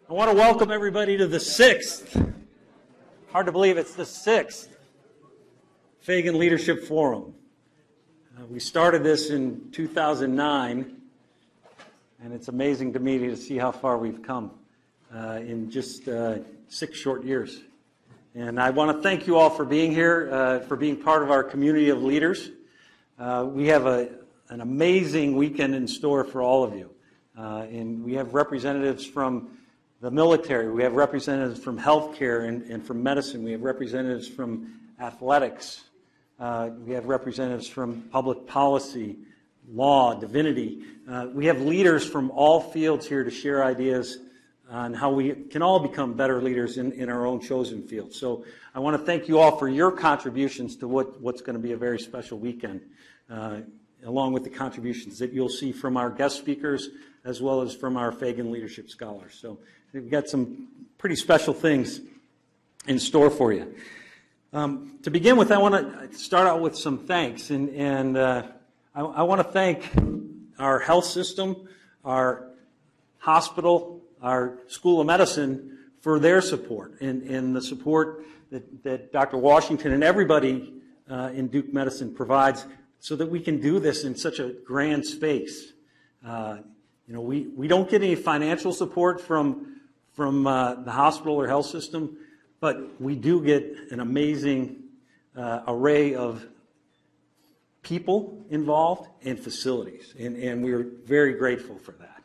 I want to welcome everybody to the 6th, hard to believe it's the 6th, Feagin Leadership Forum. We started this in 2009, and it's amazing to me to see how far we've come in just 6 short years. And I want to thank you all for being here, for being part of our community of leaders. We have an amazing weekend in store for all of you. And we have representatives from the military, we have representatives from healthcare and from medicine, we have representatives from athletics, we have representatives from public policy, law, divinity. We have leaders from all fields here to share ideas on how we can all become better leaders in our own chosen field. So I want to thank you all for your contributions to what's going to be a very special weekend, along with the contributions that you'll see from our guest speakers as well as from our Feagin Leadership Scholars. So we've got some pretty special things in store for you. To begin with, I want to start out with some thanks, and I want to thank our health system, our hospital, our School of Medicine for their support and the support that Dr. Washington and everybody in Duke Medicine provides so that we can do this in such a grand space. We don't get any financial support from the hospital or health system, but we do get an amazing array of people involved and facilities, and we're very grateful for that.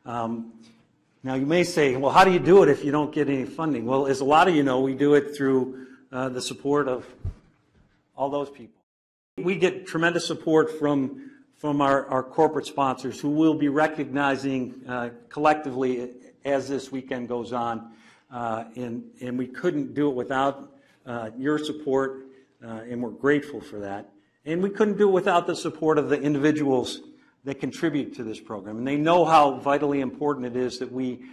Now you may say, well, how do you do it if you don't get any funding? Well, as a lot of you know, we do it through the support of all those people. We get tremendous support from our corporate sponsors, who will be recognizing collectively as this weekend goes on. And we couldn't do it without your support, and we're grateful for that. And we couldn't do it without the support of the individuals that contribute to this program. And they know how vitally important it is that we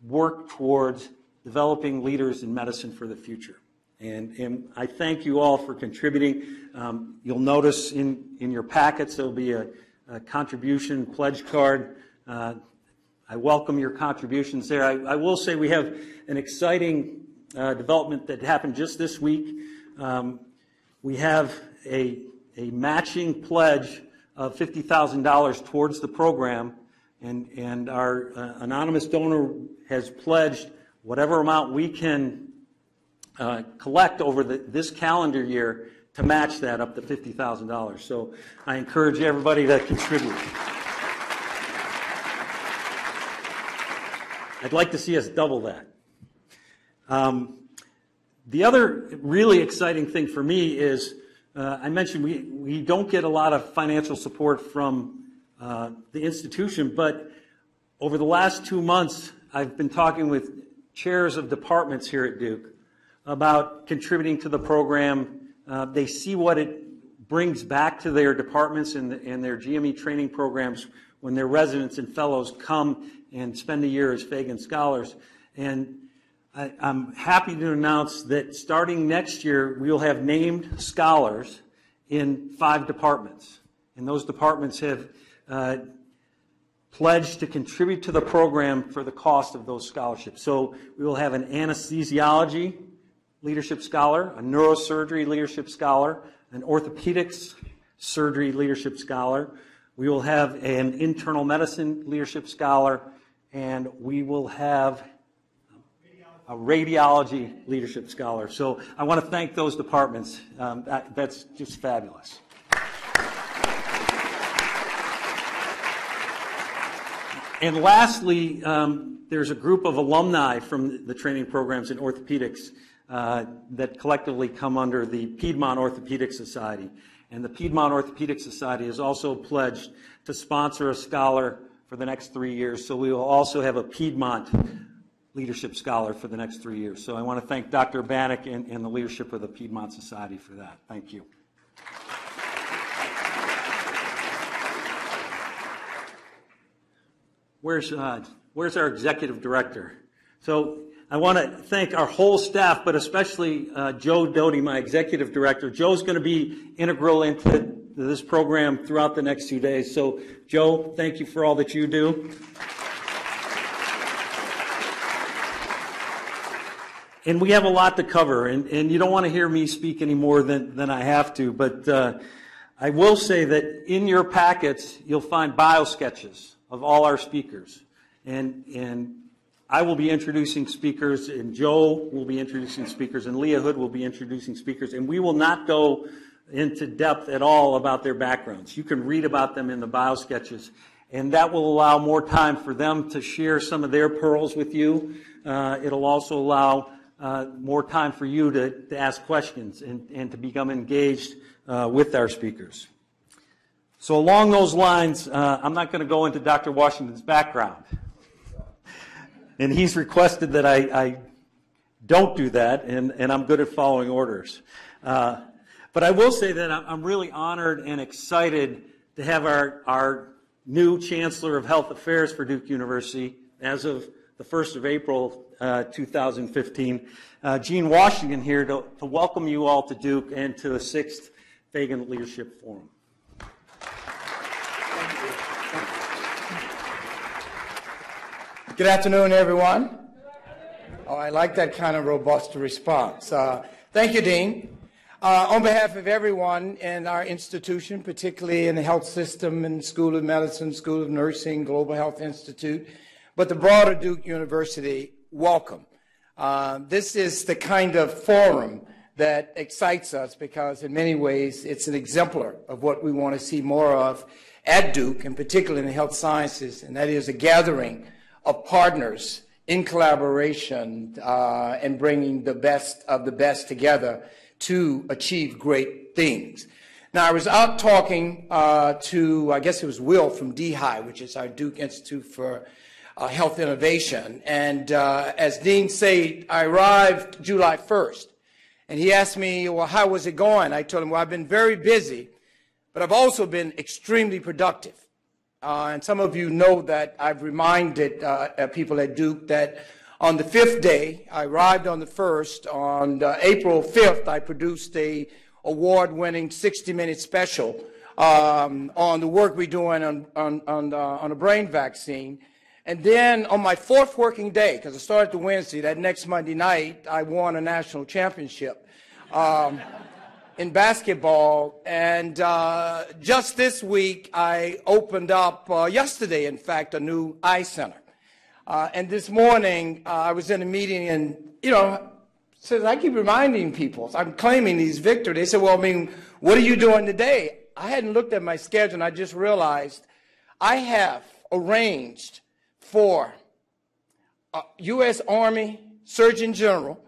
work towards developing leaders in medicine for the future. And I thank you all for contributing. You'll notice in your packets there'll be a contribution pledge card. I welcome your contributions there. I will say we have an exciting development that happened just this week. We have a matching pledge of $50,000 towards the program, and our anonymous donor has pledged whatever amount we can collect over this calendar year to match that up to $50,000. So I encourage everybody to contribute. I'd like to see us double that. The other really exciting thing for me is, I mentioned we don't get a lot of financial support from the institution, but over the last 2 months, I've been talking with chairs of departments here at Duke about contributing to the program. They see what it brings back to their departments and their GME training programs when their residents and fellows come and spend a year as Feagin Scholars. And I'm happy to announce that starting next year, we'll have named scholars in 5 departments. And those departments have pledged to contribute to the program for the cost of those scholarships. So we will have an anesthesiology leadership scholar, a neurosurgery leadership scholar, an orthopedics surgery leadership scholar. We will have an internal medicine leadership scholar, and we will have a radiology leadership scholar. So I want to thank those departments. That's just fabulous. And lastly, there's a group of alumni from the training programs in orthopedics that collectively come under the Piedmont Orthopedic Society. And the Piedmont Orthopedic Society has also pledged to sponsor a scholar for the next 3 years. So we will also have a Piedmont Leadership Scholar for the next 3 years. So I want to thank Dr. Bannock and the leadership of the Piedmont Society for that. Thank you. Where's our executive director? So I want to thank our whole staff, but especially Joe Doty, my executive director. Joe's going to be integral into this program throughout the next 2 days. So, Joe, thank you for all that you do. And we have a lot to cover, and you don't want to hear me speak any more than I have to, but I will say that in your packets, you'll find bio sketches of all our speakers. And I will be introducing speakers, and Joe will be introducing speakers, and Leah Hood will be introducing speakers, and we will not go into depth at all about their backgrounds. You can read about them in the bio sketches, and that will allow more time for them to share some of their pearls with you. It'll also allow more time for you to ask questions and to become engaged with our speakers. So along those lines, I'm not going to go into Dr. Washington's background. And he's requested that I don't do that, and I'm good at following orders. But I will say that I'm really honored and excited to have our new Chancellor of Health Affairs for Duke University as of the 1st of April 2015, Gene Washington here to welcome you all to Duke and to the 6th Feagin Leadership Forum. Good afternoon, everyone. Oh, I like that kind of robust response. Thank you, Dean. On behalf of everyone in our institution, particularly in the health system and School of Medicine, School of Nursing, Global Health Institute, but the broader Duke University, welcome. This is the kind of forum that excites us because in many ways it's an exemplar of what we want to see more of at Duke, and particularly in the health sciences, and that is a gathering of partners in collaboration and bringing the best of the best together to achieve great things. Now, I was out talking to, I guess it was Will from DHI, which is our Duke Institute for Health Innovation. And as Dean said, I arrived July 1st. And he asked me, well, how was it going? I told him, well, I've been very busy, but I've also been extremely productive. And some of you know that I've reminded people at Duke that on the 5th day, I arrived on the 1st, on April 5th, I produced a award-winning 60-minute special on the work we're doing on a brain vaccine. And then on my 4th working day, because I started the Wednesday, that next Monday night, I won a national championship in basketball. And just this week, I opened up, yesterday, in fact, a new eye center. And this morning, I was in a meeting and, says, I keep reminding people, I'm claiming these victories. They said, well, I mean, what are you doing today? I hadn't looked at my schedule, and I just realized I have arranged for U.S. Army Surgeon General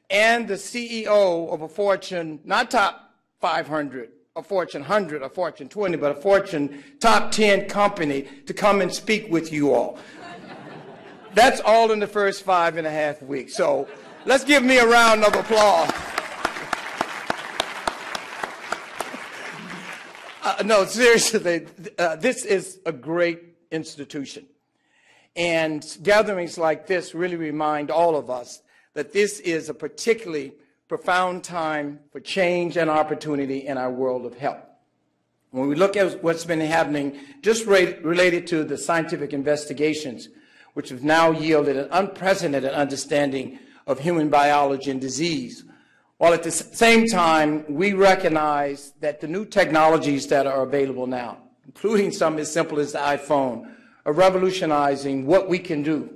and the CEO of a Fortune, not top 500, a Fortune 100, a Fortune 20, but a Fortune top 10 company to come and speak with you all. That's all in the first 5.5 weeks. So let's give me a round of applause. No, seriously, this is a great institution. And gatherings like this really remind all of us that this is a particularly profound time for change and opportunity in our world of health. When we look at what's been happening just related to the scientific investigations, which have now yielded an unprecedented understanding of human biology and disease, while at the same time we recognize that the new technologies that are available now, including something as simple as the iPhone, are revolutionizing what we can do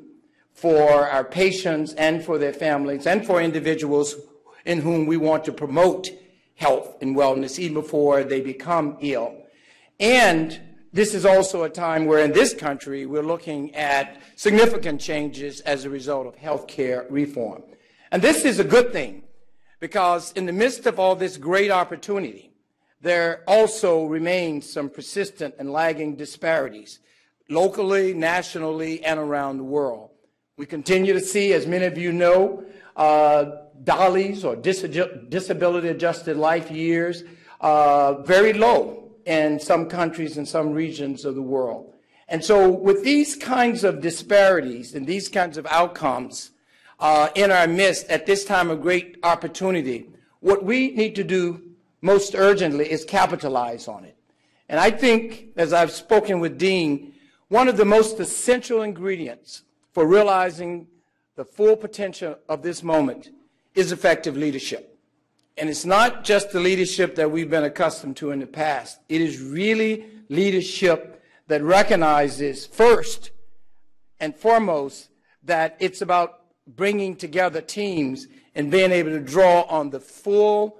for our patients and for their families and for individuals in whom we want to promote health and wellness even before they become ill. And this is also a time where in this country we're looking at significant changes as a result of healthcare reform. And this is a good thing because in the midst of all this great opportunity, there also remains some persistent and lagging disparities locally, nationally, and around the world. We continue to see, as many of you know, DALYs, or disability-adjusted life years, very low in some countries and some regions of the world. And so with these kinds of disparities and these kinds of outcomes in our midst at this time of great opportunity, what we need to do most urgently is capitalize on it. And I think, as I've spoken with Dean, one of the most essential ingredients for realizing the full potential of this moment is effective leadership. And it's not just the leadership that we've been accustomed to in the past. It is really leadership that recognizes first and foremost that it's about bringing together teams and being able to draw on the full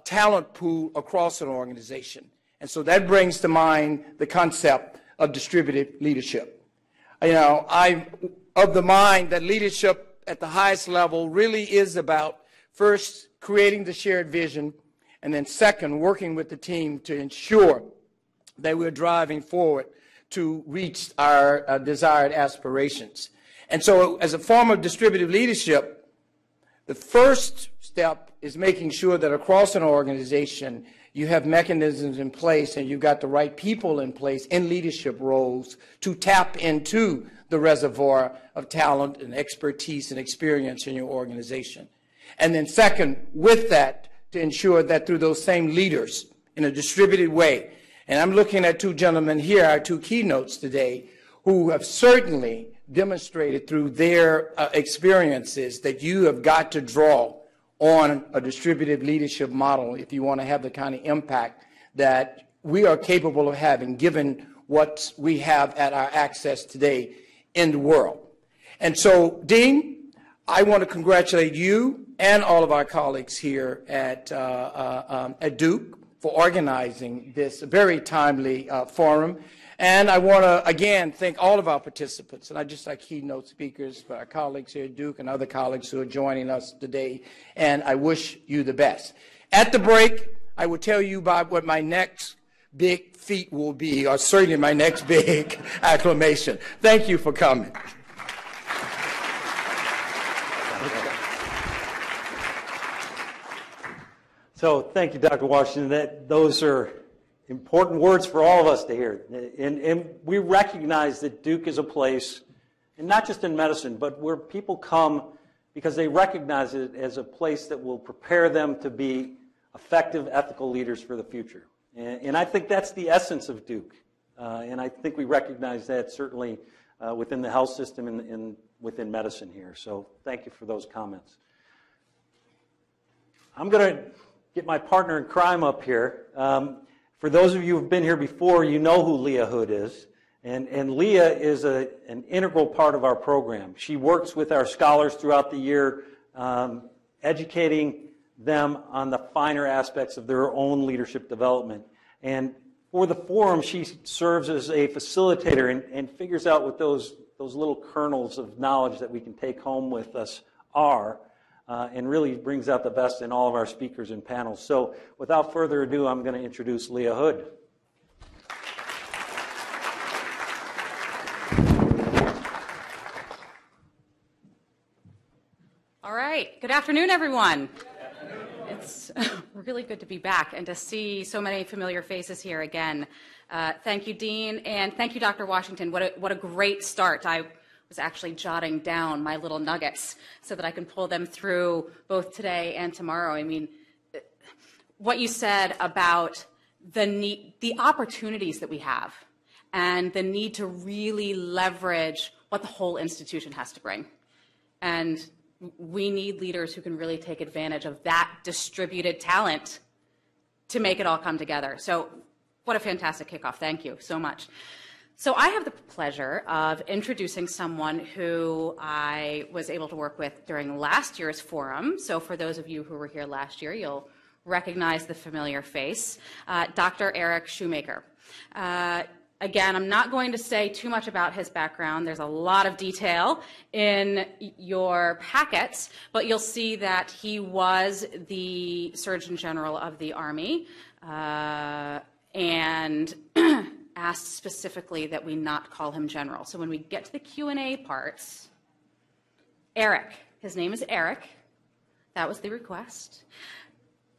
talent pool across an organization. And so that brings to mind the concept of distributed leadership. You know, I'm of the mind that leadership at the highest level really is about first creating the shared vision, and then second, working with the team to ensure that we're driving forward to reach our desired aspirations. And so as a form of distributed leadership, the first step is making sure that across an organization you have mechanisms in place and you've got the right people in place in leadership roles to tap into the reservoir of talent and expertise and experience in your organization. And then second, with that, to ensure that through those same leaders in a distributed way, and I'm looking at two gentlemen here, our two keynotes today, who have certainly demonstrated through their experiences that you have got to draw on a distributed leadership model if you want to have the kind of impact that we are capable of having given what we have at our access today in the world. And so, Dean, I want to congratulate you and all of our colleagues here at Duke for organizing this very timely forum. And I want to, again, thank all of our participants, and I just like keynote speakers, our colleagues here at Duke and other colleagues who are joining us today, and I wish you the best. At the break, I will tell you about what my next big feat will be, or certainly my next big acclamation. Thank you for coming. So thank you, Dr. Washington. Those are important words for all of us to hear. And we recognize that Duke is a place, and not just in medicine, but where people come because they recognize it as a place that will prepare them to be effective, ethical leaders for the future. And I think that's the essence of Duke. And I think we recognize that certainly within the health system and within medicine here. So thank you for those comments. I'm going to get my partner in crime up here. For those of you who have been here before, you know who Leah Hood is. And Leah is an integral part of our program. She works with our scholars throughout the year, educating them on the finer aspects of their own leadership development. And for the forum, she serves as a facilitator and figures out what those little kernels of knowledge that we can take home with us are. And really brings out the best in all of our speakers and panels. So without further ado, I'm going to introduce Leah Hood. All right. Good afternoon, everyone. It's really good to be back and to see so many familiar faces here again. Thank you, Dean, and thank you, Dr. Washington. What a great start. I was actually jotting down my little nuggets so that I can pull them through both today and tomorrow. I mean, what you said about the opportunities that we have and the need to really leverage what the whole institution has to bring. And we need leaders who can really take advantage of that distributed talent to make it all come together. So what a fantastic kickoff. Thank you so much. So I have the pleasure of introducing someone who I was able to work with during last year's forum. So for those of you who were here last year, you'll recognize the familiar face, Dr. Eric Shoemaker. Again, I'm not going to say too much about his background. There's a lot of detail in your packets, but you'll see that he was the Surgeon General of the Army and asked specifically that we not call him General. So when we get to the Q&A parts, Eric, his name is Eric. That was the request.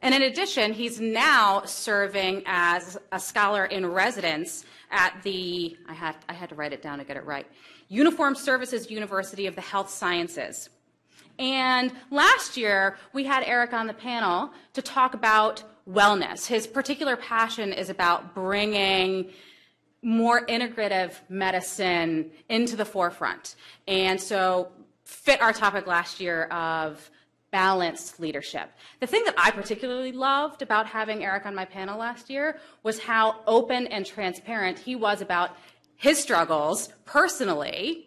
And in addition, he's now serving as a scholar in residence at the, I had to write it down to get it right, Uniformed Services University of the Health Sciences. And last year, we had Eric on the panel to talk about wellness. His particular passion is about bringing more integrative medicine into the forefront. And so fit our topic last year of balanced leadership. The thing that I particularly loved about having Eric on my panel last year was how open and transparent he was about his struggles personally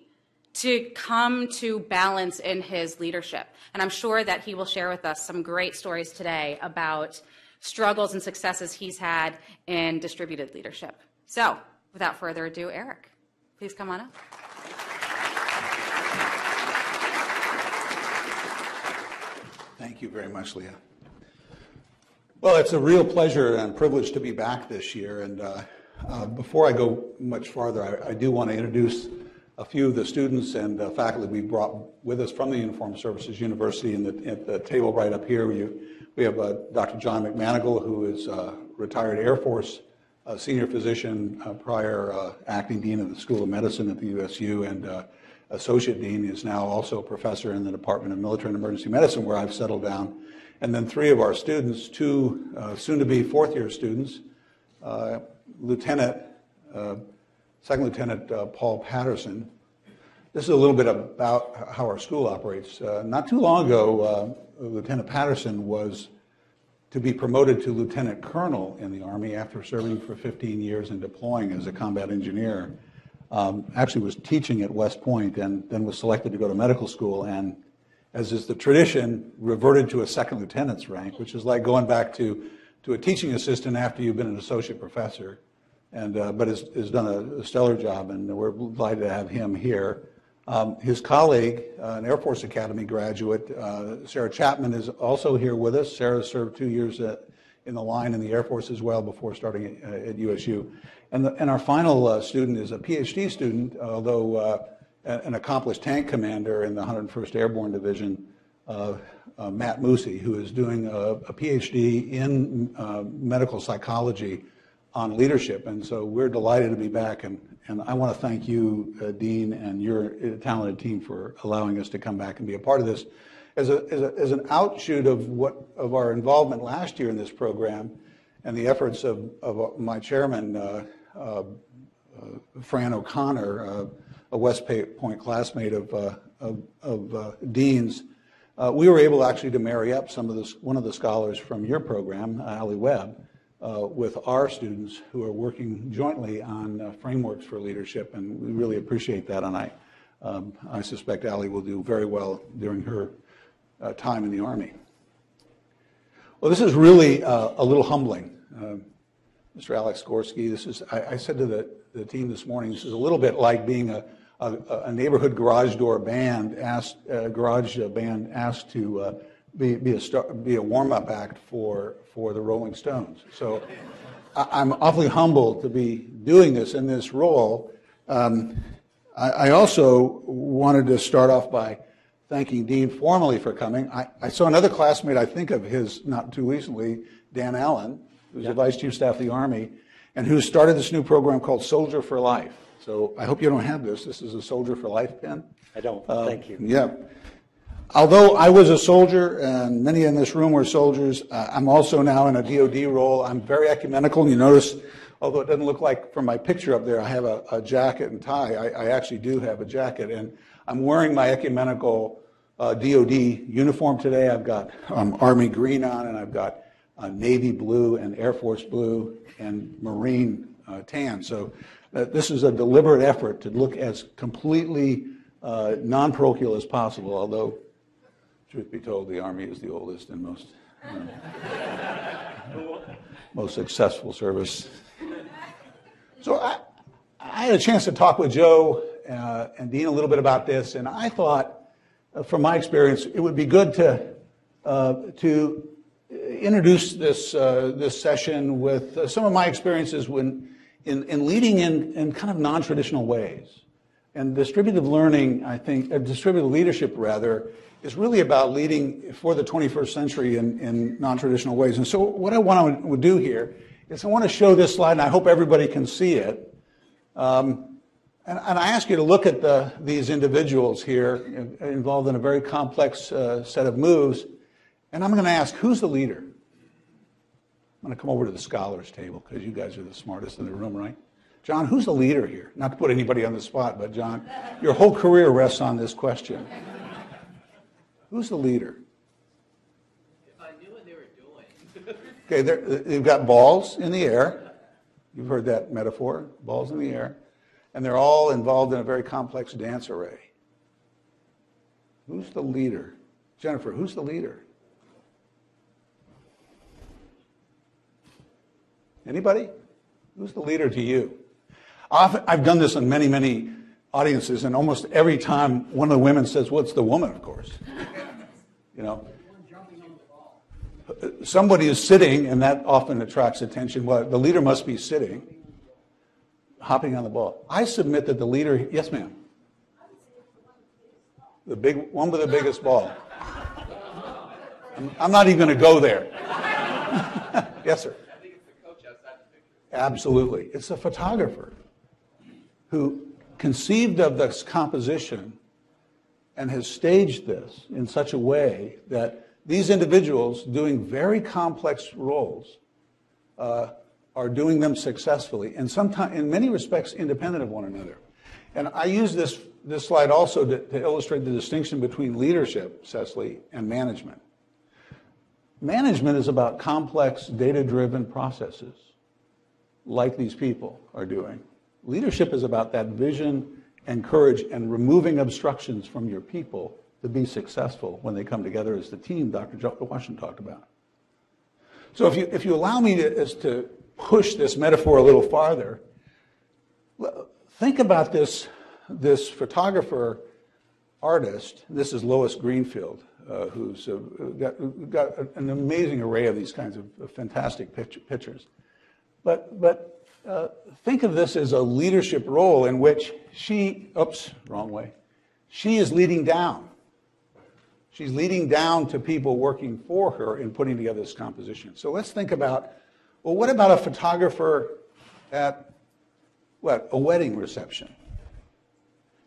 to come to balance in his leadership. And I'm sure that he will share with us some great stories today about struggles and successes he's had in distributed leadership. So without further ado, Eric, please come on up. Thank you very much, Leah. Well, it's a real pleasure and privilege to be back this year. And before I go much farther, I do want to introduce a few of the students and faculty we brought with us from the Uniformed Services University. At the table right up here, we have Dr. John McManigal, who is a retired Air Force senior physician, prior acting dean of the School of Medicine at the USU, and associate dean, is now also a professor in the Department of Military and Emergency Medicine, where I've settled down. And then three of our students, two soon-to-be fourth-year students, Second Lieutenant Paul Patterson. This is a little bit about how our school operates. Not too long ago, Lieutenant Patterson was to be promoted to Lieutenant Colonel in the Army after serving for 15 years and deploying as a combat engineer. Actually was teaching at West Point and then was selected to go to medical school, and as is the tradition, reverted to a second lieutenant's rank, which is like going back to a teaching assistant after you've been an associate professor, and but has done a stellar job, and we're delighted to have him here. His colleague, an Air Force Academy graduate, Sarah Chapman, is also here with us. Sarah served 2 years in the line in the Air Force as well before starting at USU. And our final student is a PhD student, although an accomplished tank commander in the 101st Airborne Division, Matt Moosey, who is doing a PhD in medical psychology on leadership. And so we're delighted to be back. And I want to thank you, Dean, and your talented team for allowing us to come back and be a part of this. As an outshoot of our involvement last year in this program and the efforts of my chairman, Fran O'Connor, a West Point classmate of Dean's, we were able actually to marry up one of the scholars from your program, Allie Webb, with our students who are working jointly on frameworks for leadership, and we really appreciate that. And I suspect Allie will do very well during her time in the Army. Well, this is really a little humbling. Mr. Alex Gorski, I said to the team this morning, this is a little bit like being a neighborhood garage band asked to be a warm-up act for the Rolling Stones. So I'm awfully humbled to be doing this in this role. I also wanted to start off by thanking Dean formally for coming. I saw another classmate, I think of his not too recently, Dan Allen, who's the Vice Chief of Staff of the Army, and who started this new program called Soldier for Life. So I hope you don't have this. This is a Soldier for Life pen. I don't. Thank you. Yeah. Although I was a soldier, and many in this room were soldiers, I'm also now in a DOD role. I'm very ecumenical, and you notice, although it doesn't look like from my picture up there, I have a jacket and tie. I actually do have a jacket, and I'm wearing my ecumenical DOD uniform today. I've got Army green on, and I've got Navy blue and Air Force blue and Marine tan. So this is a deliberate effort to look as completely non-parochial as possible, although, truth be told, the Army is the oldest and most successful service. So I had a chance to talk with Joe and Dean a little bit about this, and I thought, from my experience, it would be good to introduce this session with some of my experiences in leading in kind of non-traditional ways. And distributed learning, I think, distributed leadership rather, is really about leading for the 21st century in non-traditional ways. And so what I want to do here is I want to show this slide, and I hope everybody can see it. And I ask you to look at these individuals here involved in a very complex set of moves. And I'm going to ask, who's the leader? I'm going to come over to the scholars table because you guys are the smartest in the room, right? John, who's the leader here? Not to put anybody on the spot, but John, your whole career rests on this question. Who's the leader? Okay, they've got balls in the air. You've heard that metaphor, balls in the air. And they're all involved in a very complex dance array. Who's the leader? Jennifer, who's the leader? Anybody? Who's the leader to you? I've done this in many, many audiences, and almost every time one of the women says, well, it's the woman, of course. You know, somebody is sitting, and that often attracts attention. Well, the leader must be sitting, hopping on the ball. I submit that the leader, yes, ma'am. The big one with the biggest ball. I'm not even going to go there. Yes, sir. I think it's the coach outside the picture. Absolutely. It's a photographer who conceived of this composition and has staged this in such a way that these individuals doing very complex roles are doing them successfully, and sometimes, in many respects, independent of one another. And I use this slide also to illustrate the distinction between leadership, Cecily, and management. Management is about complex, data-driven processes, like these people are doing. Leadership is about that vision and courage and removing obstructions from your people to be successful when they come together as the team Dr. Washington talked about. So if you allow me to push this metaphor a little farther, think about this photographer artist. This is Lois Greenfield, who's got an amazing array of these kinds of fantastic pictures. But think of this as a leadership role in which she is leading down. She's leading down to people working for her in putting together this composition. So let's think about, well, what about a photographer at, a wedding reception?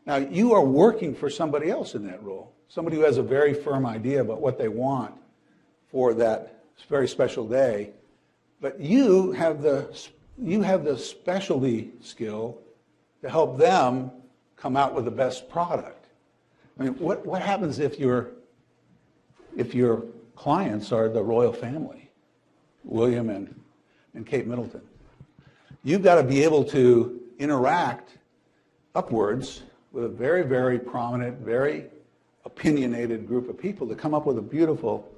Now, you are working for somebody else in that role, somebody who has a very firm idea about what they want for that very special day, but you have the specialty skill to help them come out with the best product. I mean, what happens if your clients are the royal family, William and Kate Middleton? You've got to be able to interact upwards with a very, very prominent, very opinionated group of people to come up with a beautiful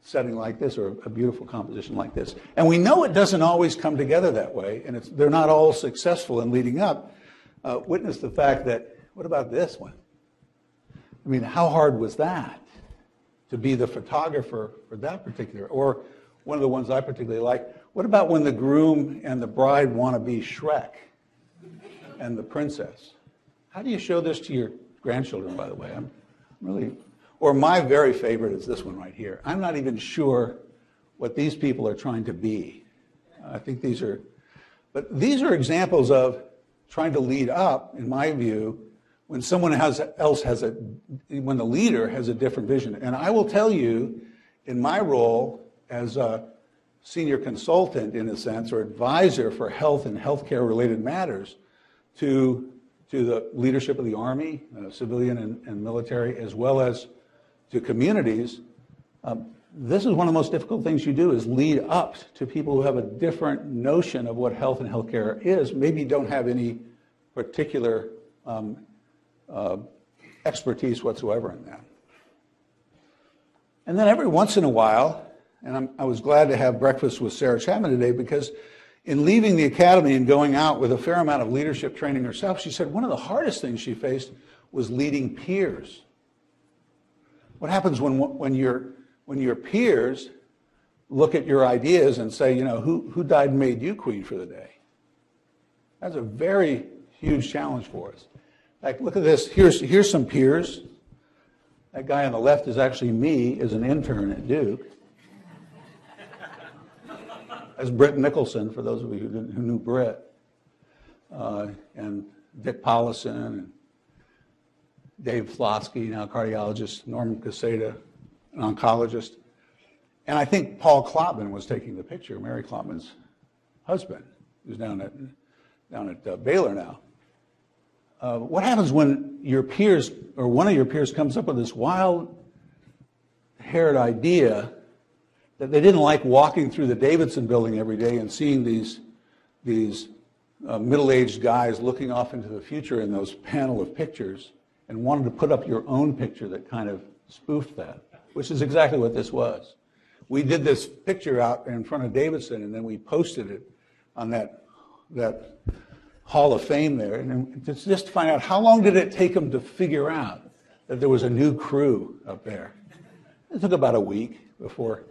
setting like this or a beautiful composition like this. And we know it doesn't always come together that way, and they're not all successful in leading up. Witness the fact that, what about this one? I mean, how hard was that to be the photographer for that particular, or one of the ones I particularly like, what about when the groom and the bride want to be Shrek and the princess? How do you show this to your grandchildren, by the way? I'm really, or my very favorite is this one right here. I'm not even sure what these people are trying to be. I think these are examples of trying to lead up, in my view, when someone when the leader has a different vision. And I will tell you, in my role as a senior consultant, in a sense, or advisor for health and healthcare related matters to the leadership of the Army, civilian and military, as well as to communities, this is one of the most difficult things you do, is lead up to people who have a different notion of what health and healthcare is, maybe don't have any particular expertise whatsoever in that. And then every once in a while, and I was glad to have breakfast with Sarah Chapman today, because in leaving the academy and going out with a fair amount of leadership training herself, she said one of the hardest things she faced was leading peers. What happens when your peers look at your ideas and say, you know, who died and made you queen for the day? That's a very huge challenge for us. Like, look at this. Here's some peers. That guy on the left is actually me as an intern at Duke. As Britt Nicholson, for those of you who knew Britt, and Dick Pollison, and Dave Flotsky, now a cardiologist, Norman Caseta, an oncologist. And I think Paul Klopman was taking the picture, Mary Klopman's husband, who's down at Baylor now. What happens when your peers, or one of your peers, comes up with this wild-haired idea that they didn't like walking through the Davidson building every day and seeing these middle-aged guys looking off into the future in those panel of pictures, and wanted to put up your own picture that kind of spoofed that, which is exactly what this was. We did this picture out in front of Davidson, and then we posted it on that Hall of Fame there, and just to find out how long did it take them to figure out that there was a new crew up there. It took about a week before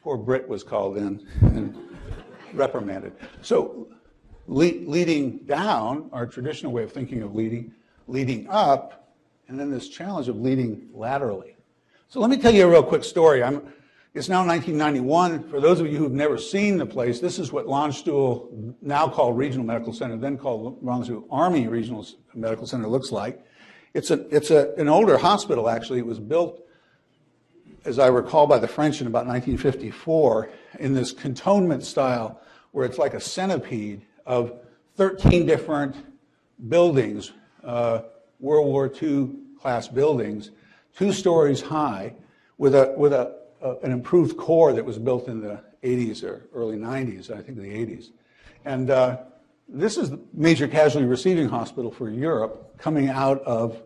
poor Britt was called in and reprimanded. So leading down, our traditional way of thinking of leading up, and then this challenge of leading laterally. So let me tell you a real quick story. It's now 1991. For those of you who've never seen the place, this is what Landstuhl, now called Regional Medical Center, then called Landstuhl Army Regional Medical Center, looks like. It's an older hospital, actually. It was built, as I recall, by the French in about 1954 in this cantonment style, where it's like a centipede of 13 different buildings, World War II class buildings, 2 stories high, with an improved core that was built in the 80s or early 90s, I think the 80s. And this is the major casualty receiving hospital for Europe, coming out of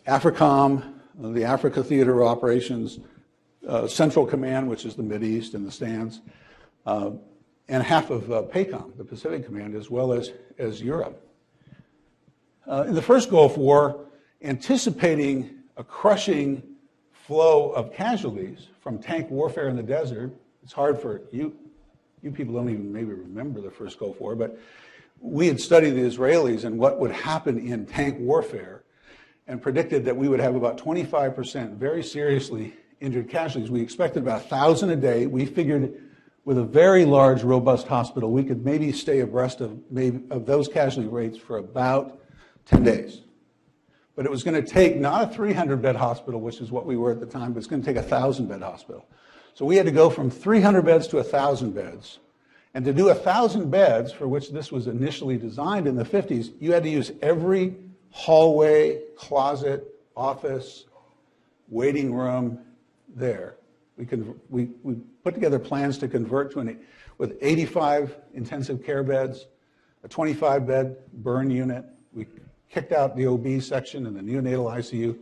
AFRICOM, the Africa Theater of Operations, Central Command, which is the Mideast and the stands, and half of PACOM, the Pacific Command, as well as Europe. In the first Gulf War, anticipating a crushing flow of casualties from tank warfare in the desert. It's hard for you people don't even maybe remember the first Gulf War, but we had studied the Israelis and what would happen in tank warfare and predicted that we would have about 25% very seriously injured casualties. We expected about 1,000 a day. We figured with a very large, robust hospital, we could maybe stay abreast of those casualty rates for about 10 days. But it was going to take not a 300-bed hospital, which is what we were at the time, but it's going to take a 1,000-bed hospital. So we had to go from 300 beds to 1,000 beds. And to do 1,000 beds, for which this was initially designed in the 50s, you had to use every hallway, closet, office, waiting room there. We put together plans to convert with 85 intensive care beds, a 25-bed burn unit. We kicked out the OB section and the neonatal ICU.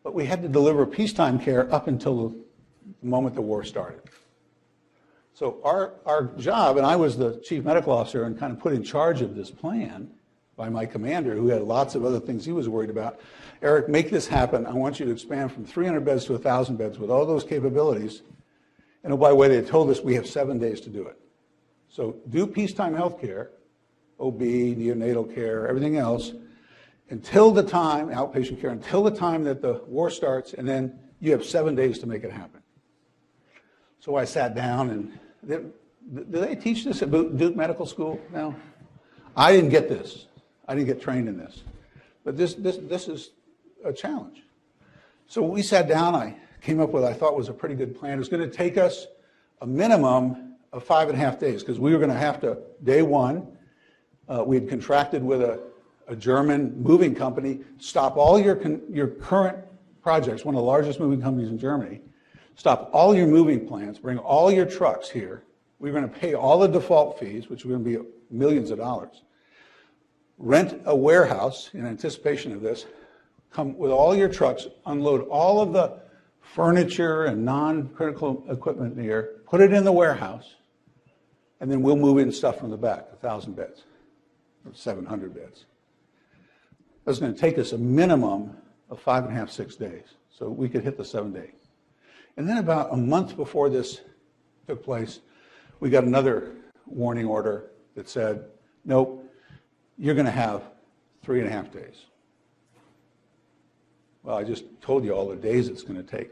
But we had to deliver peacetime care up until the moment the war started. So our job, and I was the chief medical officer and kind of put in charge of this plan by my commander, who had lots of other things he was worried about. Eric, make this happen. I want you to expand from 300 beds to 1,000 beds with all those capabilities. And oh, by the way, they told us we have 7 days to do it. So do peacetime health care, OB, neonatal care, everything else, until the time, outpatient care, until the time that the war starts, and then you have 7 days to make it happen. So I sat down, and do they teach this at Duke Medical School now? I didn't get this. I didn't get trained in this. But this is a challenge. So we sat down, I came up with, I thought was a pretty good plan. It was going to take us a minimum of 5.5 days, because we were going to have to, day one, we had contracted with a German moving company, stop all your current projects, one of the largest moving companies in Germany, stop all your moving plans, bring all your trucks here. We were going to pay all the default fees, which were going to be millions of dollars, rent a warehouse in anticipation of this, come with all your trucks, unload all of the furniture and non-critical equipment here, put it in the warehouse, and then we'll move in stuff from the back, 1,000 beds, or 700 beds. That was going to take us a minimum of 5.5, 6 days, so we could hit the 7 day. And then about a month before this took place, we got another warning order that said, nope, you're going to have 3.5 days. Well, I just told you all the days it's going to take.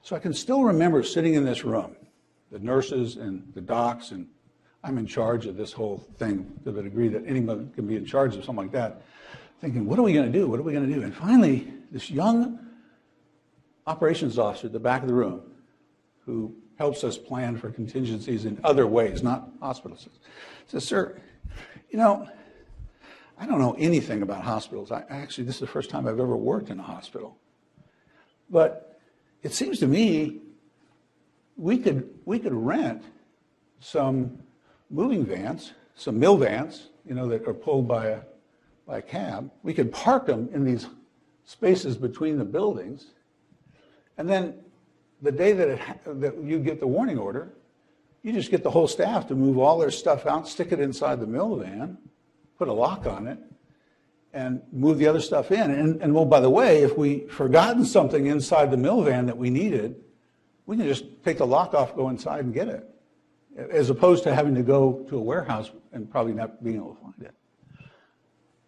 So I can still remember sitting in this room, the nurses and the docs, and I'm in charge of this whole thing to the degree that anyone can be in charge of something like that, thinking, what are we going to do? What are we going to do? And finally, this young operations officer at the back of the room, who helps us plan for contingencies in other ways, not hospitals, says, sir, you know, I don't know anything about hospitals. Actually, this is the first time I've ever worked in a hospital. But it seems to me we could rent some moving vans, some mill vans, that are pulled by a cab. We could park them in these spaces between the buildings, and then the day that you get the warning order, you just get the whole staff to move all their stuff out, stick it inside the mill van, put a lock on it, and move the other stuff in. And well, by the way, if we forgotten something inside the mill van that we needed, we can just take the lock off, go inside and get it, as opposed to having to go to a warehouse and probably not being able to find it.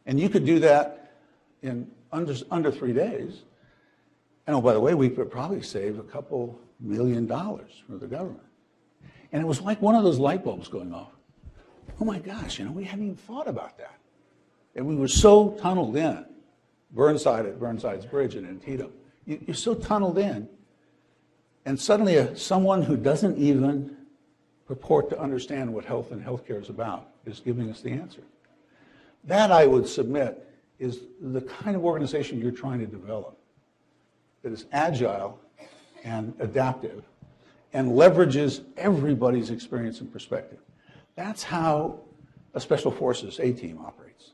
And you could do that in under 3 days. And oh, by the way, we could probably save a couple $1 million for the government. And it was like one of those light bulbs going off. Oh my gosh, we hadn't even thought about that. And we were so tunneled in, Burnside at Burnside's Bridge in Antietam. You're so tunneled in, and suddenly someone who doesn't even purport to understand what health and healthcare is about is giving us the answer. That, I would submit, is the kind of organization you're trying to develop, that is agile and adaptive and leverages everybody's experience and perspective. That's how a Special Forces A-team operates,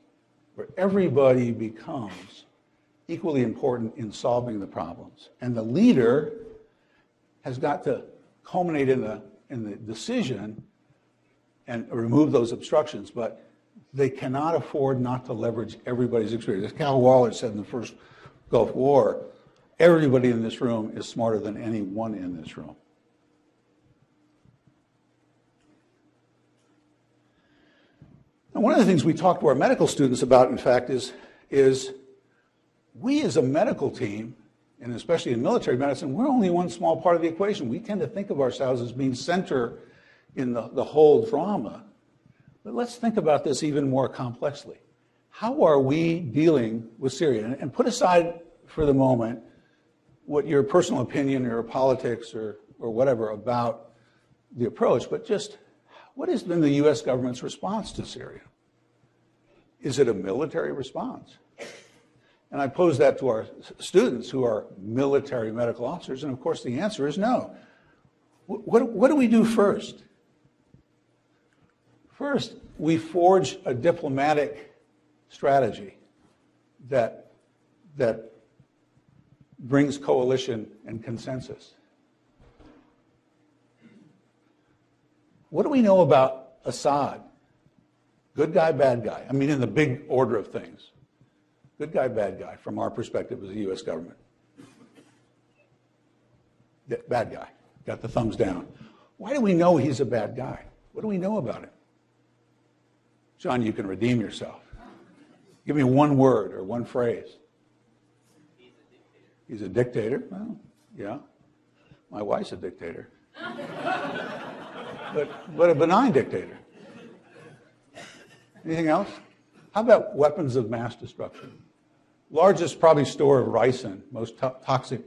where everybody becomes equally important in solving the problems. And the leader has got to culminate in the decision and remove those obstructions, but they cannot afford not to leverage everybody's experience. As Cal Waller said in the first Gulf War, everybody in this room is smarter than anyone in this room. And one of the things we talk to our medical students about, in fact, is we as a medical team, and especially in military medicine, we're only one small part of the equation. We tend to think of ourselves as being center in the whole drama. But let's think about this even more complexly. How are we dealing with Syria? And put aside for the moment what your personal opinion or politics or whatever about the approach, but just what has been the U.S. government's response to Syria? Is it a military response? And I pose that to our students who are military medical officers, and of course the answer is no. What do we do first? First, we forge a diplomatic strategy that brings coalition and consensus. What do we know about Assad? Good guy, bad guy. I mean, in the big order of things. Good guy, bad guy, from our perspective as the U.S. government. Bad guy. Got the thumbs down. Why do we know he's a bad guy? What do we know about him? John, you can redeem yourself. Give me one word or one phrase. He's a dictator. Well, yeah. My wife's a dictator. But a benign dictator. Anything else? How about weapons of mass destruction? Largest probably store of ricin, most toxic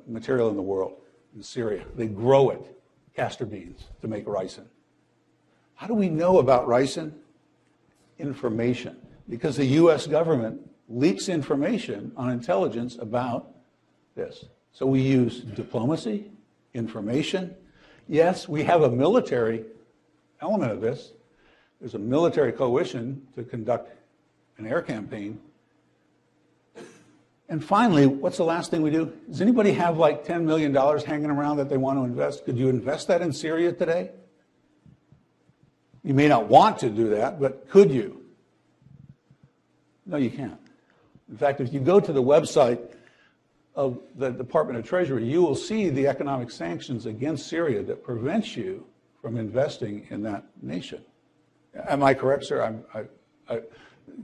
material in the world, in Syria. They grow it, castor beans, to make ricin. How do we know about ricin? Information. Because the U.S. government leaks information on intelligence about this. So we use diplomacy, information. Yes, we have a military element of this. There's a military coalition to conduct an air campaign. And finally, what's the last thing we do? Does anybody have like $10 million hanging around that they want to invest? Could you invest that in Syria today? You may not want to do that, but could you? No, you can't. In fact, if you go to the website of the Department of Treasury, you will see the economic sanctions against Syria that prevents you from investing in that nation. Am I correct, sir?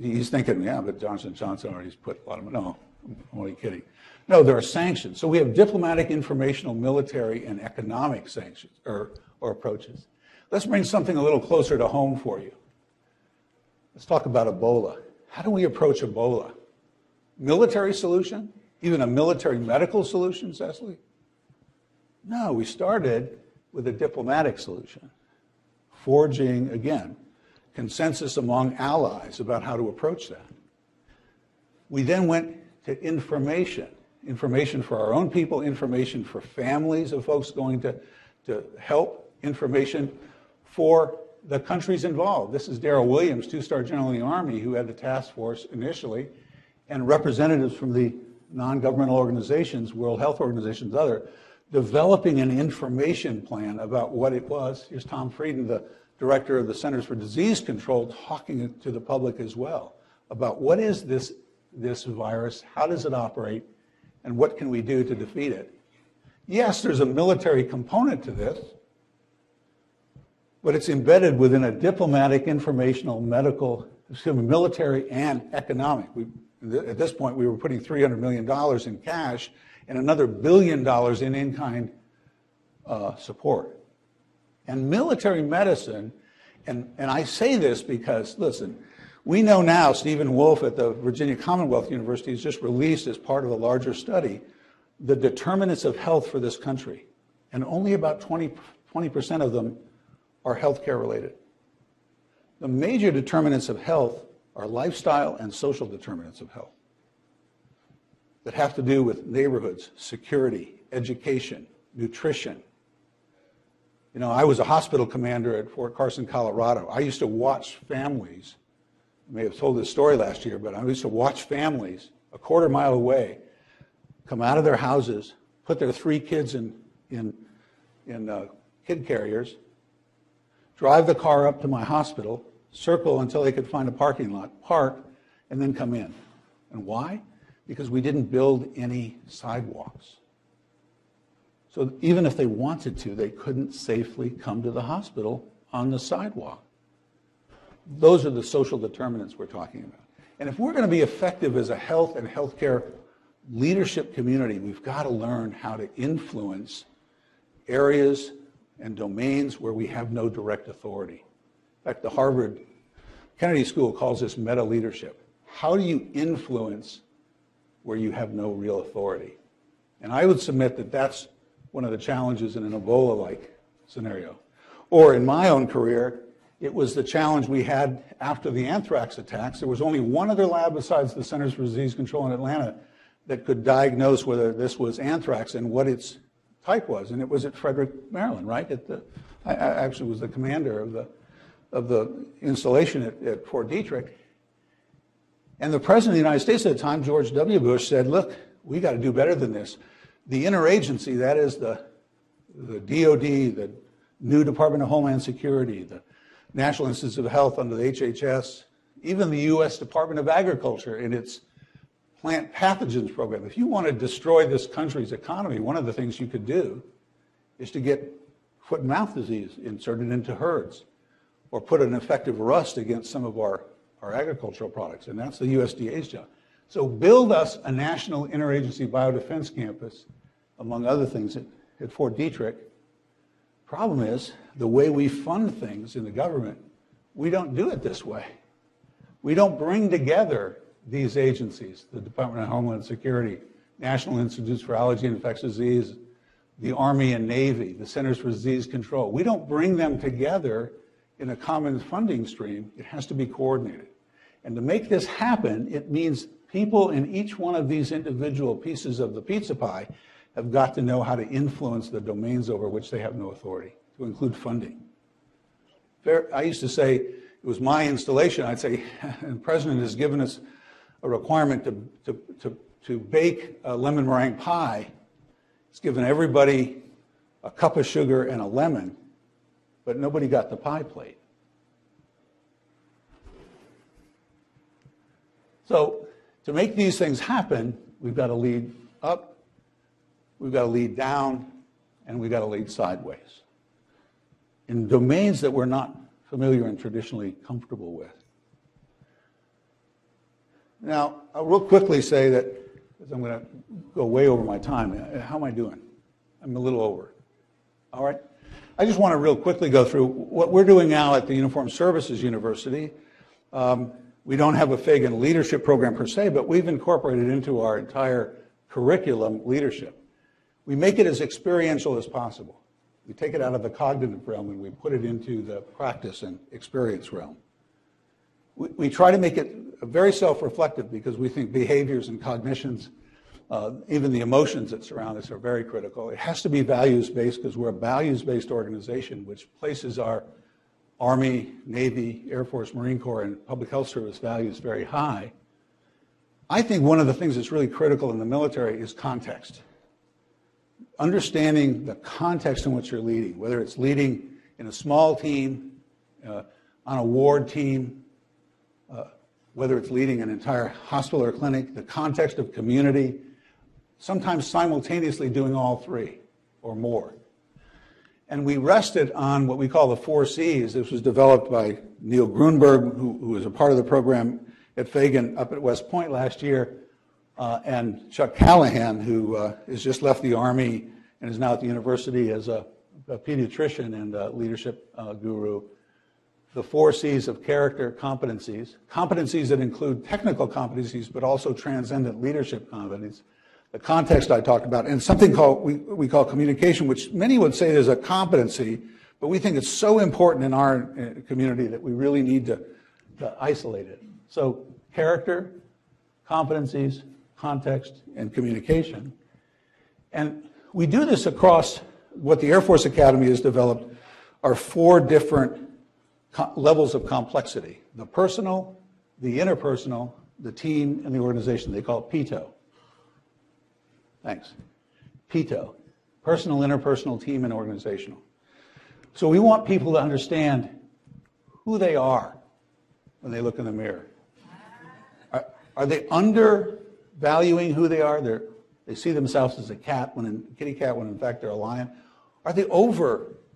He's thinking, yeah, but Johnson & Johnson already put a lot of money. No, I'm only kidding. No, there are sanctions. So we have diplomatic, informational, military, and economic sanctions or approaches. Let's bring something a little closer to home for you. Let's talk about Ebola. How do we approach Ebola? Military solution? Even a military medical solution, Cecily? No, we started with a diplomatic solution, forging, again, consensus among allies about how to approach that. We then went to information, information for our own people, information for families of folks going to help, information for the countries involved. This is Darrell Williams, two-star general in the Army, who had the task force initially, and representatives from the non-governmental organizations, World Health Organizations, other, developing an information plan about what it was. Here's Tom Frieden, the director of the Centers for Disease Control, talking to the public as well about what is this virus, how does it operate, and what can we do to defeat it. Yes, there's a military component to this, but it's embedded within a diplomatic, informational, medical, military, and economic. At this point, we were putting $300 million in cash and another $1 billion in in-kind support. And military medicine, and I say this because, listen, we know now, Stephen Wolfe at the Virginia Commonwealth University has just released as part of a larger study the determinants of health for this country. And only about 20% of them are healthcare related. The major determinants of health are lifestyle and social determinants of health that have to do with neighborhoods, security, education, nutrition. You know, I was a hospital commander at Fort Carson, Colorado. I used to watch families, I may have told this story last year, but I used to watch families a quarter mile away come out of their houses, put their 3 kids in kid carriers, drive the car up to my hospital, circle until they could find a parking lot, park, and then come in. And why? Because we didn't build any sidewalks. So even if they wanted to, they couldn't safely come to the hospital on the sidewalk. Those are the social determinants we're talking about. And if we're going to be effective as a health and healthcare leadership community, we've got to learn how to influence areas and domains where we have no direct authority. In fact, the Harvard Kennedy School calls this meta-leadership. How do you influence where you have no real authority? And I would submit that that's one of the challenges in an Ebola-like scenario. Or in my own career, it was the challenge we had after the anthrax attacks. There was only one other lab besides the Centers for Disease Control in Atlanta that could diagnose whether this was anthrax and what its type was, and it was at Frederick, Maryland, right? I actually was the commander of the installation at Fort Detrick. And the President of the United States at the time, George W. Bush, said, look, we got to do better than this. The interagency, that is the DOD, the new Department of Homeland Security, the National Institutes of Health under the HHS, even the U.S. Department of Agriculture in its plant pathogens program. If you want to destroy this country's economy, one of the things you could do is to get foot and mouth disease inserted into herds or put an effective rust against some of our agricultural products, and that's the USDA's job. So build us a national interagency biodefense campus, among other things, at Fort Detrick. Problem is, the way we fund things in the government, we don't do it this way. We don't bring together these agencies, the Department of Homeland Security, National Institutes for Allergy and Infectious Disease, the Army and Navy, the Centers for Disease Control. We don't bring them together in a common funding stream. It has to be coordinated. And to make this happen, it means people in each one of these individual pieces of the pizza pie have got to know how to influence the domains over which they have no authority, to include funding. I used to say, it was my installation, I'd say, the President has given us a requirement to bake a lemon meringue pie. It's given everybody a cup of sugar and a lemon, but nobody got the pie plate. So to make these things happen, we've got to lead up, we've got to lead down, and we've got to lead sideways in domains that we're not familiar and traditionally comfortable with. Now, I'll real quickly say that, because I'm going to go way over my time. How am I doing? I'm a little over. All right. I just want to real quickly go through what we're doing now at the Uniformed Services University. We don't have a Feagin leadership program per se, but we've incorporated into our entire curriculum leadership. We make it as experiential as possible. We take it out of the cognitive realm and we put it into the practice and experience realm. We try to make it very self-reflective because we think behaviors and cognitions Even the emotions that surround us are very critical. It has to be values-based because we're a values-based organization, which places our Army, Navy, Air Force, Marine Corps, and Public Health Service values very high. I think one of the things that's really critical in the military is context. Understanding the context in which you're leading, whether it's leading in a small team, on a ward team, whether it's leading an entire hospital or clinic, the context of community, sometimes simultaneously doing all three or more. And we rested on what we call the 4 C's. This was developed by Neil Grunberg, who was a part of the program at Feagin up at West Point last year, and Chuck Callahan, who has just left the Army and is now at the university as a pediatrician and a leadership guru. The 4 C's of character competencies, competencies that include technical competencies, but also transcendent leadership competencies. The context I talked about, and something called we call communication, which many would say is a competency, but we think it's so important in our community that we really need to isolate it. So character, competencies, context, and communication. And we do this across what the Air Force Academy has developed are 4 different levels of complexity: the personal, the interpersonal, the team, and the organization. They call it PITO. Thanks. PITO, personal, interpersonal, team, and organizational. So we want people to understand who they are when they look in the mirror. Are they undervaluing who they are? They see themselves as a cat, kitty cat, when in fact they're a lion. Are they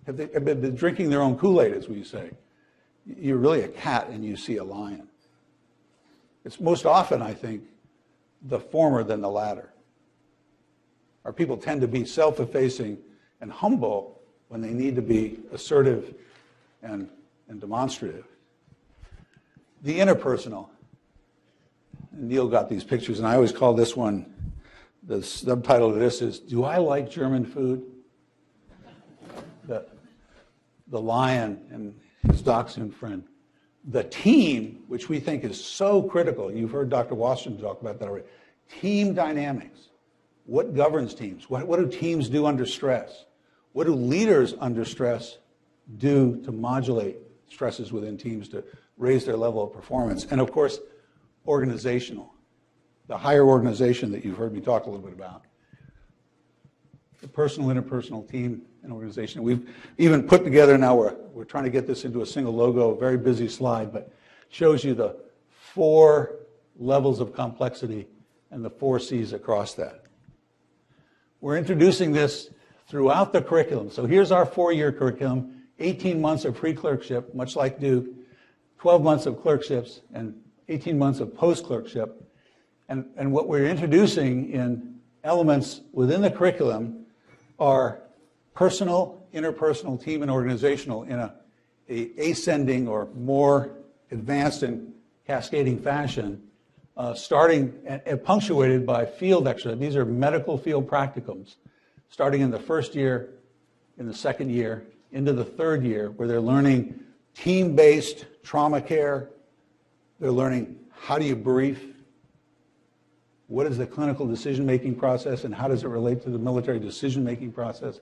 have they been drinking their own Kool-Aid, as we say? You're really a cat and you see a lion. It's most often, I think, the former than the latter. Our people tend to be self-effacing and humble when they need to be assertive and demonstrative. The interpersonal. And Neil got these pictures, and I always call this one, the subtitle of this is, "Do I like German food?" The lion and his dachshund friend. The team, which we think is so critical. You've heard Dr. Washington talk about that already. Team dynamics. What governs teams? What do teams do under stress? What do leaders under stress do to modulate stresses within teams to raise their level of performance? And of course, organizational. The higher organization that you've heard me talk a little bit about. The personal, interpersonal, team, and organization. We've even put together now, we're trying to get this into a single logo, a very busy slide, but shows you the 4 levels of complexity and the 4 C's across that. We're introducing this throughout the curriculum. So here's our 4-year curriculum, 18 months of pre-clerkship, much like Duke, 12 months of clerkships, and 18 months of post-clerkship. And what we're introducing in elements within the curriculum are personal, interpersonal, team, and organizational in a ascending or more advanced and cascading fashion, starting and punctuated by field exercise. These are medical field practicums, starting in the first year, in the second year, into the third year, where they're learning team-based trauma care. They're learning how do you brief, what is the clinical decision-making process, and how does it relate to the military decision-making process.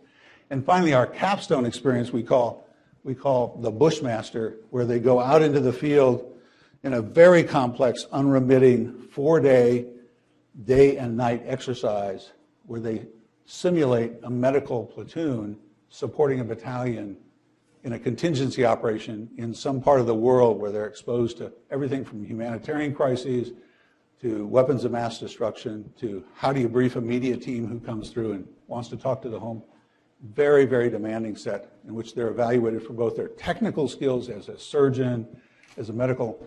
And finally, our capstone experience we call the Bushmaster, where they go out into the field in a very complex, unremitting 4-day, day and night exercise where they simulate a medical platoon supporting a battalion in a contingency operation in some part of the world where they're exposed to everything from humanitarian crises to weapons of mass destruction to how do you brief a media team who comes through and wants to talk to the home. Very, very demanding set in which they're evaluated for both their technical skills as a surgeon, as a medical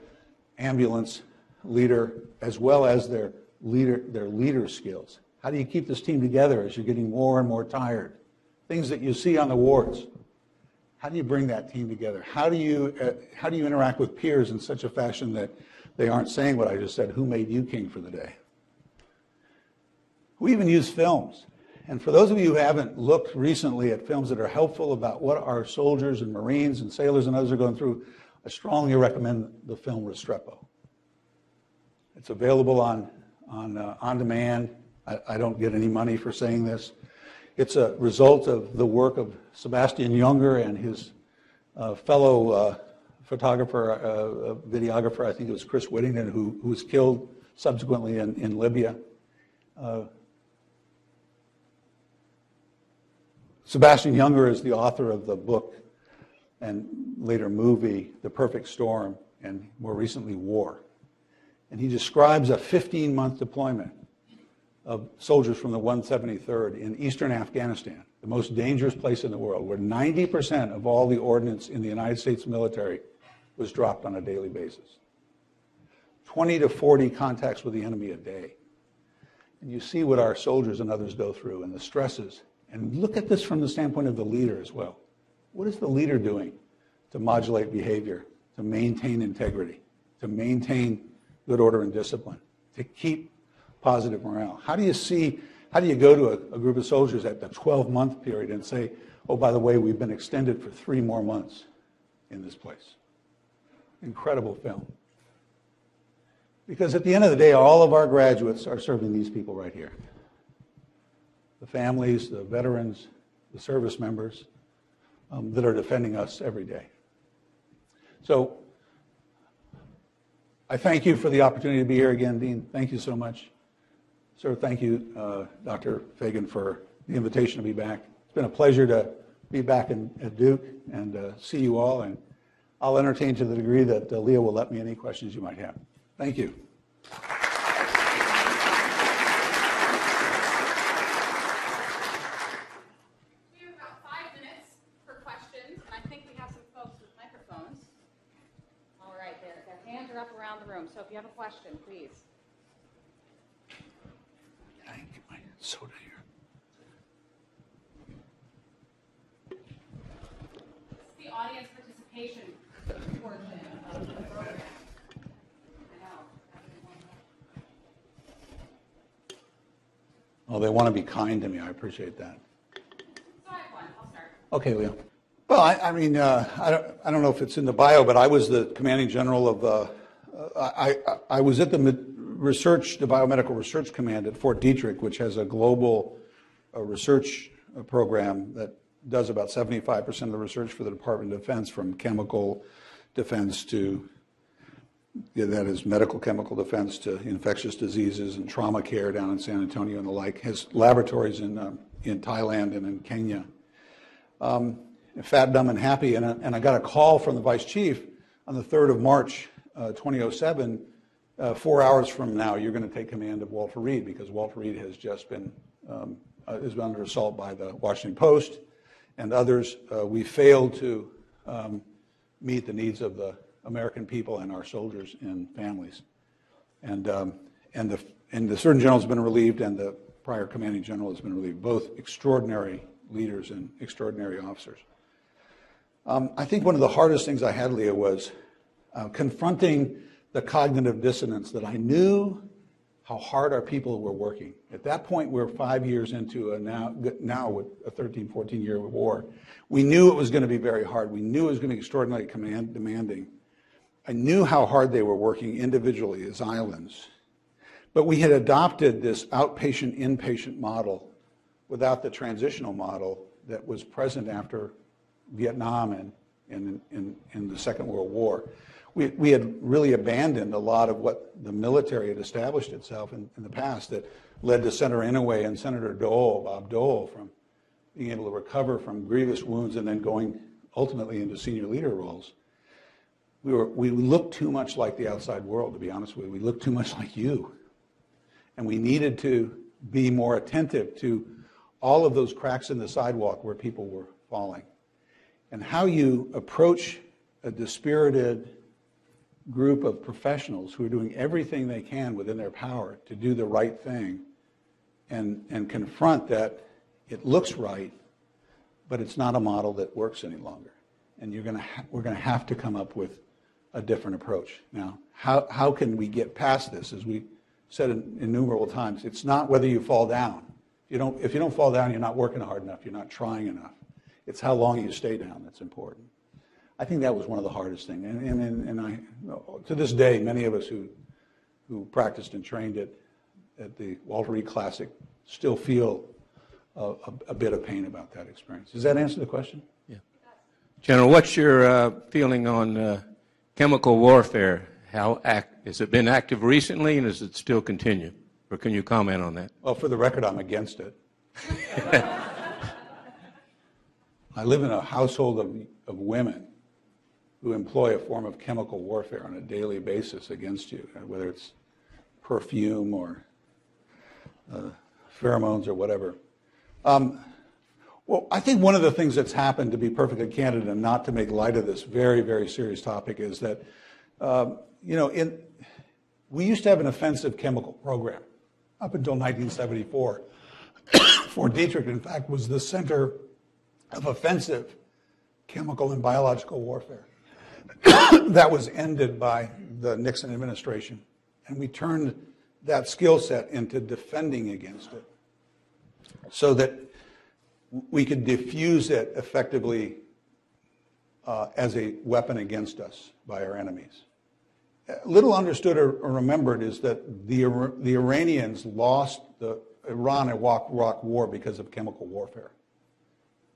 ambulance leader, as well as their leader skills. How do you keep this team together as you're getting more and more tired? Things that you see on the wards. How do you bring that team together? How do you interact with peers in such a fashion that they aren't saying what I just said, who made you king for the day? We even use films. And for those of you who haven't looked recently at films that are helpful about what our soldiers and Marines and sailors and others are going through, I strongly recommend the film Restrepo. It's available on demand. I don't get any money for saying this. It's a result of the work of Sebastian Junger and his fellow photographer, videographer, I think it was Chris Whittington, who was killed subsequently in Libya. Sebastian Junger is the author of the book and later movie, The Perfect Storm, and more recently, War. And he describes a 15-month deployment of soldiers from the 173rd in eastern Afghanistan, the most dangerous place in the world, where 90% of all the ordnance in the United States military was dropped on a daily basis. 20 to 40 contacts with the enemy a day. And you see what our soldiers and others go through and the stresses. And look at this from the standpoint of the leader as well. What is the leader doing to modulate behavior, to maintain integrity, to maintain good order and discipline, to keep positive morale? How do you go to a group of soldiers at the 12-month period and say, oh, by the way, we've been extended for 3 more months in this place? Incredible film. Because at the end of the day, all of our graduates are serving these people right here. The families, the veterans, the service members that are defending us every day. So I thank you for the opportunity to be here again, Dean. Thank you so much. Sir, thank you, Dr. Feagin, for the invitation to be back. It's been a pleasure to be back at Duke and see you all. And I'll entertain to the degree that Leah will let me any questions you might have. Thank you. So if you have a question, please. I can get my soda here. This is the audience participation portion of the program. I know. Oh, they want to be kind to me. I appreciate that. So I have one. I'll start. Okay, Leo. Well, I mean, I don't know if it's in the bio, but I was the commanding general of. I was at the Biomedical Research Command at Fort Detrick, which has a global research program that does about 75% of the research for the Department of Defense, from chemical defense to, that is medical chemical defense, to infectious diseases and trauma care down in San Antonio and the like. Has laboratories in Thailand and in Kenya. Fat, dumb, and happy. And I got a call from the vice chief on the 3rd of March, 2007, 4 hours from now, you're going to take command of Walter Reed, because Walter Reed has just been is under assault by the Washington Post and others. We failed to meet the needs of the American people and our soldiers and families. And the Surgeon General has been relieved, and the prior commanding general has been relieved. Both extraordinary leaders and extraordinary officers. I think one of the hardest things I had, Leah, was confronting the cognitive dissonance that I knew how hard our people were working. At that point, we're 5 years into a now with a 13, 14-year war. We knew it was going to be very hard. We knew it was going to be extraordinarily demanding. I knew how hard they were working individually as islands. But we had adopted this outpatient, inpatient model without the transitional model that was present after Vietnam and in the Second World War. We had really abandoned a lot of what the military had established itself in the past, that led to Senator Inouye and Senator Dole, Bob Dole, from being able to recover from grievous wounds and then going ultimately into senior leader roles. We looked too much like the outside world, to be honest with you. We looked too much like you. And we needed to be more attentive to all of those cracks in the sidewalk where people were falling. And how you approach a dispirited group of professionals who are doing everything they can within their power to do the right thing and confront that it looks right, but it's not a model that works any longer. And we're going to have to come up with a different approach. Now, how can we get past this? As we said innumerable times, it's not whether you fall down. If you don't fall down, you're not working hard enough, you're not trying enough. It's how long you stay down that's important. I think that was one of the hardest things. And to this day, many of us who practiced and trained it at the Walter Reed Classic still feel a bit of pain about that experience. Does that answer the question? Yeah. General, what's your feeling on chemical warfare? Has it been active recently, and does it still continue? Or can you comment on that? Well, for the record, I'm against it. I live in a household of women who employ a form of chemical warfare on a daily basis against you, whether it's perfume or pheromones or whatever. Well, I think one of the things that's happened, to be perfectly candid and not to make light of this very, very serious topic, is that, we used to have an offensive chemical program up until 1974. Fort Detrick, in fact, was the center of offensive chemical and biological warfare. That was ended by the Nixon administration, and we turned that skill set into defending against it so that we could diffuse it effectively as a weapon against us by our enemies. Little understood or remembered is that the Iranians lost the Iran-Iraq war because of chemical warfare.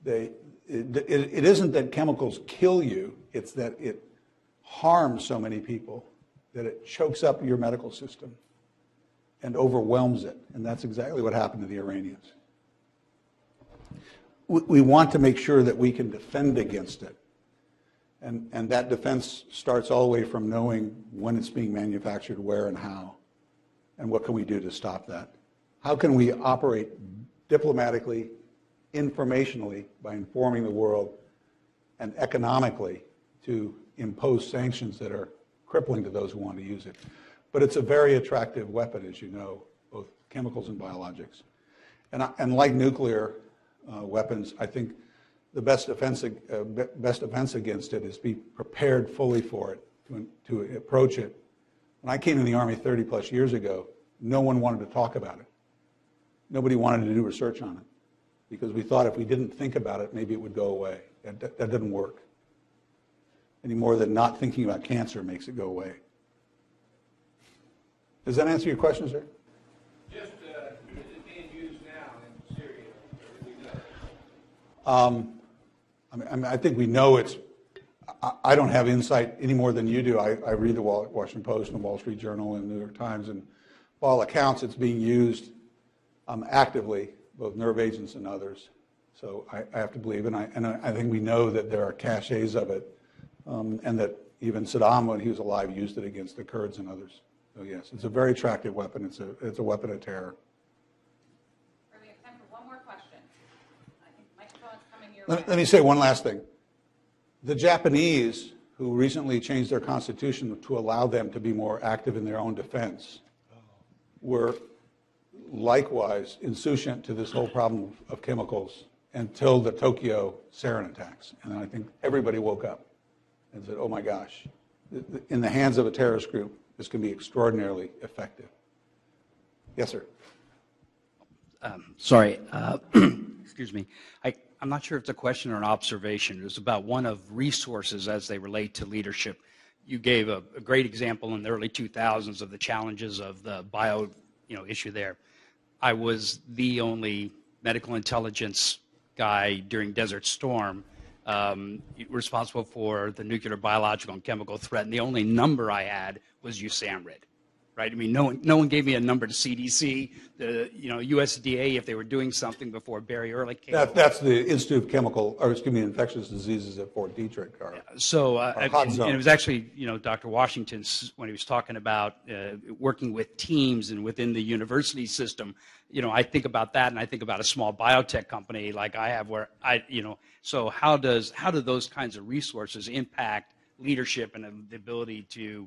It isn't that chemicals kill you, it's that it harms so many people that it chokes up your medical system and overwhelms it. And that's exactly what happened to the Iranians. We want to make sure that we can defend against it. And that defense starts all the way from knowing when it's being manufactured, where and how, and what can we do to stop that. How can we operate diplomatically, informationally, by informing the world, and economically to impose sanctions that are crippling to those who want to use it. But it's a very attractive weapon, as you know, both chemicals and biologics. And like nuclear weapons, I think the best defense against it is be prepared fully for it, to approach it. When I came in the Army 30 plus years ago, no one wanted to talk about it. Nobody wanted to do research on it because we thought if we didn't think about it, maybe it would go away. That didn't work. Any more than not thinking about cancer makes it go away. Does that answer your question, sir? Just, is it being used now in Syria? I think we know it's, I don't have insight any more than you do. I read the Washington Post and the Wall Street Journal and the New York Times, and by all accounts, it's being used actively, both nerve agents and others. So I have to believe, and I think we know that there are caches of it, and that even Saddam, when he was alive, used it against the Kurds and others. So yes, it's a very attractive weapon. It's a weapon of terror. We have time for one more question. I think the microphone's coming your way. Let me say one last thing. The Japanese, who recently changed their constitution to allow them to be more active in their own defense, were likewise insouciant to this whole problem of chemicals until the Tokyo sarin attacks. And I think everybody woke up and said, oh my gosh, in the hands of a terrorist group, this can be extraordinarily effective. Yes, sir. Sorry, excuse me. I'm not sure if it's a question or an observation. It was about one of resources as they relate to leadership. You gave a great example in the early 2000s of the challenges of the bio issue there. I was the only medical intelligence guy during Desert Storm responsible for the nuclear, biological, and chemical threat, and the only number I had was USAMRIID. Right? I mean, no one gave me a number to CDC, the USDA if they were doing something before Barry Ehrlich came. That's the Institute of Infectious Diseases at Fort Detrick. And it was actually Dr. Washington when he was talking about working with teams and within the university system. I think about that, and I think about a small biotech company like I have, where So how do those kinds of resources impact leadership and the ability to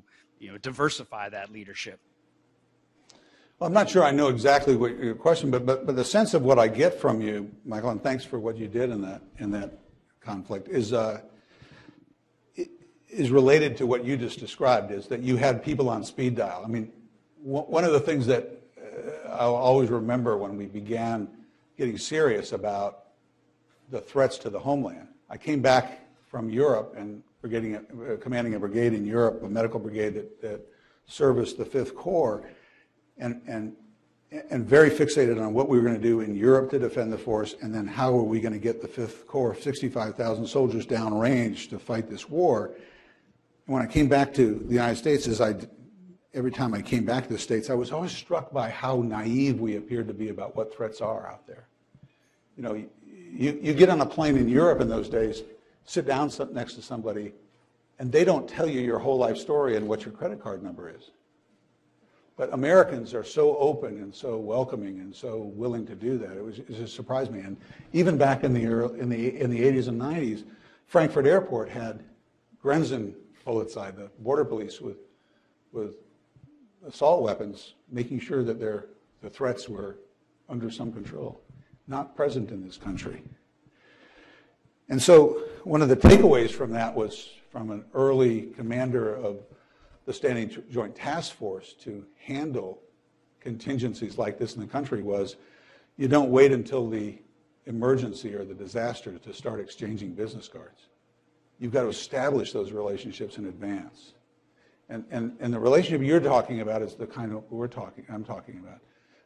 diversify that leadership? Well, I'm not sure I know exactly what your question, but the sense of what I get from you, Michael, and thanks for what you did in that conflict, is related to what you just described, is that you had people on speed dial. I mean, one of the things that I'll always remember when we began getting serious about the threats to the homeland, I came back from Europe and commanding a brigade in Europe, a medical brigade that serviced the 5th Corps, and and very fixated on what we were going to do in Europe to defend the force, and then how are we going to get the 5th Corps, 65,000 soldiers downrange to fight this war. And when I came back to the United States, every time I came back to the States, I was always struck by how naive we appeared to be about what threats are out there. You know, you get on a plane in Europe in those days, sit down next to somebody, and they don't tell you your whole life story and what your credit card number is. But Americans are so open and so welcoming and so willing to do that. It just surprised me. And even back in the 80s and 90s, Frankfurt Airport had Grenzen Polizei, the border police, with assault weapons, making sure that the threats were under some control, not present in this country. And so one of the takeaways from that was from an early commander of the Standing Joint Task Force to handle contingencies like this in the country was you don't wait until the emergency or the disaster to start exchanging business cards. You've got to establish those relationships in advance. And the relationship you're talking about is the kind of I'm talking about.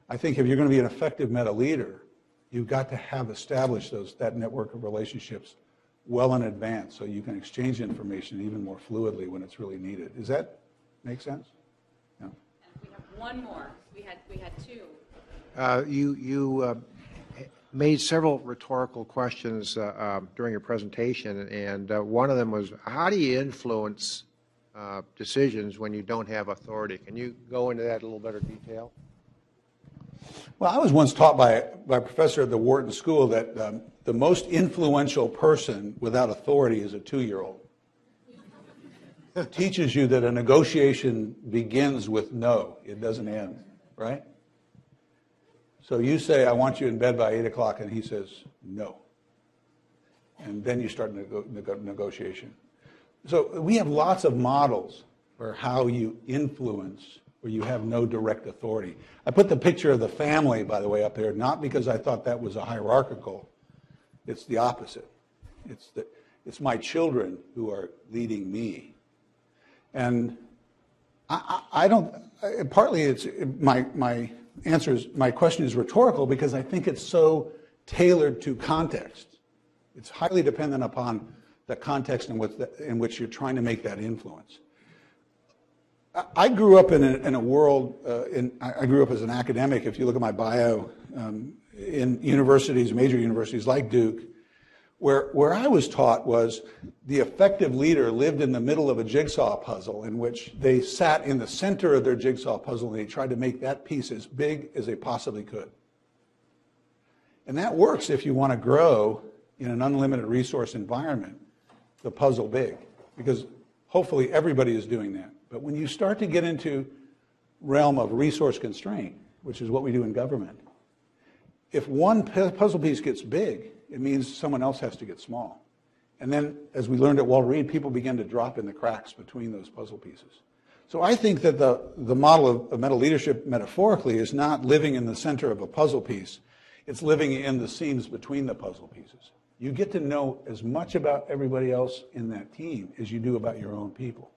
I think if you're going to be an effective meta leader, you've got to have established that network of relationships well in advance so you can exchange information even more fluidly when it's really needed. Does that make sense? No. We have one more. We had two. You made several rhetorical questions during your presentation, and one of them was, how do you influence decisions when you don't have authority? Can you go into that in a little better detail? Well, I was once taught by a professor at the Wharton School that the most influential person without authority is a 2-year-old. It teaches you that a negotiation begins with no, it doesn't end, right? So you say, I want you in bed by 8 o'clock, and he says, no. And then you start negotiation. So we have lots of models for how you influence where you have no direct authority. I put the picture of the family, by the way, up there, not because I thought that was a hierarchical. It's the opposite. It's my children who are leading me. And I don't, partly it's, my question is rhetorical because I think it's so tailored to context. It's highly dependent upon the context in which you're trying to make that influence. I grew up in a world, I grew up as an academic, if you look at my bio, in universities, major universities like Duke, where I was taught was the effective leader lived in the middle of a jigsaw puzzle in which they sat in the center of their jigsaw puzzle and they tried to make that piece as big as they possibly could. And that works if you want to grow in an unlimited resource environment, the puzzle big, because hopefully everybody is doing that. But when you start to get into realm of resource constraint, which is what we do in government, if one puzzle piece gets big, it means someone else has to get small. And then, as we learned at Walter Reed, people begin to drop in the cracks between those puzzle pieces. So I think that the model of meta leadership, metaphorically, is not living in the center of a puzzle piece. It's living in the seams between the puzzle pieces. You get to know as much about everybody else in that team as you do about your own people.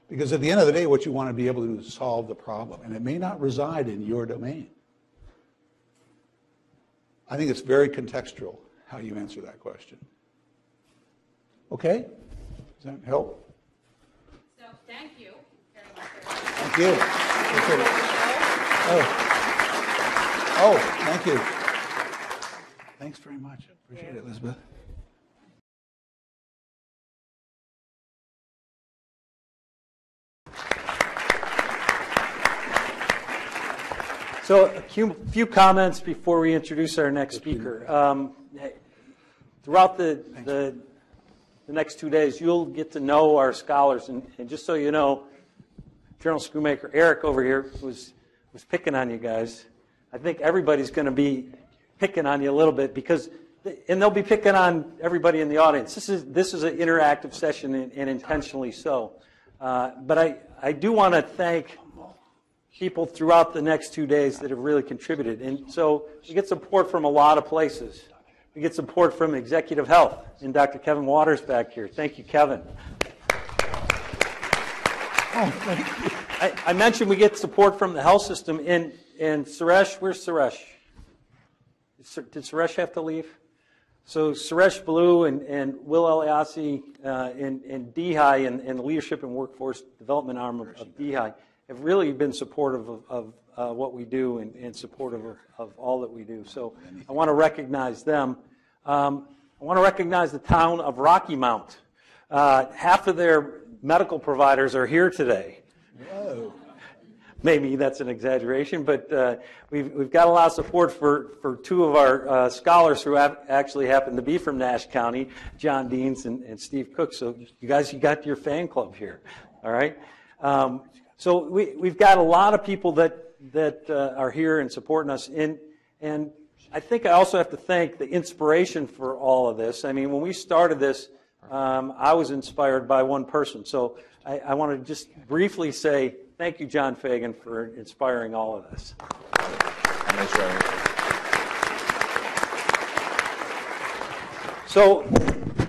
Because at the end of the day, what you want to be able to do is solve the problem. And it may not reside in your domain. I think it's very contextual how you answer that question. Okay? Does that help? So thank you very much. Thank you. Oh, thank you. Thanks very much. Appreciate it, Elizabeth. So a few comments before we introduce our next speaker. Throughout the next 2 days, you'll get to know our scholars. And just so you know, General Schoonmaker Eric over here was picking on you guys. I think everybody's going to be picking on you a little bit and they'll be picking on everybody in the audience. This is an interactive session and intentionally so. But I do want to thank people throughout the next 2 days that have really contributed. And so we get support from a lot of places. We get support from Executive Health and Dr. Kevin Waters back here. Thank you, Kevin. Oh, thank you. I mentioned we get support from the health system, and and Suresh, where's Suresh? Did Suresh have to leave? So Suresh Blue and Will Eliassi and DHI and the Leadership and Workforce Development arm of DHI have really been supportive of what we do and supportive of all that we do. So I want to recognize them. I want to recognize the town of Rocky Mount. Half of their medical providers are here today. Whoa. Maybe that's an exaggeration, but we've got a lot of support for two of our scholars who actually happen to be from Nash County, John Deans and Steve Cook. So you guys, you got your fan club here, all right? So we've got a lot of people that are here and supporting us, and I think I also have to thank the inspiration for all of this. I mean, when we started this, I was inspired by one person. So I want to just briefly say thank you, John Feagin, for inspiring all of us. So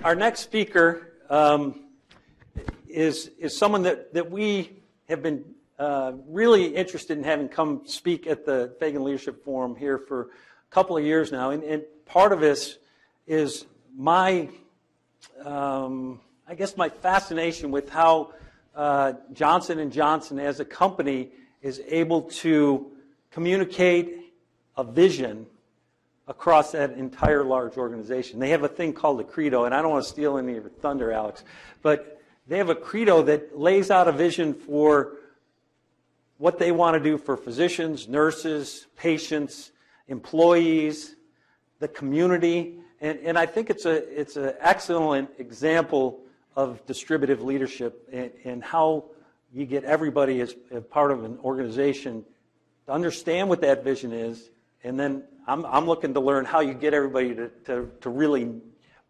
our next speaker is someone that we have been really interested in having come speak at the Feagin Leadership Forum here for a couple of years now. And part of this is my, I guess, my fascination with how Johnson & Johnson as a company is able to communicate a vision across that entire large organization. They have a thing called a credo, and I don't want to steal any of your thunder, Alex, but they have a credo that lays out a vision for what they want to do for physicians, nurses, patients, employees, the community, and I think it's an excellent example of distributive leadership and how you get everybody as part of an organization to understand what that vision is, and then I'm looking to learn how you get everybody to really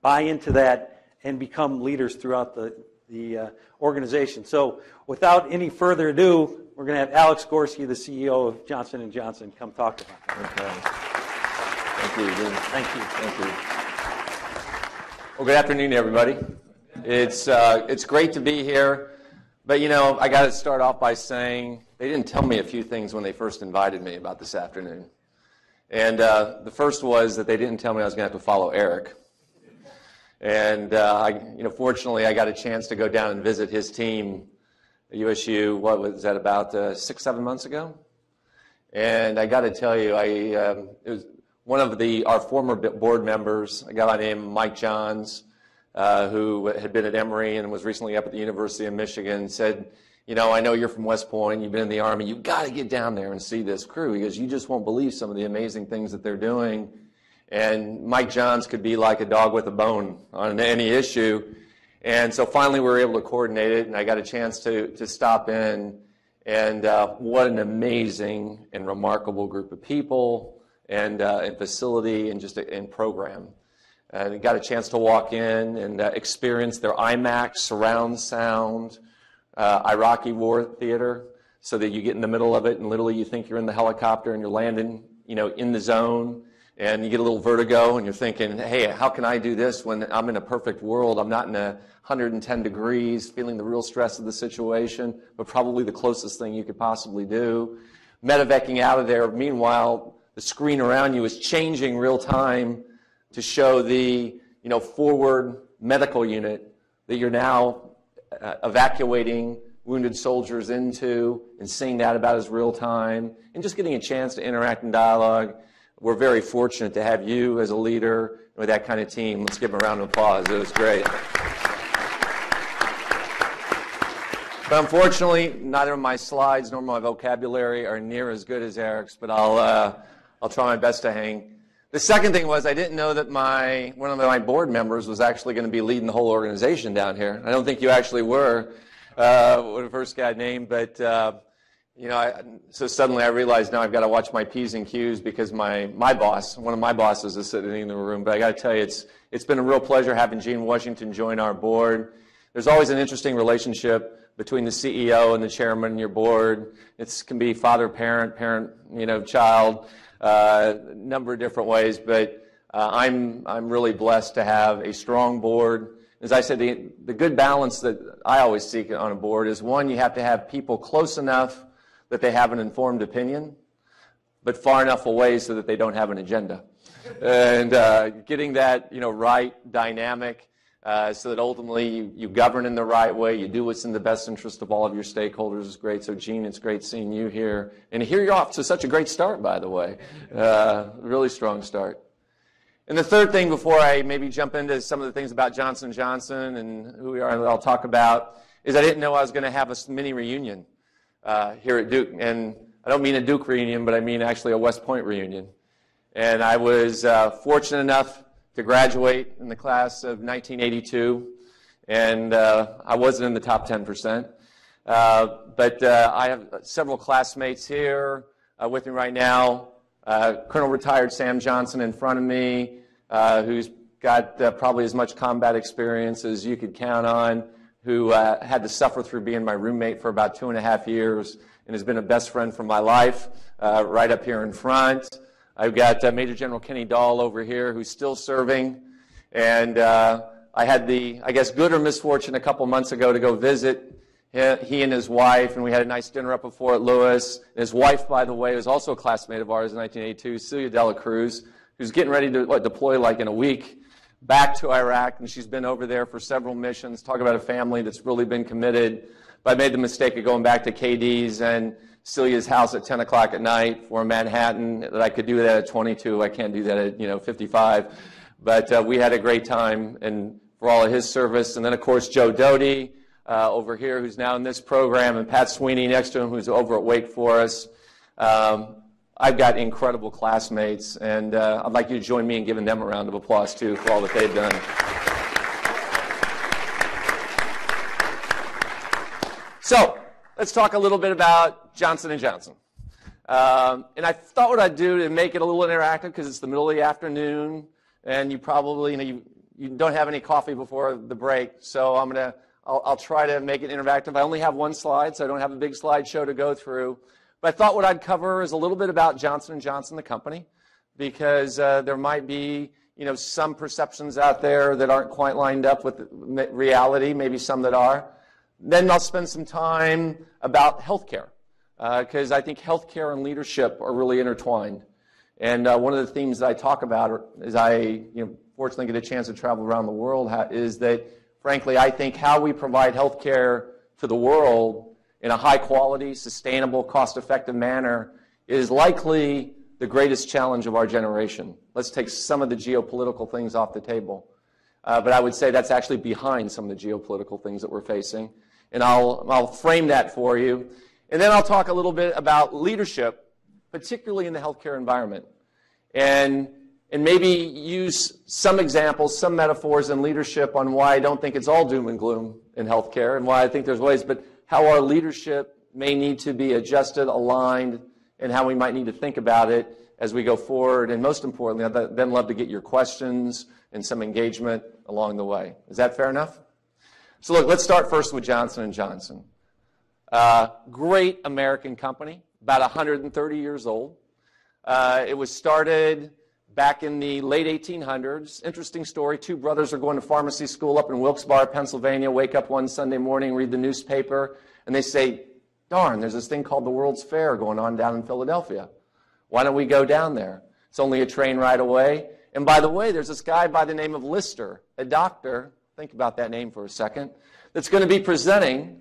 buy into that and become leaders throughout the organization. So without any further ado, we're going to have Alex Gorski, the CEO of Johnson & Johnson, come talk about that. Okay. Thank you. Thank you. Thank you. Well, good afternoon, everybody. It's great to be here, but you know, I got to start off by saying they didn't tell me a few things when they first invited me about this afternoon. And the first was that they didn't tell me I was going to have to follow Eric. And fortunately, I got a chance to go down and visit his team at USU. What was that, about 6-7 months ago? And I got to tell you, it was one of our former board members, a guy by the name of Mike Johns, who had been at Emory and was recently up at the University of Michigan, said, you know, I know you're from West Point, you've been in the Army, you've got to get down there and see this crew. He goes, you just won't believe some of the amazing things that they're doing. And Mike Johns could be like a dog with a bone on any issue. And so finally we were able to coordinate it, and I got a chance to stop in. And what an amazing and remarkable group of people and facility and just and program. And I got a chance to walk in and experience their IMAX surround sound, Iraqi war theater, so that you get in the middle of it and literally you think you're in the helicopter and you're landing, you know, in the zone, and you get a little vertigo and you're thinking, hey, how can I do this when I'm in a perfect world? I'm not in 110 degrees, feeling the real stress of the situation, but probably the closest thing you could possibly do. Medevacing out of there. Meanwhile, the screen around you is changing real time to show the, you know, forward medical unit that you're now evacuating wounded soldiers into, and seeing that about as real time, and just getting a chance to interact and dialogue. We're very fortunate to have you as a leader with that kind of team. Let's give them a round of applause. It was great. But unfortunately, neither of my slides nor my vocabulary are near as good as Eric's, but I'll try my best to hang. The second thing was I didn't know that one of my board members was actually going to be leading the whole organization down here. I don't think you actually were the first guy named, but so suddenly I realized now I've got to watch my P's and Q's because my boss, one of my bosses, is sitting in the room. But I got to tell you, it's been a real pleasure having Gene Washington join our board. There's always an interesting relationship between the CEO and the chairman and your board. It can be father, parent, child. Number of different ways, but I'm really blessed to have a strong board. As I said, the good balance that I always seek on a board is, one, you have to have people close enough that they have an informed opinion, but far enough away so that they don't have an agenda. And getting that, right dynamic so that ultimately you govern in the right way, you do what's in the best interest of all of your stakeholders is great. So, Gene, it's great seeing you here. And here you're off to such a great start, by the way. Really strong start. And the third thing, before I maybe jump into some of the things about Johnson & Johnson and who we are that I'll talk about, is I didn't know I was going to have a mini reunion here at Duke. And I don't mean a Duke reunion, but I mean actually a West Point reunion. And I was fortunate enough to graduate in the class of 1982, and I wasn't in the top 10%. But I have several classmates here with me right now. Colonel retired Sam Johnson in front of me, who's got probably as much combat experience as you could count on, who had to suffer through being my roommate for about 2.5 years and has been a best friend for my life, right up here in front. I've got Major General Kenny Dahl over here, who's still serving. And I had the, I guess, good or misfortune a couple months ago to go visit he and his wife, and we had a nice dinner up at Fort Lewis. And his wife, by the way, was also a classmate of ours in 1982, Celia Dela Cruz, who's getting ready to deploy like in a week back to Iraq, and she's been over there for several missions. Talk about a family that's really been committed. But I made the mistake of going back to KD's and Celia's house at 10 o'clock at night for Manhattan. That I could do that at 22. I can't do that at 55. But we had a great time, and for all of his service. And then, of course, Joe Doty over here, who's now in this program, and Pat Sweeney next to him, who's over at Wake Forest. I've got incredible classmates, and I'd like you to join me in giving them a round of applause, too, for all that they've done. So, let's talk a little bit about Johnson & Johnson. And I thought what I'd do to make it a little interactive, because it's the middle of the afternoon, and you probably, you don't have any coffee before the break, so I'll try to make it interactive. I only have one slide, so I don't have a big slideshow to go through. But I thought what I'd cover is a little bit about Johnson & Johnson, the company, because there might be, some perceptions out there that aren't quite lined up with reality, maybe some that are. Then I'll spend some time about healthcare, because I think healthcare and leadership are really intertwined. And one of the themes that I talk about, as I fortunately get a chance to travel around the world, is that, frankly, I think how we provide healthcare to the world in a high-quality, sustainable, cost-effective manner is likely the greatest challenge of our generation. Let's take some of the geopolitical things off the table. But I would say that's actually behind some of the geopolitical things that we're facing. And I'll frame that for you. And then I'll talk a little bit about leadership, particularly in the healthcare environment. And maybe use some examples, some metaphors in leadership on why I don't think it's all doom and gloom in healthcare, and why I think there's ways, but how our leadership may need to be adjusted, aligned, and how we might need to think about it as we go forward. And most importantly, I'd then love to get your questions and some engagement along the way. Is that fair enough? So look, let's start first with Johnson & Johnson. Great American company, about 130 years old. It was started back in the late 1800s. Interesting story. Two brothers are going to pharmacy school up in Wilkes-Barre, Pennsylvania, wake up one Sunday morning, read the newspaper, and they say, darn, there's this thing called the World's Fair going on down in Philadelphia. Why don't we go down there? It's only a train ride away. And by the way, there's this guy by the name of Lister, a doctor, think about that name for a second, that's going to be presenting.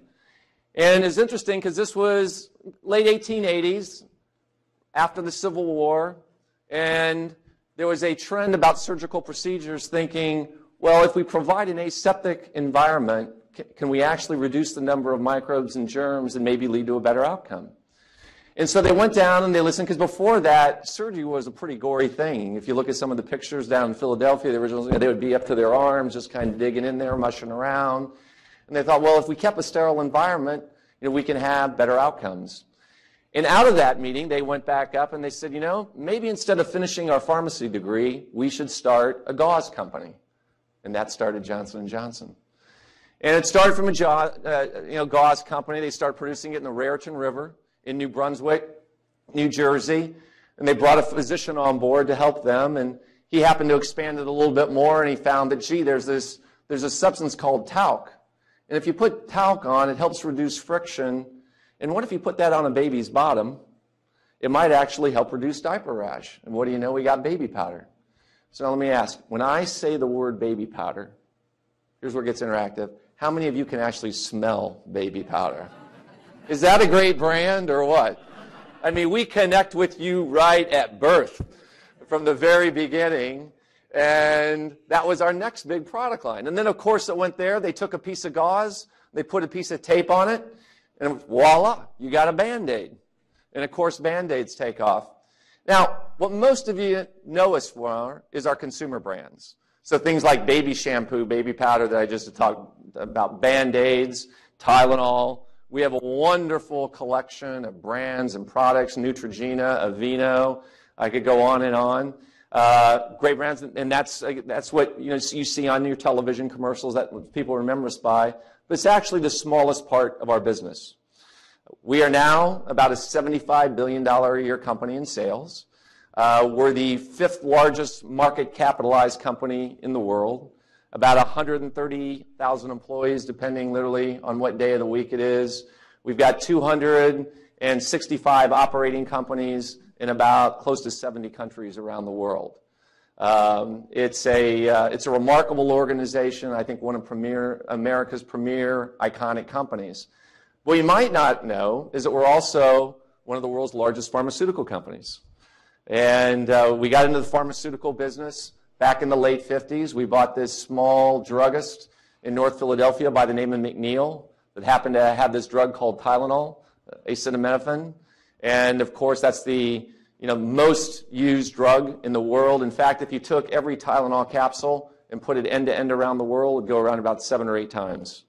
And it's interesting because this was late 1880s, after the Civil War, and there was a trend about surgical procedures thinking, well, if we provide an aseptic environment, can we actually reduce the number of microbes and germs and maybe lead to a better outcome? And so they went down and they listened, because before that, surgery was a pretty gory thing. If you look at some of the pictures down in Philadelphia, they would be up to their arms, just kind of digging in there, mushing around. And they thought, well, if we kept a sterile environment, we can have better outcomes. And out of that meeting, they went back up and they said, maybe instead of finishing our pharmacy degree, we should start a gauze company. And that started Johnson & Johnson. And it started from a gauze company. They started producing it in the Raritan River in New Brunswick, New Jersey. And they brought a physician on board to help them. And he happened to expand it a little bit more, and he found that, gee, there's a substance called talc. And if you put talc on, it helps reduce friction. And what if you put that on a baby's bottom? It might actually help reduce diaper rash. And what do you know? We got baby powder. So now let me ask, when I say the word baby powder, here's where it gets interactive. How many of you can actually smell baby powder? Is that a great brand or what? I mean, we connect with you right at birth from the very beginning, and that was our next big product line. And then, of course, it went there. They took a piece of gauze, they put a piece of tape on it, and voila, you got a Band-Aid. And, of course, Band-Aids take off. Now, what most of you know us for is our consumer brands. So things like baby shampoo, baby powder that I just talked about, Band-Aids, Tylenol. We have a wonderful collection of brands and products, Neutrogena, Aveeno. I could go on and on. Great brands, and that's what you see on your television commercials that people remember us by. But it's actually the smallest part of our business. We are now about a $75 billion a year company in sales. We're the 5th largest market capitalized company in the world. About 130,000 employees, depending literally on what day of the week it is. We've got 265 operating companies in about close to 70 countries around the world. It's a remarkable organization. I think one of America's premier iconic companies. What you might not know is that we're also one of the world's largest pharmaceutical companies. And we got into the pharmaceutical business back in the late 50s. We bought this small druggist in North Philadelphia by the name of McNeil that happened to have this drug called Tylenol, acetaminophen. And, of course, that's the most used drug in the world. In fact, if you took every Tylenol capsule and put it end-to-end around the world, it would go around about 7 or 8 times.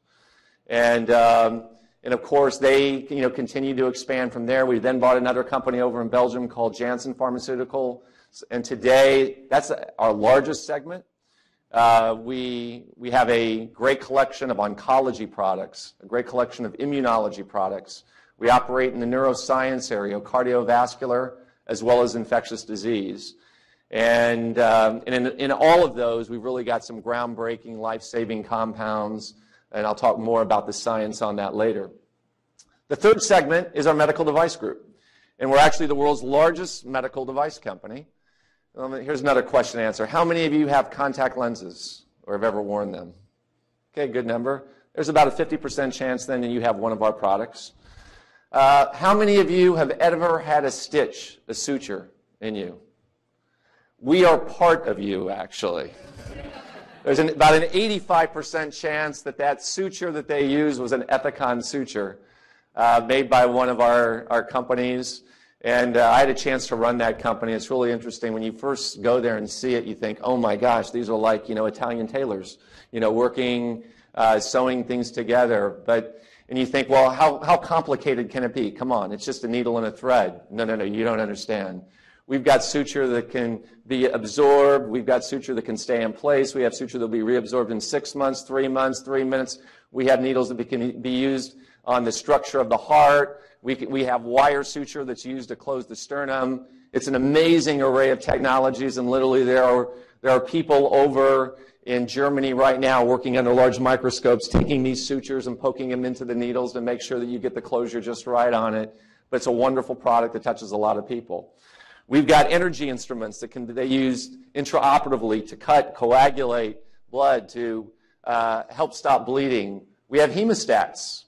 And of course, they continue to expand from there. We then bought another company over in Belgium called Janssen Pharmaceutical. And today, that's our largest segment. We have a great collection of oncology products, a great collection of immunology products. We operate in the neuroscience area, cardiovascular, as well as infectious disease. And in all of those, we've really got some groundbreaking, life-saving compounds, and I'll talk more about the science on that later. The third segment is our medical device group, and we're actually the world's largest medical device company. Here's another question to answer. How many of you have contact lenses or have ever worn them? Okay, good number. There's about a 50% chance then that you have one of our products. How many of you have ever had a stitch, a suture in you? We are part of you, actually. There's about an 85% chance that that suture that they used was an Ethicon suture made by one of our companies. And I had a chance to run that company. It's really interesting. When you first go there and see it, you think, oh my gosh, these are like, Italian tailors, working, sewing things together. And you think, well, how complicated can it be? Come on, it's just a needle and a thread. No, you don't understand. We've got suture that can be absorbed. We've got suture that can stay in place. We have suture that will be reabsorbed in 6 months, 3 months, 3 minutes. We have needles that can be used on the structure of the heart. We have wire suture that's used to close the sternum. It's an amazing array of technologies, and literally there are people over in Germany right now working under large microscopes, taking these sutures and poking them into the needles to make sure that you get the closure just right on it. But it's a wonderful product that touches a lot of people. We've got energy instruments that they use intraoperatively to cut, coagulate blood, to help stop bleeding. We have hemostats,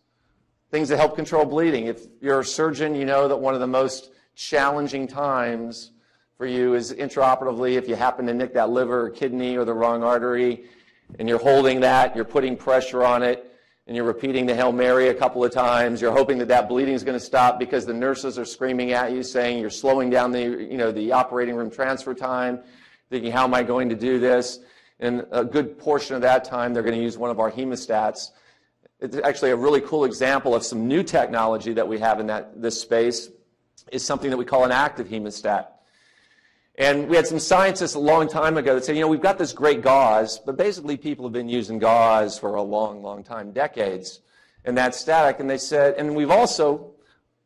things that help control bleeding. If you're a surgeon, you know that one of the most challenging times for you is intraoperatively if you happen to nick that liver or kidney or the wrong artery, and you're holding that, you're putting pressure on it, and you're repeating the Hail Mary a couple of times. You're hoping that that bleeding is going to stop because the nurses are screaming at you saying you're slowing down the operating room transfer time, thinking, how am I going to do this? And a good portion of that time, they're going to use one of our hemostats. It's actually a really cool example of some new technology that we have in this space is something that we call an active hemostat. And we had some scientists a long time ago that said, we've got this great gauze, but basically people have been using gauze for a long, long time, decades, and that's static. And they said, and we've also,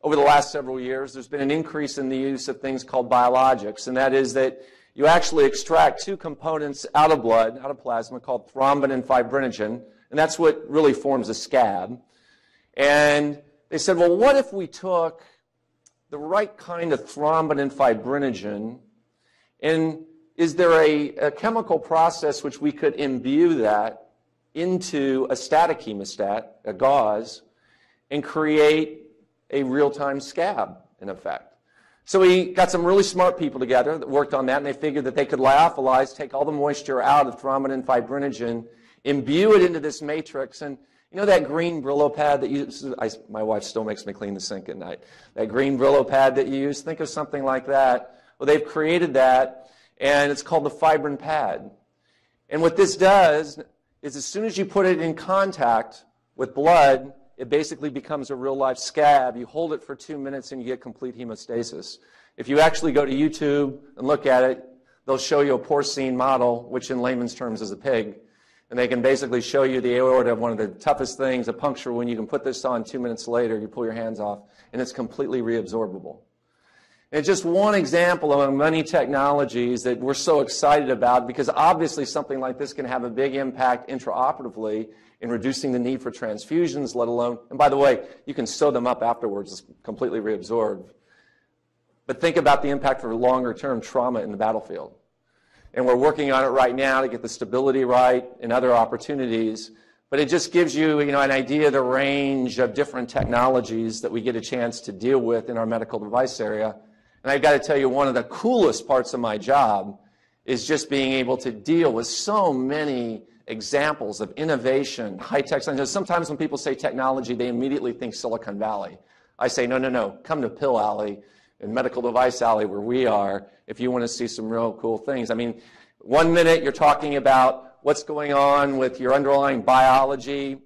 over the last several years, there's been an increase in the use of things called biologics, and that is that you actually extract 2 components out of blood, out of plasma, called thrombin and fibrinogen, and that's what really forms a scab. And they said, well, what if we took the right kind of thrombin and fibrinogen? And is there a chemical process which we could imbue that into a static hemostat, a gauze, and create a real-time scab, in effect? So we got some really smart people together that worked on that, and they figured that they could lyophilize, take all the moisture out of thrombin and fibrinogen, imbue it into this matrix. And you know that green Brillo pad that you use? My wife still makes me clean the sink at night. That green Brillo pad that you use, think of something like that. Well, they've created that, and it's called the fibrin pad. And what this does is as soon as you put it in contact with blood, it basically becomes a real-life scab. You hold it for 2 minutes and you get complete hemostasis. If you actually go to YouTube and look at it, they'll show you a porcine model, which in layman's terms is a pig. And they can basically show you the aorta of one of the toughest things, a puncture, when you can put this on 2 minutes later, you pull your hands off, and it's completely reabsorbable. And it's just one example among many technologies that we're so excited about, because obviously something like this can have a big impact intraoperatively in reducing the need for transfusions, let alone, and by the way, you can sew them up afterwards, it's completely reabsorbed. But think about the impact for longer-term trauma in the battlefield. And we're working on it right now to get the stability right and other opportunities. But it just gives you, an idea of the range of different technologies that we get a chance to deal with in our medical device area. And I've got to tell you, one of the coolest parts of my job is just being able to deal with so many examples of innovation, high-tech science. Sometimes when people say technology, they immediately think Silicon Valley. I say, no, come to Pill Alley and Medical Device Alley where we are if you want to see some real cool things. I mean, 1 minute you're talking about what's going on with your underlying biology,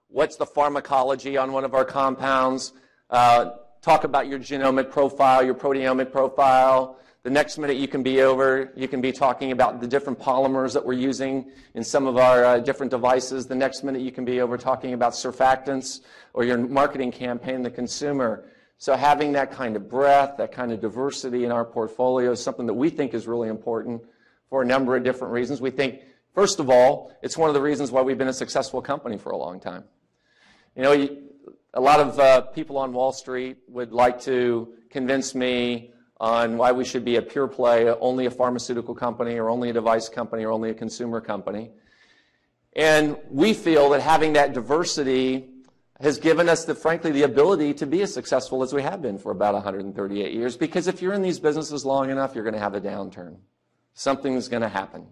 what's the pharmacology on one of our compounds, talk about your genomic profile, your proteomic profile. The next minute you can be talking about the different polymers that we're using in some of our different devices. The next minute you can be over talking about surfactants or your marketing campaign, the consumer. So having that kind of breadth, that kind of diversity in our portfolio is something that we think is really important for a number of different reasons. We think, first of all, it's one of the reasons why we've been a successful company for a long time. A lot of people on Wall Street would like to convince me on why we should be a pure play, only a pharmaceutical company, or only a device company, or only a consumer company. And we feel that having that diversity has given us, frankly, the ability to be as successful as we have been for about 138 years. Because if you're in these businesses long enough, you're going to have a downturn. Something's going to happen.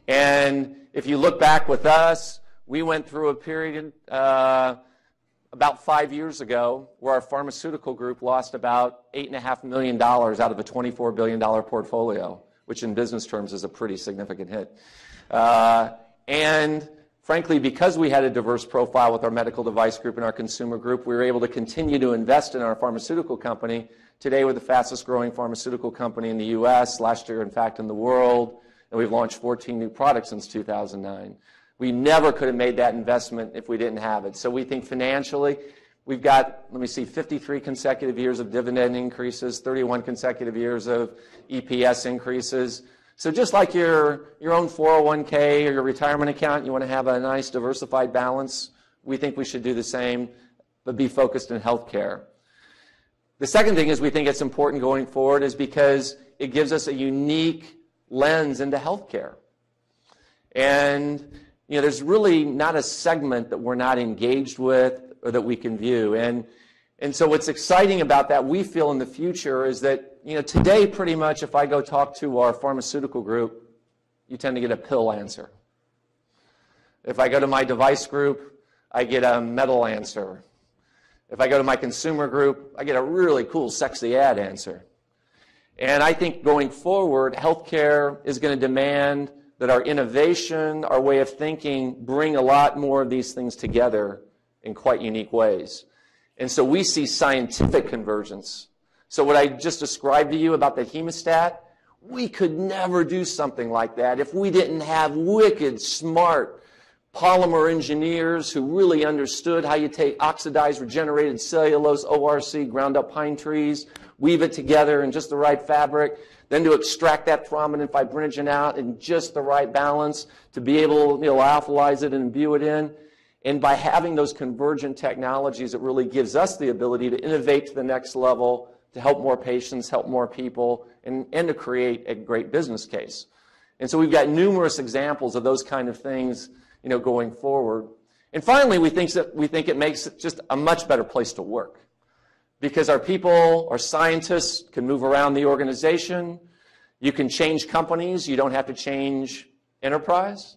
And if you look back with us, we went through a period about 5 years ago where our pharmaceutical group lost about $8.5 million out of a $24 billion portfolio, which in business terms is a pretty significant hit. And frankly, because we had a diverse profile with our medical device group and our consumer group, we were able to continue to invest in our pharmaceutical company. Today, we're the fastest growing pharmaceutical company in the U.S., last year, in fact, in the world, and we've launched 14 new products since 2009. We never could have made that investment if we didn't have it. So we think financially, we've got, 53 consecutive years of dividend increases, 31 consecutive years of EPS increases. So just like your own 401k or your retirement account, you want to have a nice diversified balance, we think we should do the same, but be focused in healthcare. The second thing is we think it's important going forward is because it gives us a unique lens into healthcare. And there's really not a segment that we're not engaged with or that we can view. And so what's exciting about that, we feel in the future, is that, today pretty much if I go talk to our pharmaceutical group, you tend to get a pill answer. If I go to my device group, I get a metal answer. If I go to my consumer group, I get a really cool, sexy ad answer. And I think going forward, healthcare is going to demand that our innovation, our way of thinking, bring a lot more of these things together in quite unique ways. And so we see scientific convergence. So what I just described to you about the hemostat, we could never do something like that if we didn't have wicked, smart polymer engineers who really understood how you take oxidized, regenerated cellulose, ORC, ground up pine trees, weave it together in just the right fabric, then to extract that thrombin and fibrinogen out in just the right balance to be able to lyophilize it and imbue it in. And by having those convergent technologies, it really gives us the ability to innovate to the next level, to help more patients, help more people, and to create a great business case. And so we've got numerous examples of those kind of things, going forward. And finally, we think it makes it just a much better place to work, because our people, our scientists can move around the organization. You can change companies. You don't have to change enterprise.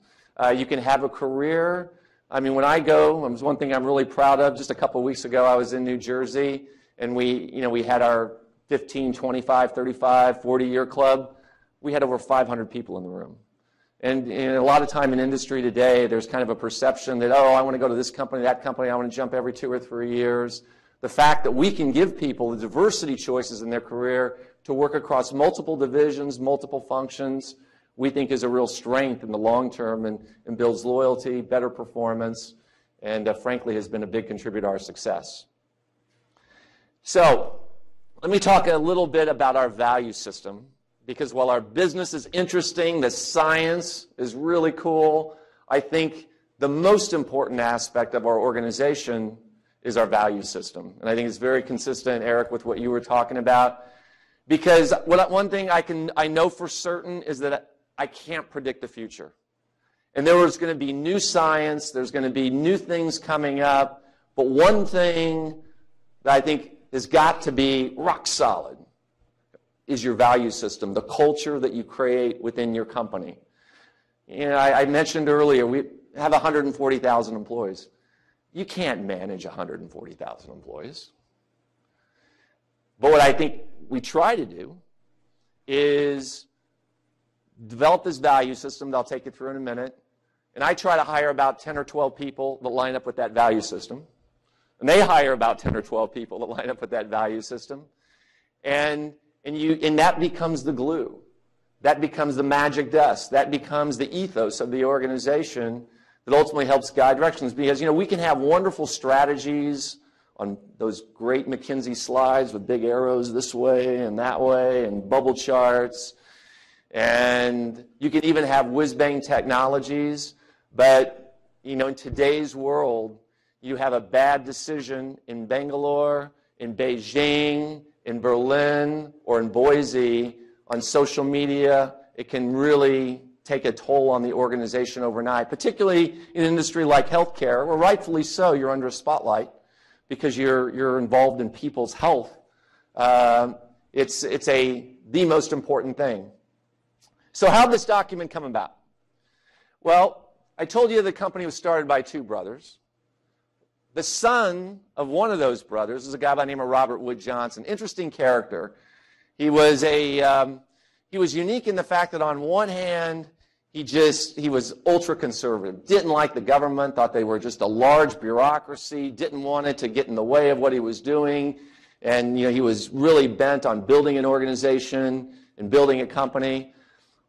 You can have a career. I mean, when I go, there's one thing I'm really proud of. Just a couple of weeks ago, I was in New Jersey, and we had our 15, 25, 35, 40-year club. We had over 500 people in the room. And a lot of time in industry today, there's kind of a perception that, I want to go to this company, that company, I want to jump every 2 or 3 years. The fact that we can give people the diversity choices in their career to work across multiple divisions, multiple functions, we think is a real strength in the long term and builds loyalty, better performance, and frankly has been a big contributor to our success. So let me talk a little bit about our value system, because while our business is interesting, the science is really cool, I think the most important aspect of our organization is our value system. And I think it's very consistent, Eric, with what you were talking about. Because one thing I know for certain is that I can't predict the future. And there was going to be new science, there's going to be new things coming up, but one thing that I think has got to be rock solid is your value system, the culture that you create within your company. I mentioned earlier, we have 140,000 employees. You can't manage 140,000 employees. But what I think we try to do is develop this value system that I'll take you through in a minute. And I try to hire about 10 or 12 people that line up with that value system. And they hire about 10 or 12 people that line up with that value system. And that becomes the glue. That becomes the magic dust. That becomes the ethos of the organization that ultimately helps guide directions. Because, we can have wonderful strategies on those great McKinsey slides with big arrows this way and that way and bubble charts. And you can even have whiz-bang technologies. But, in today's world, you have a bad decision in Bangalore, in Beijing, in Berlin, or in Boise on social media. It can really take a toll on the organization overnight, particularly in an industry like healthcare, where rightfully so you're under a spotlight because you're involved in people's health. It's the most important thing. So how did this document come about? Well, I told you the company was started by 2 brothers. The son of one of those brothers is a guy by the name of Robert Wood Johnson. Interesting character. He was unique in the fact that on one hand, he was ultra-conservative, didn't like the government, thought they were just a large bureaucracy, didn't want it to get in the way of what he was doing, and he was really bent on building an organization and building a company.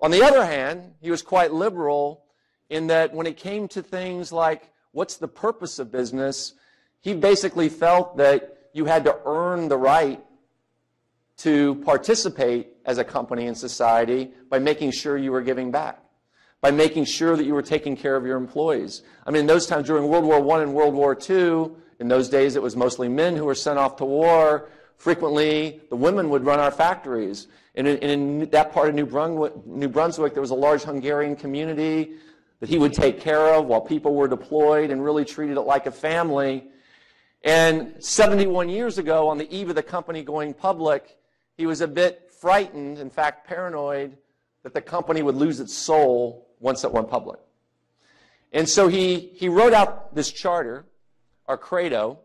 On the other hand, he was quite liberal in that when it came to things like what's the purpose of business, he basically felt that you had to earn the right to participate as a company in society by making sure you were giving back, by making sure that you were taking care of your employees. I mean, in those times during World War I and World War II, in those days it was mostly men who were sent off to war. Frequently, the women would run our factories. And in that part of New Brunswick, there was a large Hungarian community that he would take care of while people were deployed and really treated it like a family. And 71 years ago, on the eve of the company going public, he was a bit frightened, in fact paranoid, that the company would lose its soul once it went public. And so he wrote out this charter, our credo,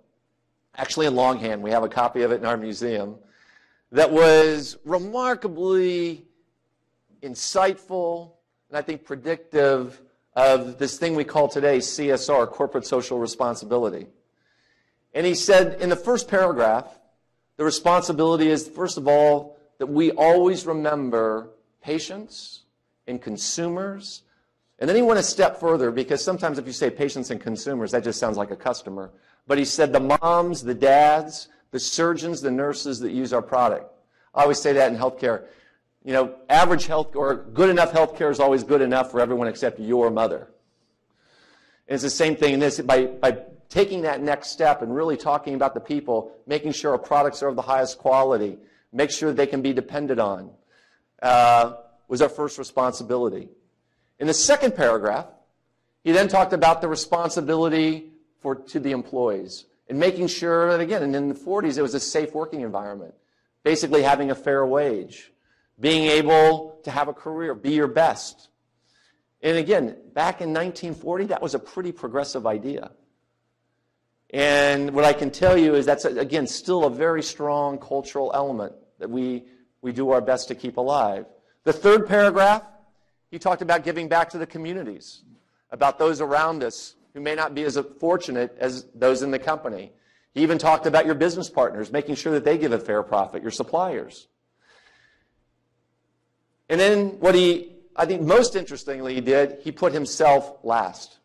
actually in longhand. We have a copy of it in our museum, that was remarkably insightful and I think predictive of this thing we call today CSR, corporate social responsibility. And he said in the first paragraph, the responsibility is, first of all, that we always remember patients and consumers. And then he went a step further, because sometimes if you say patients and consumers, that just sounds like a customer. But he said the moms, the dads, the surgeons, the nurses that use our product. I always say that in healthcare. Average health or good enough healthcare is always good enough for everyone except your mother. And it's the same thing in this. By taking that next step and really talking about the people, making sure our products are of the highest quality, make sure they can be depended on, was our first responsibility. In the second paragraph, he then talked about the responsibility to the employees and making sure that, again, and in the 40s, it was a safe working environment, basically having a fair wage, being able to have a career, be your best. And again, back in 1940, that was a pretty progressive idea. And what I can tell you is that's, again, still a very strong cultural element that we do our best to keep alive. The third paragraph, he talked about giving back to the communities, about those around us who may not be as fortunate as those in the company. He even talked about your business partners, making sure that they give a fair profit, your suppliers. And then what I think most interestingly he did, he put himself last.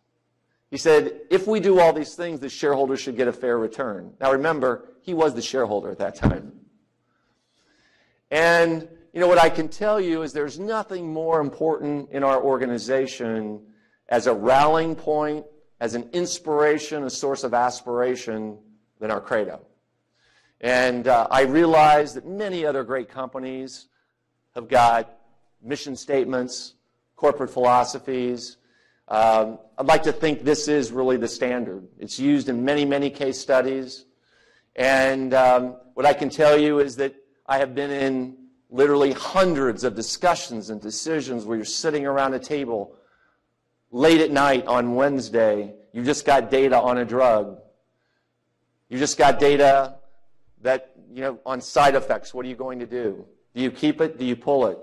He said, if we do all these things, the shareholders should get a fair return. Now remember, he was the shareholder at that time. And what I can tell you is there's nothing more important in our organization as a rallying point, as an inspiration, a source of aspiration than our credo. And I realize that many other great companies have got mission statements, corporate philosophies. I'd like to think this is really the standard. It's used in many, many case studies. And what I can tell you is that I have been in literally hundreds of discussions and decisions where you're sitting around a table late at night on Wednesday. You just got data on a drug. You just got data that, on side effects. What are you going to do? Do you keep it? Do you pull it?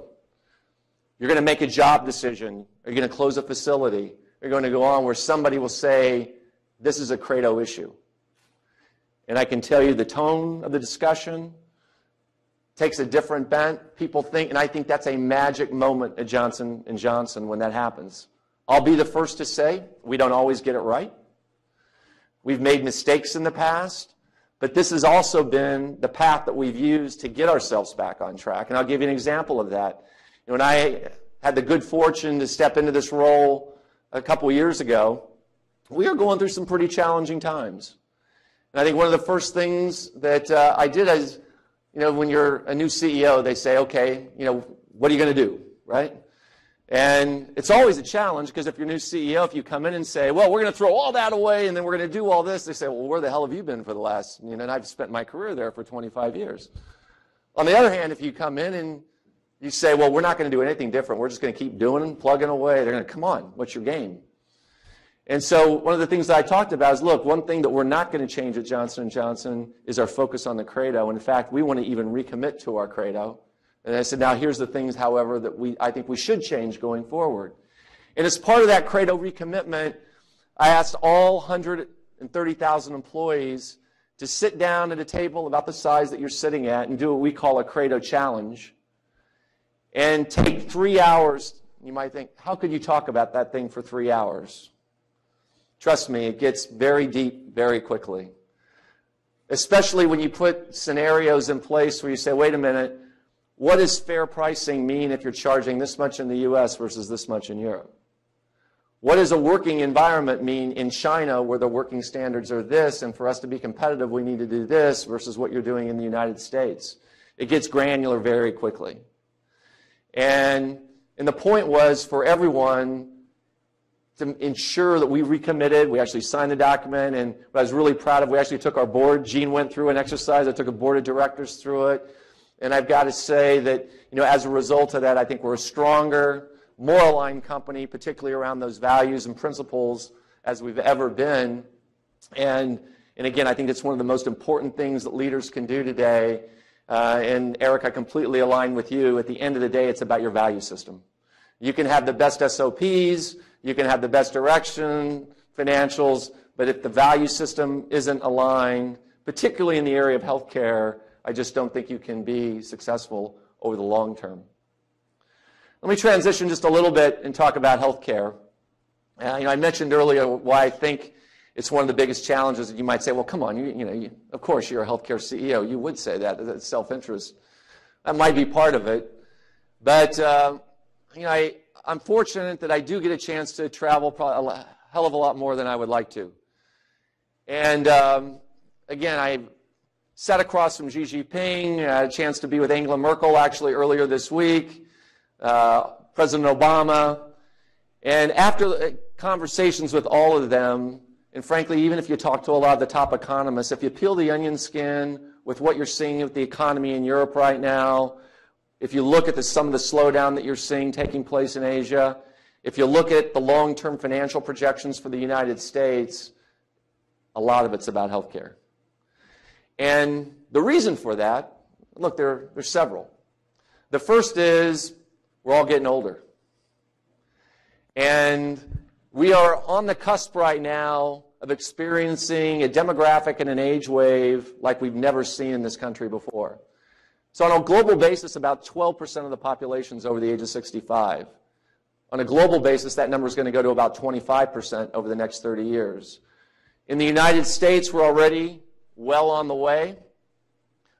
You're going to make a job decision. Are you going to close a facility? You're going to go on where somebody will say, this is a credo issue. And I can tell you the tone of the discussion takes a different bent. People think, and I think that's a magic moment at Johnson & Johnson when that happens. I'll be the first to say we don't always get it right. We've made mistakes in the past, but this has also been the path that we've used to get ourselves back on track. And I'll give you an example of that. When I had the good fortune to step into this role a couple years ago, we are going through some pretty challenging times. And I think one of the first things that I did is, when you're a new CEO, they say, okay, what are you going to do, right? And it's always a challenge because if you're a new CEO, if you come in and say, well, we're going to throw all that away and then we're going to do all this, they say, well, where the hell have you been for the last, and I've spent my career there for 25 years. On the other hand, if you come in and you say, well, we're not going to do anything different, we're just going to keep doing and plugging away, they're going to, come on, what's your game? And so one of the things that I talked about is, look, one thing that we're not going to change at Johnson & Johnson is our focus on the credo. In fact, we want to even recommit to our credo. And I said, now here's the things, however, that I think we should change going forward. And as part of that credo recommitment, I asked all 130,000 employees to sit down at a table about the size that you're sitting at and do what we call a credo challenge and take 3 hours. You might think, how could you talk about that thing for 3 hours? Trust me, it gets very deep very quickly, especially when you put scenarios in place where you say, wait a minute, what does fair pricing mean if you're charging this much in the U.S. versus this much in Europe? What does a working environment mean in China where the working standards are this, and for us to be competitive, we need to do this versus what you're doing in the United States? It gets granular very quickly. And the point was for everyone to ensure that we recommitted. We actually signed the document, and what I was really proud of, we actually took our board. Gene went through an exercise. I took a board of directors through it. And I've got to say that, as a result of that, I think we're a stronger, more aligned company, particularly around those values and principles as we've ever been. And again, I think it's one of the most important things that leaders can do today. And Eric, I completely align with you. At the end of the day, it's about your value system. You can have the best SOPs, you can have the best direction, financials, but if the value system isn't aligned, particularly in the area of healthcare, I just don't think you can be successful over the long term. Let me transition just a little bit and talk about healthcare. I mentioned earlier why I think it's one of the biggest challenges. That you might say, well, come on, of course you're a healthcare CEO. You would say that. That's self-interest. That might be part of it. But I'm fortunate that I do get a chance to travel probably hell of a lot more than I would like to. And again, I sat across from Xi Jinping. I had a chance to be with Angela Merkel actually earlier this week, President Obama. And after conversations with all of them, and frankly, even if you talk to a lot of the top economists, if you peel the onion skin with what you're seeing with the economy in Europe right now, if you look at some of the slowdown that you're seeing taking place in Asia, if you look at the long-term financial projections for the United States, a lot of it's about healthcare. And the reason for that, look, there's several. The first is we're all getting older. And we are on the cusp right now of experiencing a demographic and an age wave like we've never seen in this country before. So on a global basis, about 12% of the population is over the age of 65. On a global basis, that number is going to go to about 25% over the next 30 years. In the United States, we're already well on the way.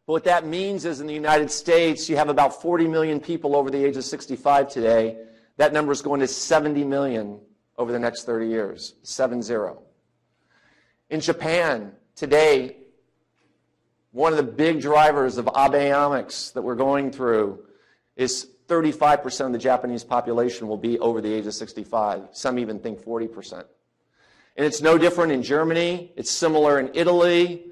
But what that means is in the United States, you have about 40 million people over the age of 65 today. That number is going to 70 million over the next 30 years, 7-0. In Japan, today, one of the big drivers of Abenomics that we're going through is 35% of the Japanese population will be over the age of 65. Some even think 40%. And it's no different in Germany. It's similar in Italy.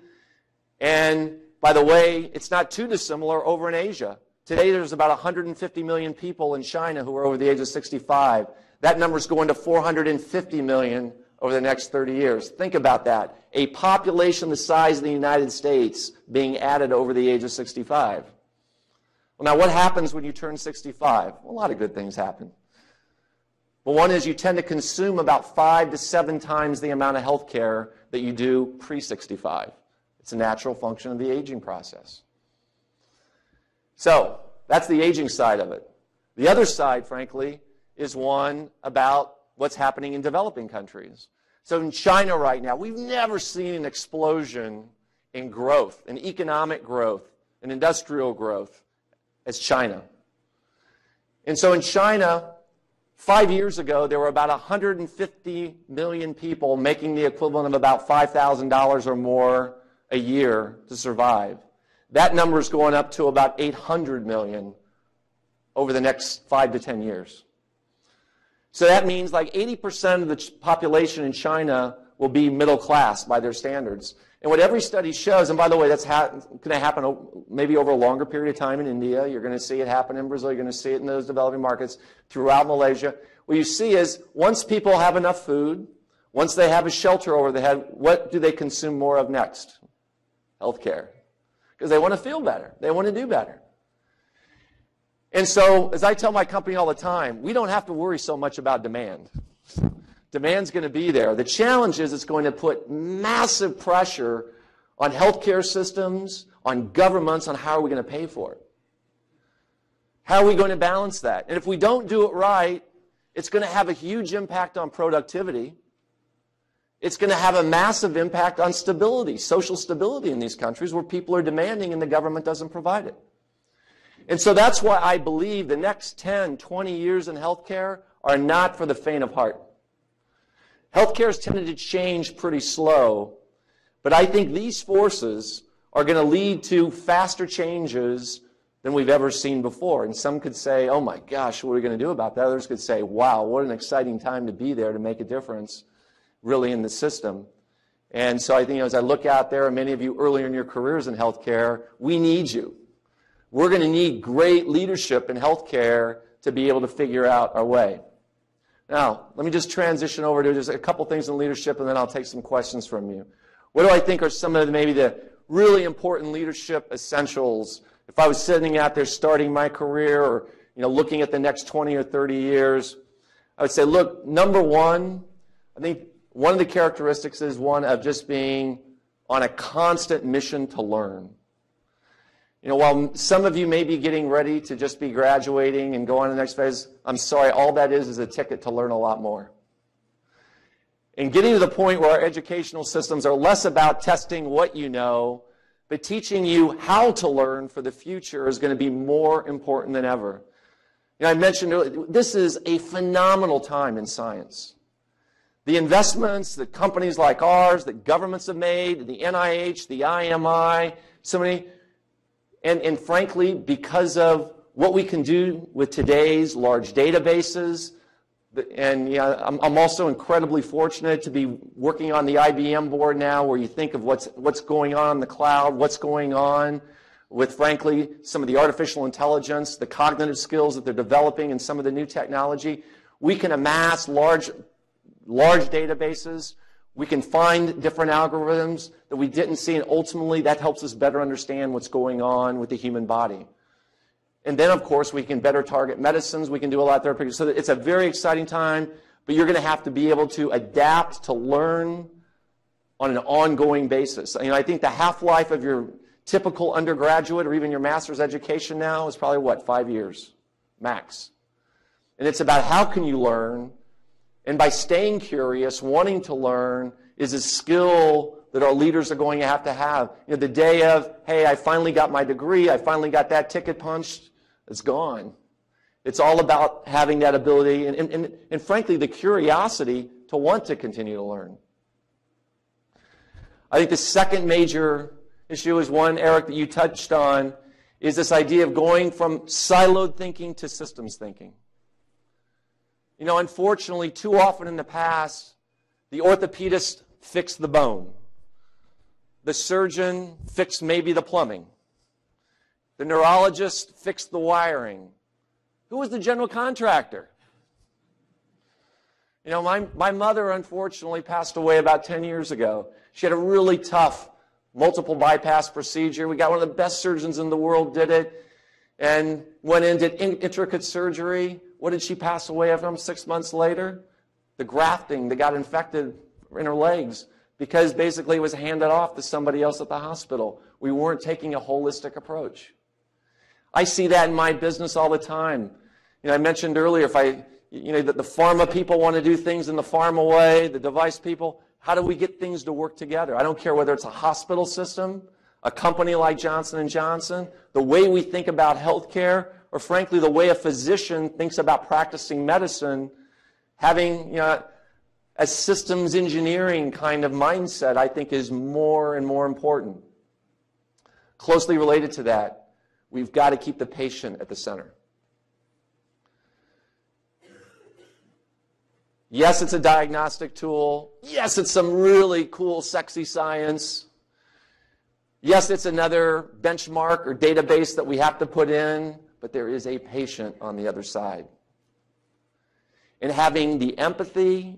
And by the way, it's not too dissimilar over in Asia. Today, there's about 150 million people in China who are over the age of 65. That number is going to 450 million over the next 30 years. Think about that. A population the size of the United States being added over the age of 65. Well, now, what happens when you turn 65? Well, a lot of good things happen. But one is you tend to consume about 5 to 7 times the amount of health care that you do pre-65. It's a natural function of the aging process. So that's the aging side of it. The other side, frankly, is one about what's happening in developing countries. So in China right now, we've never seen an explosion in growth, in economic growth, in industrial growth as China. And so in China, 5 years ago, there were about 150 million people making the equivalent of about $5,000 or more a year to survive. That number is going up to about 800 million over the next 5 to 10 years. So that means like 80% of the population in China will be middle class by their standards. And what every study shows, and by the way, that's going to happen maybe over a longer period of time in India. You're going to see it happen in Brazil. You're going to see it in those developing markets throughout Malaysia. What you see is once people have enough food, once they have a shelter over their head, what do they consume more of next? Healthcare. Because they want to feel better. They want to do better. And so, as I tell my company all the time, we don't have to worry so much about demand. Demand's going to be there. The challenge is it's going to put massive pressure on healthcare systems, on governments, on how are we going to pay for it. How are we going to balance that? And if we don't do it right, it's going to have a huge impact on productivity. It's going to have a massive impact on stability, social stability in these countries where people are demanding and the government doesn't provide it. And so that's why I believe the next 10, 20 years in healthcare are not for the faint of heart. Healthcare has tended to change pretty slow, but I think these forces are going to lead to faster changes than we've ever seen before. And some could say, oh my gosh, what are we going to do about that? Others could say, wow, what an exciting time to be there to make a difference really in the system. And so I think as I look out there, and many of you earlier in your careers in healthcare, we need you. We're going to need great leadership in healthcare to be able to figure out our way. Now, let me just transition over to just a couple things in leadership, and then I'll take some questions from you. What do I think are some of maybe the really important leadership essentials? If I was sitting out there starting my career or looking at the next 20 or 30 years, I would say, look, number one, I think one of the characteristics is one of just being on a constant mission to learn. While some of you may be getting ready to just be graduating and go on to the next phase, I'm sorry, all that is a ticket to learn a lot more. And getting to the point where our educational systems are less about testing what you know, but teaching you how to learn for the future is going to be more important than ever. I mentioned earlier, this is a phenomenal time in science. The investments that companies like ours, that governments have made, the NIH, the IMI, so many, and frankly, because of what we can do with today's large databases, and yeah, I'm also incredibly fortunate to be working on the IBM board now, where you think of what's going on in the cloud, what's going on with, frankly, some of the artificial intelligence, the cognitive skills that they're developing, and some of the new technology. We can amass large databases. We can find different algorithms that we didn't see, and ultimately that helps us better understand what's going on with the human body. And then, of course, we can better target medicines. We can do a lot of therapeutics. So it's a very exciting time, but you're going to have to be able to adapt, to learn on an ongoing basis. I think the half-life of your typical undergraduate or even your master's education now is probably, what, 5 years, max. And it's about how can you learn, and by staying curious, wanting to learn, is a skill that our leaders are going to have. The day of, hey, I finally got my degree, I finally got that ticket punched, it's gone. It's all about having that ability and frankly, the curiosity to want to continue to learn. I think the second major issue is one, Eric, that you touched on, is this idea of going from siloed thinking to systems thinking. Unfortunately, too often in the past, the orthopedist fixed the bone. The surgeon fixed maybe the plumbing. The neurologist fixed the wiring. Who was the general contractor? My mother, unfortunately, passed away about 10 years ago. She had a really tough multiple bypass procedure. We got one of the best surgeons in the world did it, and went in, did intricate surgery. What did she pass away from 6 months later? The grafting that got infected in her legs, because basically it was handed off to somebody else at the hospital. We weren't taking a holistic approach. I see that in my business all the time. I mentioned earlier, that the pharma people want to do things in the pharma way, the device people, how do we get things to work together? I don't care whether it's a hospital system, a company like Johnson & Johnson, the way we think about healthcare, or frankly, the way a physician thinks about practicing medicine, having a systems engineering kind of mindset, I think, is more and more important. Closely related to that, we've got to keep the patient at the center. Yes, it's a diagnostic tool. Yes, it's some really cool, sexy science. Yes, it's another benchmark or database that we have to put in, but there is a patient on the other side. And having the empathy,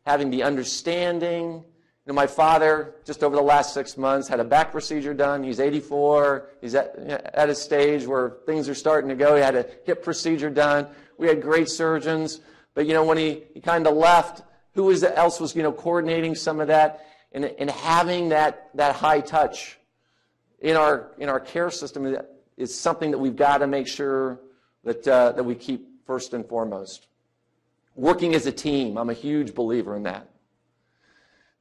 having the understanding. My father, just over the last 6 months, had a back procedure done. He's 84. He's at a stage where things are starting to go. He had a hip procedure done. We had great surgeons. But, when he kind of left, who else was, coordinating some of that? And having that high touch in our care system is something that we've got to make sure that we keep first and foremost. Working as a team, I'm a huge believer in that.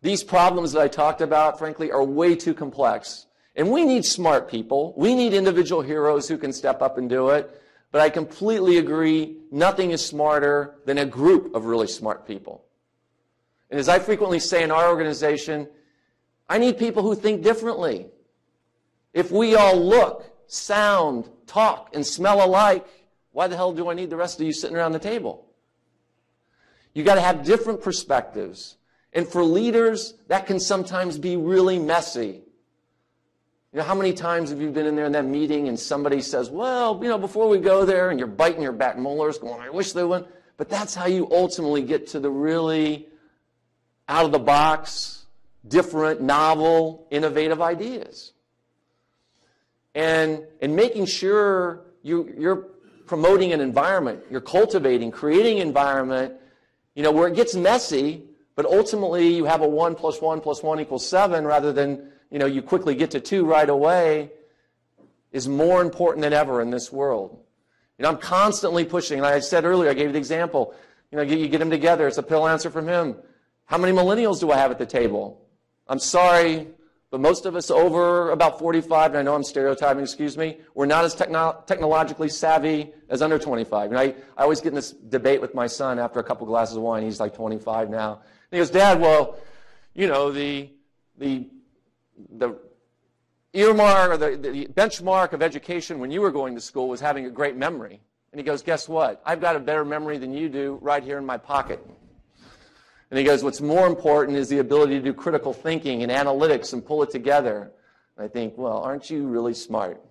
These problems that I talked about, frankly, are way too complex. And we need smart people. We need individual heroes who can step up and do it. But I completely agree, nothing is smarter than a group of really smart people. And as I frequently say in our organization, I need people who think differently. If we all look, sound, talk, and smell alike, why the hell do I need the rest of you sitting around the table? You've got to have different perspectives. And for leaders, that can sometimes be really messy. How many times have you been in there in that meeting and somebody says, well, before we go there, and you're biting your back molars going, I wish they wouldn't. But that's how you ultimately get to the really out-of-the-box, different, novel, innovative ideas. And making sure you're promoting an environment, you're cultivating, creating an environment, where it gets messy, but ultimately you have a 1 + 1 + 1 = 7 rather than you quickly get to 2 right away, is more important than ever in this world. I'm constantly pushing, and I said earlier, I gave you the example, you get them together, it's a pill answer from him. How many millennials do I have at the table? I'm sorry, but most of us over about 45, and I know I'm stereotyping, excuse me, we're not as technologically savvy as under 25. I always get in this debate with my son after a couple glasses of wine, he's like 25 now, he goes, Dad, well, you know, the earmark or the benchmark of education when you were going to school was having a great memory. And he goes, guess what? I've got a better memory than you do right here in my pocket. And he goes, what's more important is the ability to do critical thinking and analytics and pull it together. And I think, well, aren't you really smart?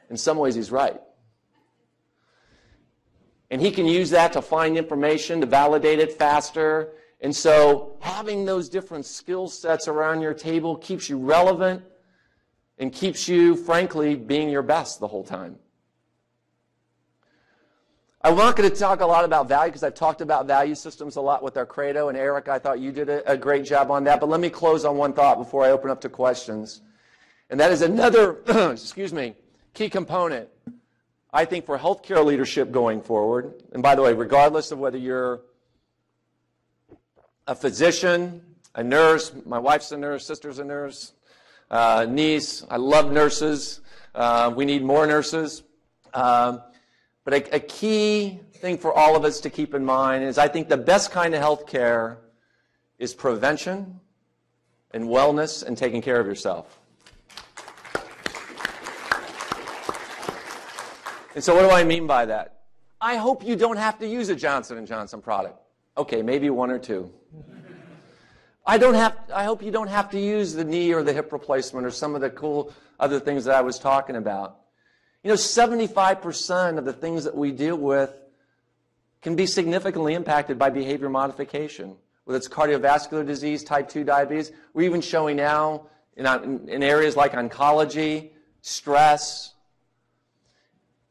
In some ways, he's right. And he can use that to find information, to validate it faster. And so having those different skill sets around your table keeps you relevant and keeps you, frankly, being your best the whole time. I'm not going to talk a lot about value because I've talked about value systems a lot with our credo, and Eric, I thought you did a great job on that. But let me close on one thought before I open up to questions. And that is another, excuse me, key component, I think, for healthcare leadership going forward. And by the way, regardless of whether you're a physician, a nurse, my wife's a nurse, sister's a nurse, niece, I love nurses. We need more nurses. But a key thing for all of us to keep in mind is I think the best kind of health care is prevention and wellness and taking care of yourself. And so what do I mean by that? I hope you don't have to use a Johnson & Johnson product. Okay, maybe one or two. I hope you don't have to use the knee or the hip replacement or some of the cool other things that I was talking about. You know, 75% of the things that we deal with can be significantly impacted by behavior modification, whether it's cardiovascular disease, type 2 diabetes. We're even showing now in areas like oncology, stress.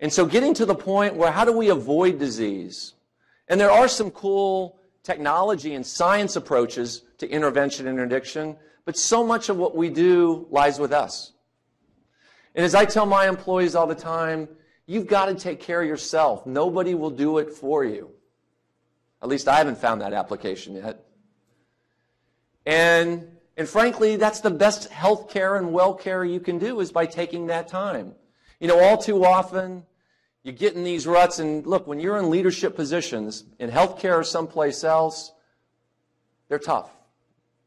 And so getting to the point where how do we avoid disease? And there are some cool technology and science approaches to intervention and interdiction, but so much of what we do lies with us. And as I tell my employees all the time, you've got to take care of yourself. Nobody will do it for you. At least I haven't found that application yet. And frankly, that's the best health care and well care you can do is by taking that time. You know, all too often, you get in these ruts, and look, when you're in leadership positions, in healthcare or someplace else, they're tough.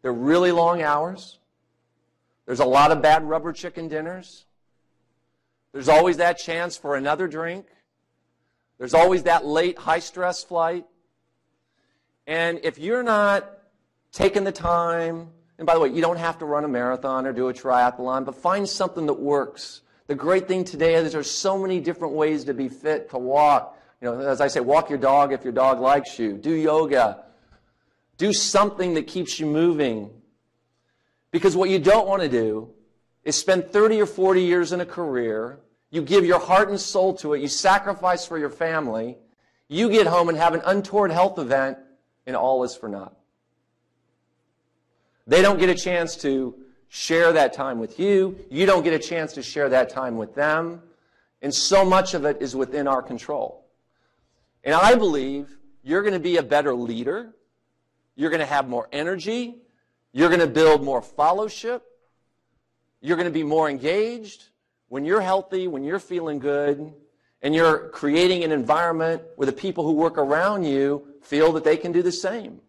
They're really long hours. There's a lot of bad rubber chicken dinners. There's always that chance for another drink. There's always that late, high-stress flight. And if you're not taking the time, and by the way, you don't have to run a marathon or do a triathlon, but find something that works. The great thing today is there's so many different ways to be fit, to walk. You know, as I say, walk your dog if your dog likes you. Do yoga. Do something that keeps you moving. Because what you don't want to do is spend 30 or 40 years in a career, you give your heart and soul to it, you sacrifice for your family, you get home and have an untoward health event, and all is for naught. They don't get a chance to share that time with you. You don't get a chance to share that time with them. And so much of it is within our control. And I believe you're going to be a better leader. You're going to have more energy. You're going to build more fellowship. You're going to be more engaged when you're healthy, when you're feeling good, and you're creating an environment where the people who work around you feel that they can do the same.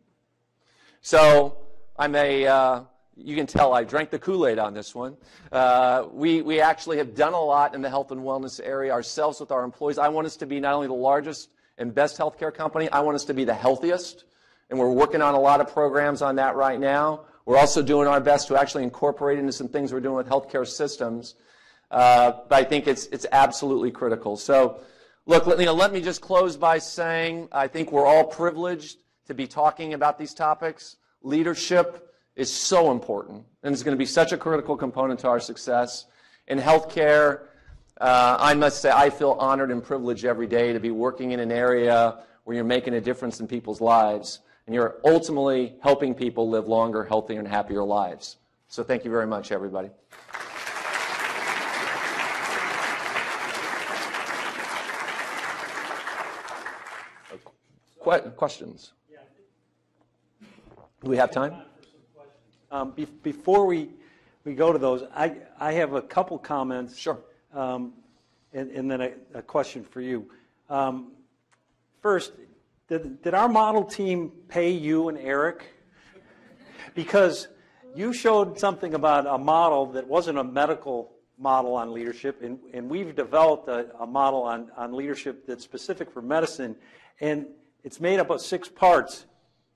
So you can tell I drank the Kool-Aid on this one. We actually have done a lot in the health and wellness area ourselves with our employees. I want us to be not only the largest and best healthcare company, I want us to be the healthiest. And we're working on a lot of programs on that right now. We're also doing our best to actually incorporate into some things we're doing with healthcare systems. But I think it's absolutely critical. So, look, let me just close by saying I think we're all privileged to be talking about these topics. Leadership is so important, and it's going to be such a critical component to our success. In healthcare, I must say I feel honored and privileged every day to be working in an area where you're making a difference in people's lives, and you're ultimately helping people live longer, healthier, and happier lives. So thank you very much, everybody. Questions? Do we have time? Before we go to those, I have a couple comments. Sure. And then a question for you. First, did our model team pay you and Eric? Because you showed something about a model that wasn't a medical model on leadership, and we've developed a model on leadership that's specific for medicine, and it's made up of 6 parts.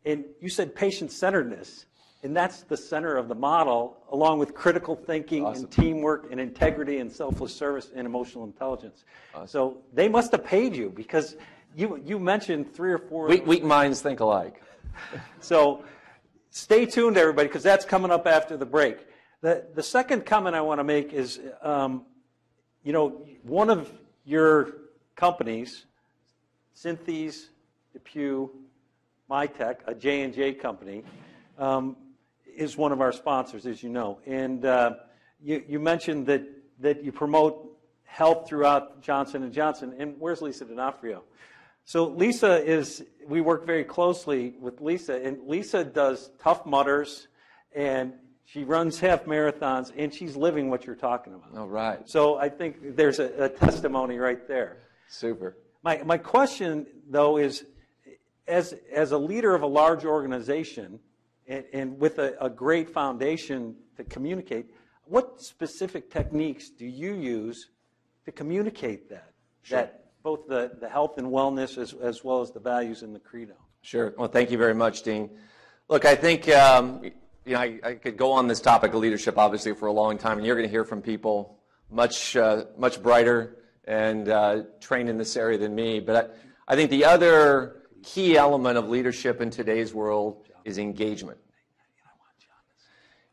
And you said patient-centeredness, and that's the center of the model, along with critical thinking and teamwork and integrity and selfless service and emotional intelligence. So they must have paid you, because you mentioned 3 or 4. Weak minds think alike. So stay tuned, everybody, because that's coming up after the break. The second comment I want to make is, one of your companies, Synthes, Depew, MyTech, a J&J company, is one of our sponsors, as you know. And you mentioned that you promote health throughout Johnson & Johnson. And where's Lisa D'Onofrio? So we work very closely with Lisa, and Lisa does Tough Mudders, and she runs half marathons, and she's living what you're talking about. All right. So I think there's a testimony right there. Super. My question, though, is as a leader of a large organization and with a great foundation to communicate, what specific techniques do you use to communicate that? Sure. That both the health and wellness as well as the values in the credo? Sure. Well, thank you very much, Dean. Look, I think I could go on this topic of leadership, obviously, for a long time, and you're going to hear from people much brighter and trained in this area than me. But I think the other key element of leadership in today's world is engagement.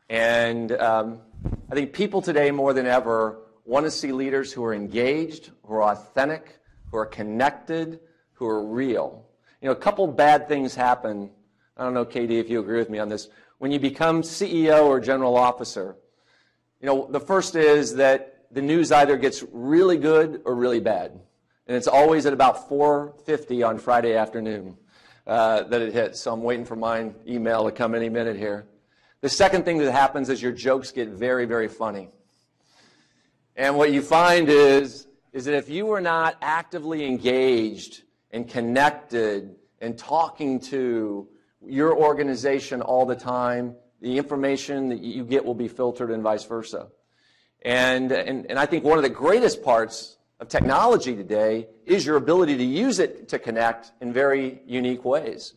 And I think people today more than ever want to see leaders who are engaged, who are authentic, who are connected, who are real. A couple bad things happen. I don't know, KD, if you agree with me on this. When you become CEO or general officer, the first is that the news either gets really good or really bad. And it's always at about 4:50 on Friday afternoon that it hits. So I'm waiting for my email to come any minute here. The second thing that happens is your jokes get very, very funny. And what you find is that if you are not actively engaged and connected and talking to your organization all the time, the information that you get will be filtered and vice versa. And I think one of the greatest parts of technology today is your ability to use it to connect in very unique ways.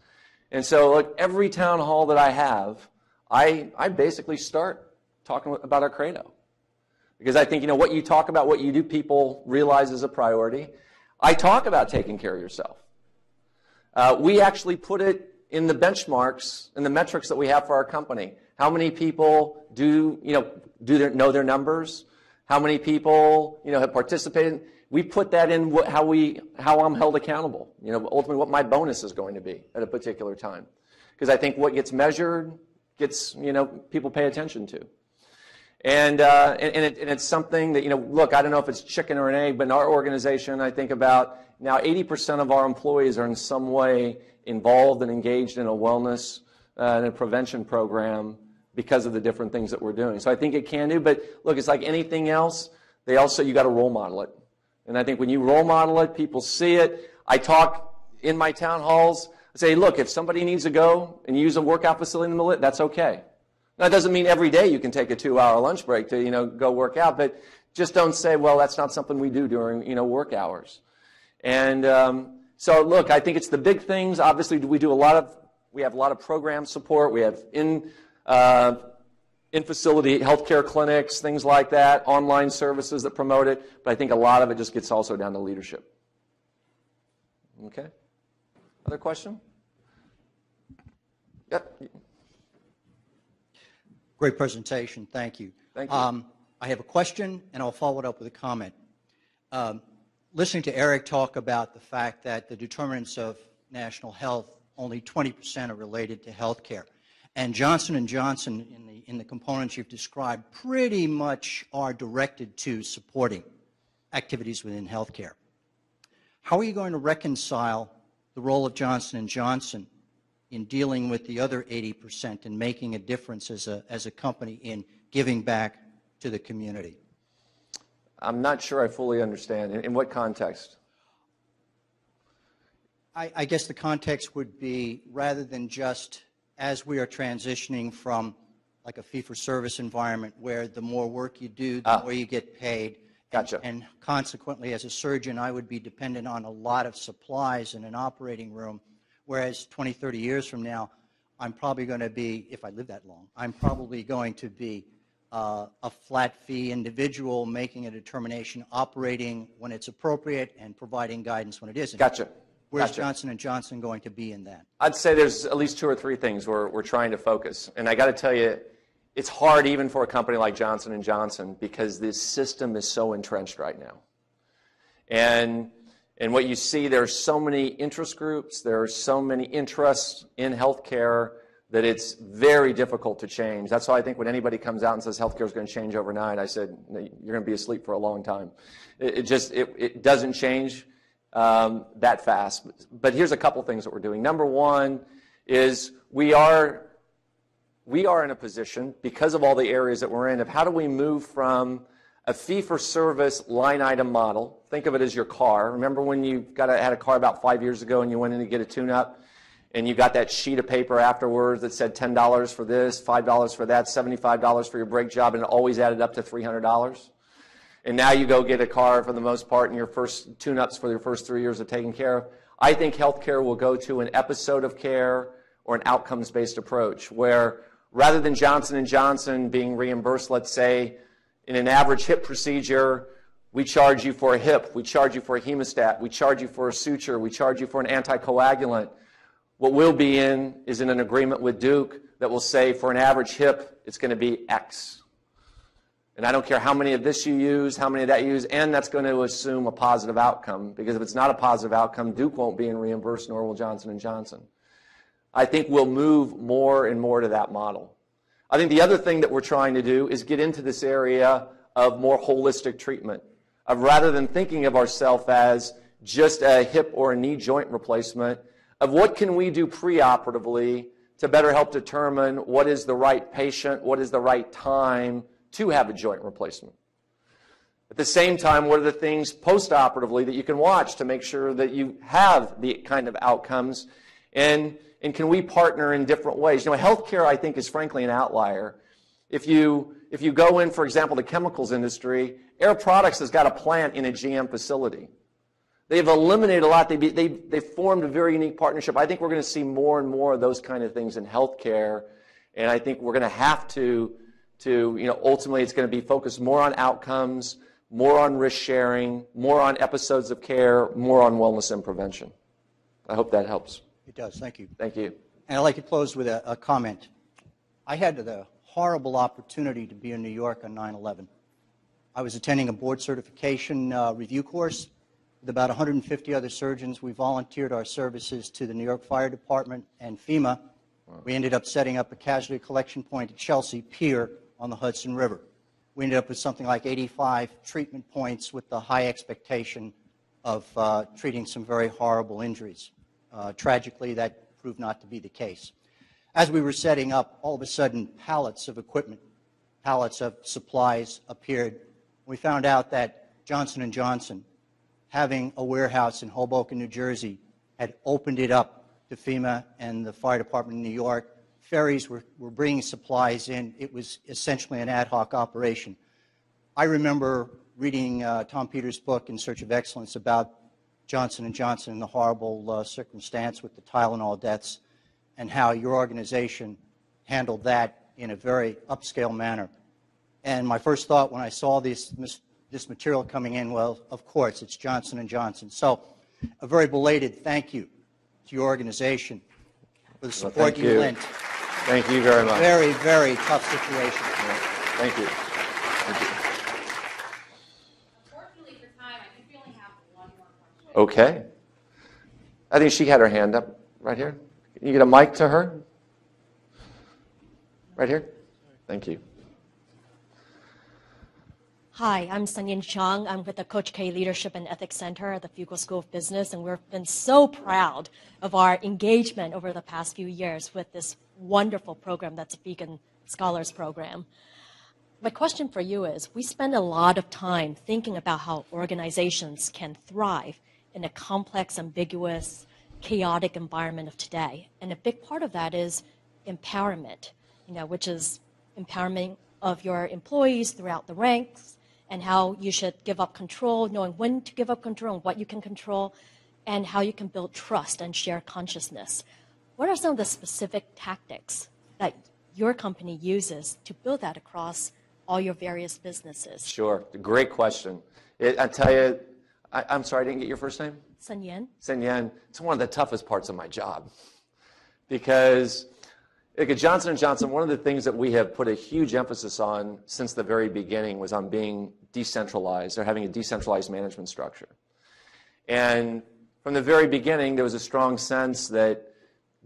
And so every town hall that I have, I basically start talking about our credo. Because I think, what you talk about, what you do, people realize is a priority. I talk about taking care of yourself. We actually put it in the benchmarks and the metrics that we have for our company. How many people know their numbers? How many people, have participated? We put that in how I'm held accountable. Ultimately what my bonus is going to be at a particular time. Because I think what gets measured gets, people pay attention to. And it's something that, look, I don't know if it's chicken or an egg, but in our organization, I think about now 80% of our employees are in some way involved and engaged in a wellness and a prevention program because of the different things that we're doing. So I think it can do, but look, it's like anything else. You got to role model it. And I think when you role model it, people see it. I talk in my town halls, I say, look, if somebody needs to go and use a workout facility in the middle, that's okay. Now, that doesn't mean every day you can take a 2-hour lunch break to, go work out, but just don't say, well, that's not something we do during, work hours. And so, look, I think it's the big things. Obviously, we have a lot of program support. We have in-facility healthcare clinics, things like that, online services that promote it, but I think a lot of it just gets also down to leadership. Okay? Other question? Yep. Great presentation. Thank you. Thank you. I have a question, and I'll follow it up with a comment. Listening to Eric talk about the fact that the determinants of national health, only 20% are related to health care. And Johnson & Johnson, in the components you've described, pretty much are directed to supporting activities within health care. How are you going to reconcile the role of Johnson & Johnson in dealing with the other 80% and making a difference as a company in giving back to the community? I'm not sure I fully understand. In what context? I guess the context would be, rather than just as we are transitioning from like a fee-for-service environment where the more work you do, the more you get paid. Gotcha. And consequently, as a surgeon, I would be dependent on a lot of supplies in an operating room, whereas 20, 30 years from now, I'm probably going to be, if I live that long, I'm probably going to be a flat fee individual making a determination, operating when it's appropriate and providing guidance when it isn't. Gotcha. Where's Gotcha. Johnson & Johnson going to be in that? I'd say there's at least 2 or 3 things we're trying to focus. And I got to tell you, it's hard even for a company like Johnson & Johnson because this system is so entrenched right now. And what you see, there are so many interest groups, there are so many interests in healthcare that it's very difficult to change. That's why I think when anybody comes out and says healthcare is going to change overnight, I said, you're going to be asleep for a long time. It doesn't change that fast. But here's a couple things that we're doing. Number one is we are in a position, because of all the areas that we're in, of how do we move from a fee-for-service line item model. Think of it as your car. Remember when you had a car about 5 years ago and you went in to get a tune-up and you got that sheet of paper afterwards that said $10 for this, $5 for that, $75 for your brake job, and it always added up to $300? And now you go get a car for the most part and your first tune-ups for your first 3 years are taken care of. I think healthcare will go to an episode of care or an outcomes-based approach where rather than Johnson & Johnson being reimbursed, let's say, in an average hip procedure, we charge you for a hip, we charge you for a hemostat, we charge you for a suture, we charge you for an anticoagulant. What we'll be in is in an agreement with Duke that will say for an average hip, it's going to be X. And I don't care how many of this you use, how many of that you use, and that's going to assume a positive outcome, because if it's not a positive outcome, Duke won't be in reimbursed, nor will Johnson & Johnson. I think we'll move more and more to that model. I think the other thing that we're trying to do is get into this area of more holistic treatment, of rather than thinking of ourselves as just a hip or a knee joint replacement, of what can we do preoperatively to better help determine what is the right patient, what is the right time to have a joint replacement. At the same time, what are the things postoperatively that you can watch to make sure that you have the kind of outcomes, and can we partner in different ways? You know, healthcare, I think, is frankly an outlier. If you go in, for example, the chemicals industry, Air Products has got a plant in a GM facility. They've eliminated a lot. They've formed a very unique partnership. I think we're going to see more and more of those kind of things in healthcare, and I think we're going to have to ultimately it's going to be focused more on outcomes, more on risk sharing, more on episodes of care, more on wellness and prevention. I hope that helps. It does. Thank you. Thank you. And I'd like to close with a comment. I had the horrible opportunity to be in New York on 9/11. I was attending a board certification review course with about 150 other surgeons. We volunteered our services to the New York Fire Department and FEMA. Wow. We ended up setting up a casualty collection point at Chelsea Pier on the Hudson River. We ended up with something like 85 treatment points with the high expectation of treating some very horrible injuries. Tragically, that proved not to be the case. As we were setting up, all of a sudden, pallets of equipment, pallets of supplies appeared. We found out that Johnson & Johnson, having a warehouse in Hoboken, New Jersey, had opened it up to FEMA and the Fire Department in New York. Ferries were bringing supplies in. It was essentially an ad hoc operation. I remember reading Tom Peters' book, In Search of Excellence, about Johnson & Johnson and the horrible circumstance with the Tylenol deaths and how your organization handled that in a very upscale manner. And my first thought when I saw this material coming in, well, of course, it's Johnson & Johnson. So a very belated thank you to your organization for the support you lent. Thank you very much. Very, very tough situation. Yeah. Thank you. Thank you. Unfortunately for time, I think we only have one more question. Okay. I think she had her hand up right here. Can you get a mic to her? Right here? Thank you. Hi, I'm Sunyin Chang. I'm with the Coach K Leadership and Ethics Center at the Feagin School of Business, and we've been so proud of our engagement over the past few years with this wonderful program that's a Feagin Scholars Program. My question for you is, we spend a lot of time thinking about how organizations can thrive in a complex, ambiguous, chaotic environment of today. And a big part of that is empowerment, which is empowerment of your employees throughout the ranks and how you should give up control, knowing when to give up control and what you can control, and how you can build trust and share consciousness. What are some of the specific tactics that your company uses to build that across all your various businesses? Sure. Great question. I tell you, I'm sorry, I didn't get your first name? Sun Yan. Sun Yan. It's one of the toughest parts of my job because at Johnson & Johnson, one of the things that we have put a huge emphasis on since the very beginning was on being decentralized or having a decentralized management structure. And from the very beginning, there was a strong sense that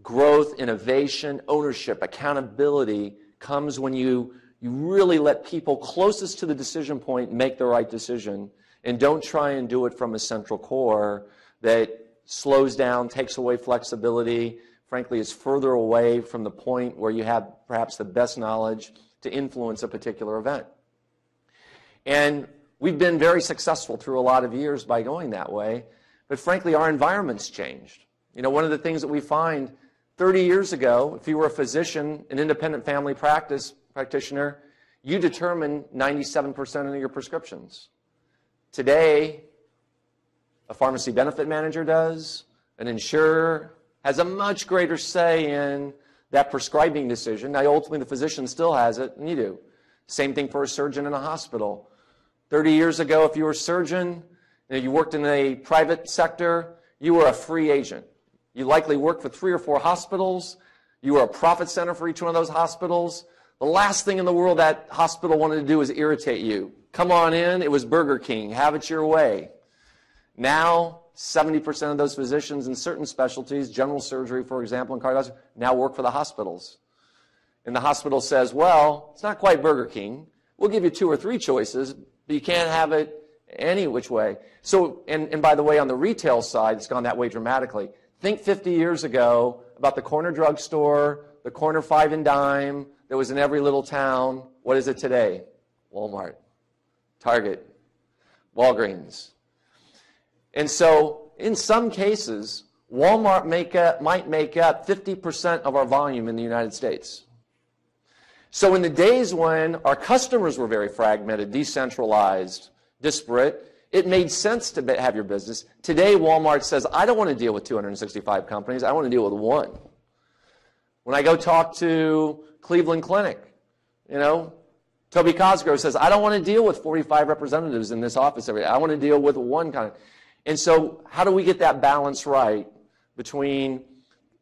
growth, innovation, ownership, accountability comes when you really let people closest to the decision point make the right decision and don't try and do it from a central core that slows down, takes away flexibility, frankly is further away from the point where you have perhaps the best knowledge to influence a particular event. And we've been very successful through a lot of years by going that way, but frankly our environment's changed. One of the things that we find 30 years ago, if you were a physician, an independent family practitioner, you determine 97% of your prescriptions. Today, a pharmacy benefit manager does, an insurer has a much greater say in that prescribing decision. Now, ultimately, the physician still has it, and you do. Same thing for a surgeon in a hospital. 30 years ago, if you were a surgeon, you worked in a private sector, you were a free agent. You likely worked for 3 or 4 hospitals. You were a profit center for each one of those hospitals. The last thing in the world that hospital wanted to do was irritate you. Come on in, it was Burger King, have it your way. Now, 70% of those physicians in certain specialties, general surgery, for example, and cardiology, now work for the hospitals. And the hospital says, well, it's not quite Burger King. We'll give you 2 or 3 choices, but you can't have it any which way. So, and by the way, on the retail side, it's gone that way dramatically. Think 50 years ago about the corner drugstore, the corner 5 and dime that was in every little town. What is it today? Walmart, Target, Walgreens. And so, in some cases, Walmart might make up 50% of our volume in the United States. So in the days when our customers were very fragmented, decentralized, disparate, it made sense to have your business. Today, Walmart says, I don't want to deal with 265 companies. I want to deal with one. When I go talk to Cleveland Clinic, Toby Cosgrove says, I don't want to deal with 45 representatives in this office every day. I want to deal with one kind of. And so how do we get that balance right between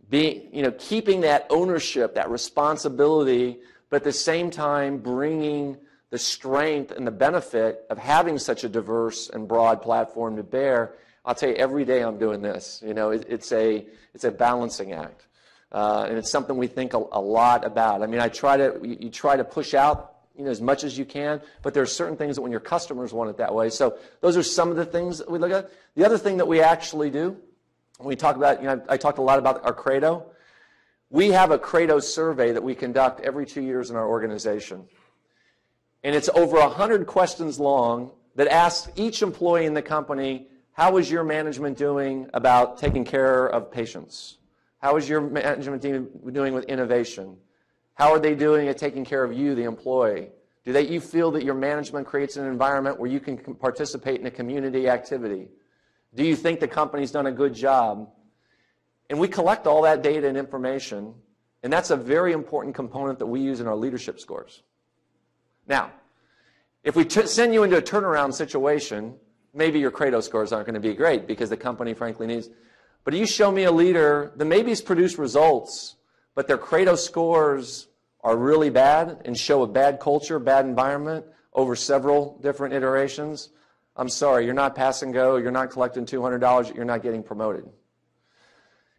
keeping that ownership, that responsibility, but at the same time bringing the strength and the benefit of having such a diverse and broad platform to bear? I'll tell you, every day I'm doing this. It's a balancing act. And it's something we think a lot about. I mean, you try to push out as much as you can, but there are certain things that when your customers want it that way. So those are some of the things that we look at. The other thing that we actually do, when we talk about, I talked a lot about our Credo. We have a Credo survey that we conduct every 2 years in our organization. And it's over 100 questions long that asks each employee in the company, how is your management doing about taking care of patients? How is your management team doing with innovation? How are they doing at taking care of you, the employee? Do you feel that your management creates an environment where you can participate in a community activity? Do you think the company's done a good job? And we collect all that data and information, and that's a very important component that we use in our leadership scores. Now, if we send you into a turnaround situation, maybe your Credo scores aren't going to be great because the company frankly needs. But you show me a leader that maybe has produced results, but their Credo scores are really bad and show a bad culture, bad environment over several different iterations, I'm sorry, you're not pass and go, you're not collecting $200, you're not getting promoted.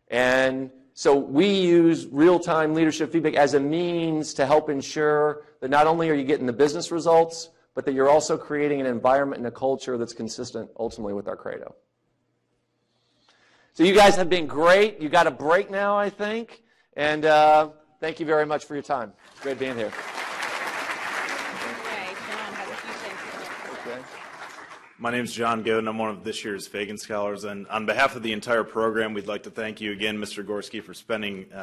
And so we use real-time leadership feedback as a means to help ensure that not only are you getting the business results, but that you're also creating an environment and a culture that's consistent ultimately with our Credo. So you guys have been great. You got a break now, I think. And thank you very much for your time. It's great being here. Okay, John has a few things to say. Okay. My name is John Goode, and I'm one of this year's Feagin Scholars. And on behalf of the entire program, we'd like to thank you again, Mr. Gorski, for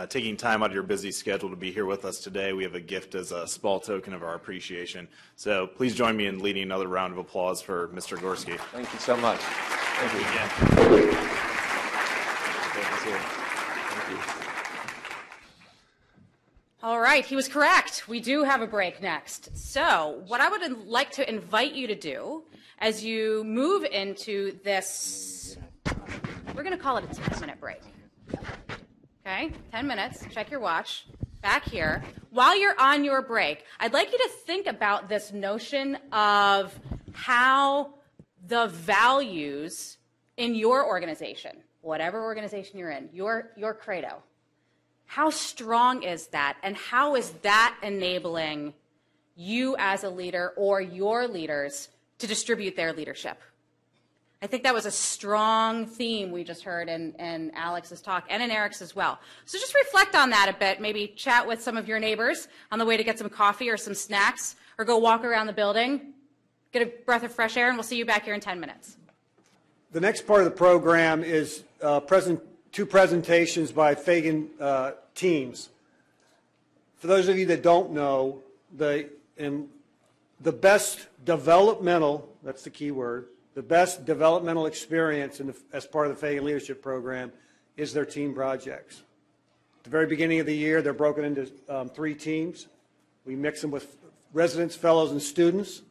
taking time out of your busy schedule to be here with us today. We have a gift as a small token of our appreciation. So please join me in leading another round of applause for Mr. Gorski. Thank you so much. Thank you again. Thank you. All right, he was correct. We do have a break next. So what I would like to invite you to do as you move into this, we're going to call it a 10-minute break. Okay, 10 minutes. Check your watch. Back here. While you're on your break, I'd like you to think about this notion of how the values in your organization, whatever organization you're in, your credo, how strong is that, and how is that enabling you as a leader or your leaders to distribute their leadership? I think that was a strong theme we just heard in Alex's talk and in Eric's as well. So just reflect on that a bit, maybe chat with some of your neighbors on the way to get some coffee or some snacks, or go walk around the building, get a breath of fresh air, and we'll see you back here in 10 minutes. The next part of the program is two presentations by Feagin teams. For those of you that don't know, the best developmental, that's the key word, the best developmental experience as part of the Feagin Leadership Program is their team projects. At the very beginning of the year, they're broken into 3 teams. We mix them with residents, fellows, and students,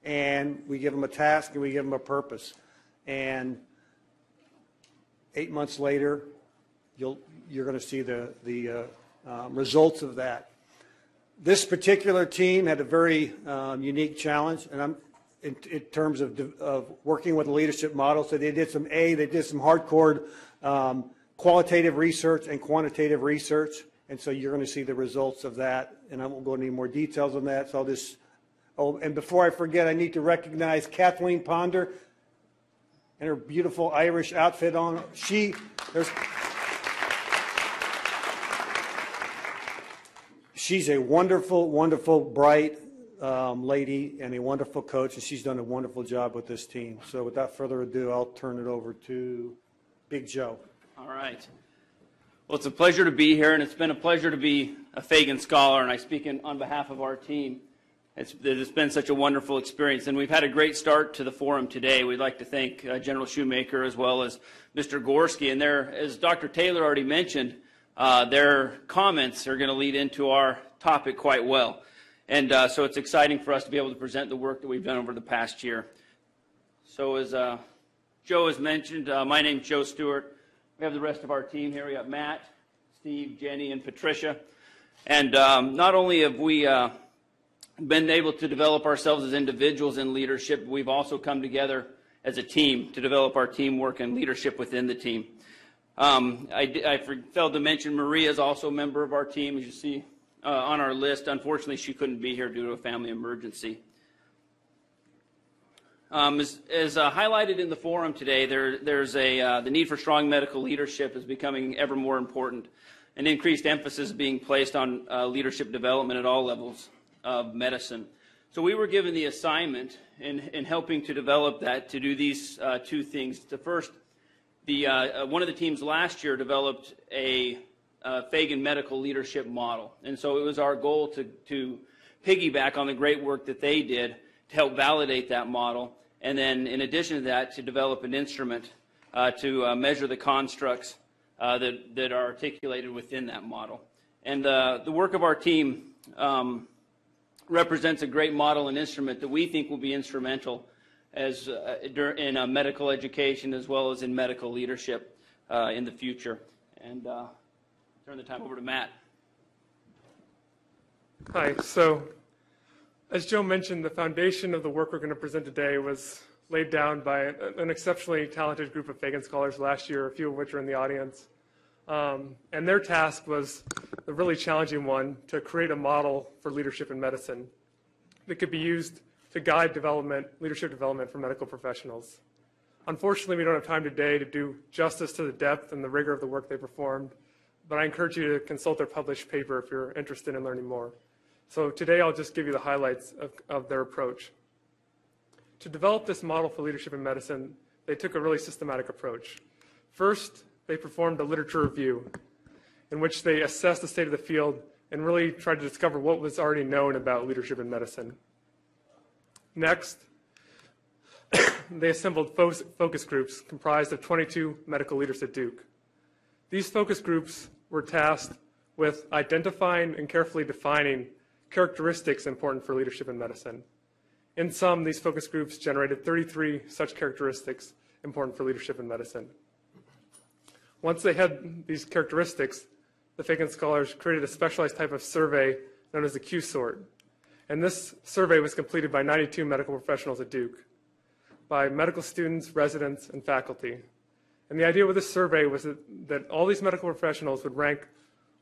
and we give them a task and we give them a purpose. And 8 months later, you're going to see the results of that. This particular team had a very unique challenge, and in terms of working with the leadership model. So they did some hardcore qualitative research and quantitative research, and so you're going to see the results of that. And I won't go into any more details on that. So I'll just. Oh, and before I forget, I need to recognize Kathleen Ponder and her beautiful Irish outfit on. She's a wonderful, wonderful, bright lady and a wonderful coach, and she's done a wonderful job with this team. So without further ado, I'll turn it over to Big Joe. All right. Well, it's a pleasure to be here, and it's been a pleasure to be a Feagin Scholar, and I speak on behalf of our team. It's been such a wonderful experience, and we've had a great start to the forum today. We'd like to thank General Shoemaker as well as Mr. Gorski, and as Dr. Taylor already mentioned, their comments are going to lead into our topic quite well. And so it's exciting for us to be able to present the work that we've done over the past year. So as Joe has mentioned, my name's Joe Stewart. We have the rest of our team here. We got Matt, Steve, Jenny, and Patricia. And not only have we been able to develop ourselves as individuals in leadership, but we've also come together as a team to develop our teamwork and leadership within the team. I failed to mention Maria is also a member of our team, as you see on our list. Unfortunately, she couldn't be here due to a family emergency. As highlighted in the forum today, there's the need for strong medical leadership is becoming ever more important, and increased emphasis being placed on leadership development at all levels of medicine. So we were given the assignment in helping to develop that to do these 2 things. The first, one of the teams last year developed a Feagin medical leadership model, and so it was our goal to piggyback on the great work that they did to help validate that model, and then in addition to that, to develop an instrument to measure the constructs that are articulated within that model. And the work of our team represents a great model and instrument that we think will be instrumental as in medical education as well as in medical leadership in the future. And turn the time over to Matt. Hi. So as Joe mentioned, the foundation of the work we're going to present today was laid down by an exceptionally talented group of Feagin Scholars last year, a few of which are in the audience. And their task was the really challenging one, to create a model for leadership in medicine that could be used to guide leadership development for medical professionals. Unfortunately, we don't have time today to do justice to the depth and the rigor of the work they performed, but I encourage you to consult their published paper if you're interested in learning more. So today I'll just give you the highlights of their approach. To develop this model for leadership in medicine, they took a really systematic approach. First, they performed a literature review in which they assessed the state of the field and really tried to discover what was already known about leadership in medicine. Next, they assembled focus groups comprised of 22 medical leaders at Duke. These focus groups were tasked with identifying and carefully defining characteristics important for leadership in medicine. In sum, these focus groups generated 33 such characteristics important for leadership in medicine. Once they had these characteristics, the Feagin scholars created a specialized type of survey known as the Q-sort. And this survey was completed by 92 medical professionals at Duke, by medical students, residents, and faculty. And the idea with this survey was that all these medical professionals would rank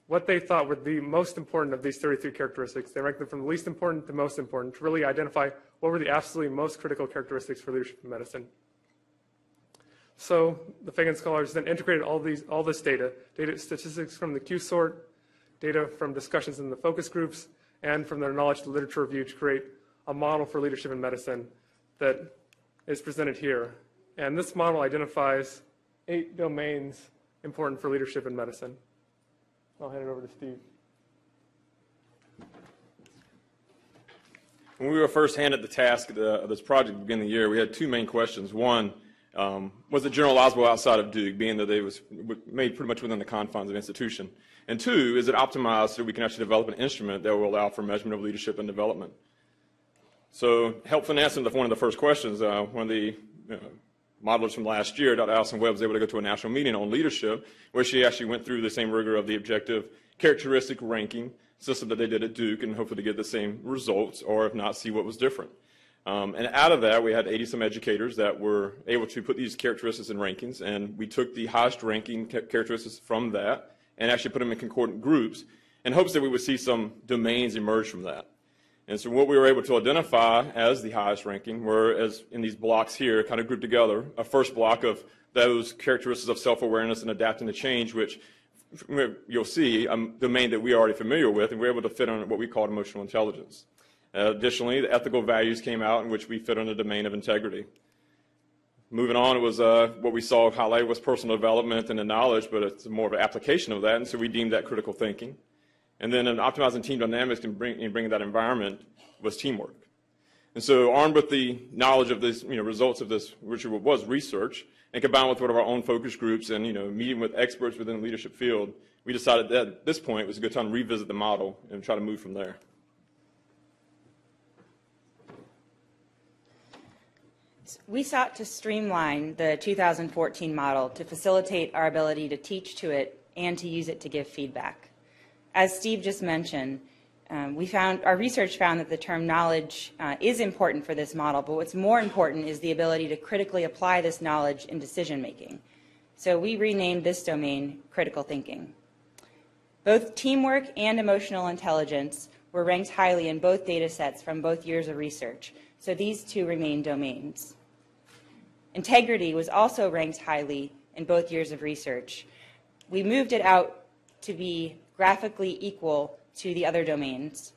what they thought were the most important of these 33 characteristics. They ranked them from the least important to most important to really identify what were the absolutely most critical characteristics for leadership in medicine. So the Feagin scholars then integrated all this data statistics from the Q-sort, data from discussions in the focus groups, and from their knowledge to literature review to create a model for leadership in medicine that is presented here. And this model identifies 8 domains important for leadership in medicine. I'll hand it over to Steve. When we were first handed the task of this project at the beginning of the year, we had 2 main questions. One, was it generalizable outside of Duke, being that it was made pretty much within the confines of the institution? And 2, is it optimized so we can actually develop an instrument that will allow for measurement of leadership and development? So, helpful in answering one of the first questions, one of the modelers from last year, Dr. Allison Webb, was able to go to a national meeting on leadership where she actually went through the same rigor of the objective characteristic ranking system that they did at Duke and hopefully to get the same results, or if not, see what was different. And out of that, we had 80-some educators that were able to put these characteristics in rankings, and we took the highest ranking characteristics from that and actually put them in concordant groups in hopes that we would see some domains emerge from that. And so what we were able to identify as the highest ranking were, as in these blocks here, kind of grouped together, a first block of those characteristics of self-awareness and adapting to change, which you'll see a domain that we are already familiar with, and we're able to fit on what we call emotional intelligence. Additionally, the ethical values came out in which we fit on the domain of integrity. Moving on, it was what we saw highlighted was personal development and the knowledge, but it's more of an application of that, and so we deemed that critical thinking. And then in optimizing team dynamics and bringing that environment was teamwork. And so armed with the knowledge of this, results of this, which was research, and combined with one of our own focus groups and, meeting with experts within the leadership field, we decided that at this point it was a good time to revisit the model and try to move from there. We sought to streamline the 2014 model to facilitate our ability to teach to it and to use it to give feedback. As Steve just mentioned, our research found that the term knowledge is important for this model, but what's more important is the ability to critically apply this knowledge in decision making. So we renamed this domain critical thinking. Both teamwork and emotional intelligence were ranked highly in both data sets from both years of research, so these 2 remain domains. Integrity was also ranked highly in both years of research. We moved it out to be graphically equal to the other domains.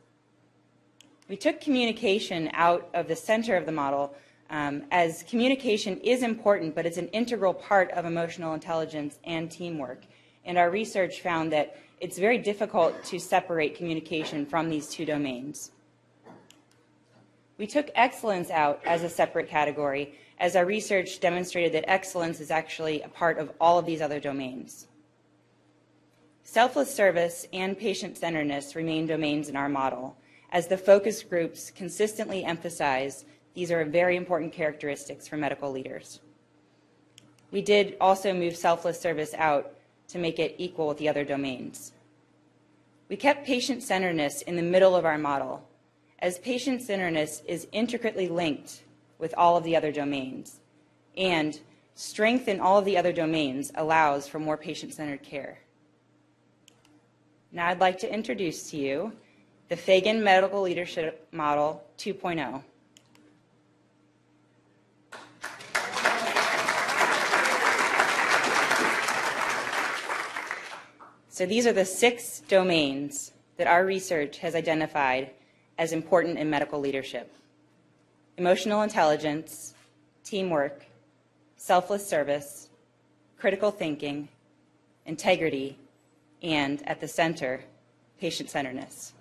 We took communication out of the center of the model as communication is important, but it's an integral part of emotional intelligence and teamwork. And our research found that it's very difficult to separate communication from these 2 domains. We took excellence out as a separate category, as our research demonstrated that excellence is actually a part of all of these other domains. Selfless service and patient-centeredness remain domains in our model, as the focus groups consistently emphasize these are very important characteristics for medical leaders. We did also move selfless service out to make it equal with the other domains. We kept patient-centeredness in the middle of our model, as patient-centeredness is intricately linked with all of the other domains, and strength in all of the other domains allows for more patient-centered care. Now I'd like to introduce to you the Feagin Medical Leadership Model 2.0. So these are the 6 domains that our research has identified as important in medical leadership. emotional intelligence, teamwork, selfless service, critical thinking, integrity, and at the center, patient-centeredness.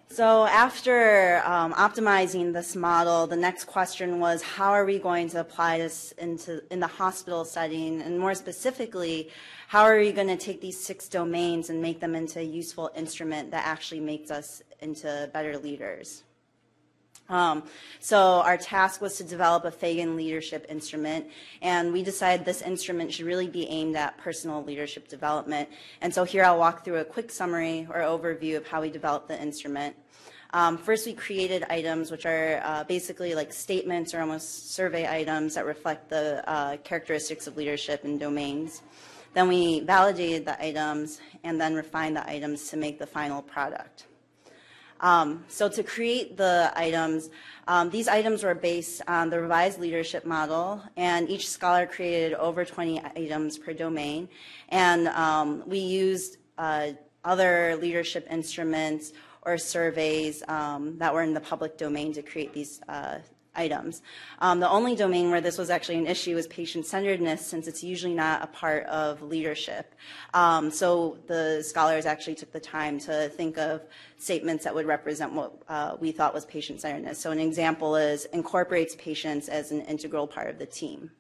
So after optimizing this model, the next question was, how are we going to apply this in the hospital setting? And more specifically, how are we going to take these 6 domains and make them into a useful instrument that actually makes us into better leaders? So our task was to develop a Feagin leadership instrument, and we decided this instrument should really be aimed at personal leadership development. And so here I'll walk through a quick summary or overview of how we developed the instrument. First, we created items which are basically like statements or almost survey items that reflect the characteristics of leadership and domains. Then we validated the items and then refined the items to make the final product. So to create the items, these items were based on the revised leadership model, and each scholar created over 20 items per domain. And we used other leadership instruments or surveys that were in the public domain to create these items. The only domain where this was actually an issue is patient-centeredness, since it's usually not a part of leadership. So the scholars actually took the time to think of statements that would represent what we thought was patient-centeredness. So an example is incorporates patients as an integral part of the team.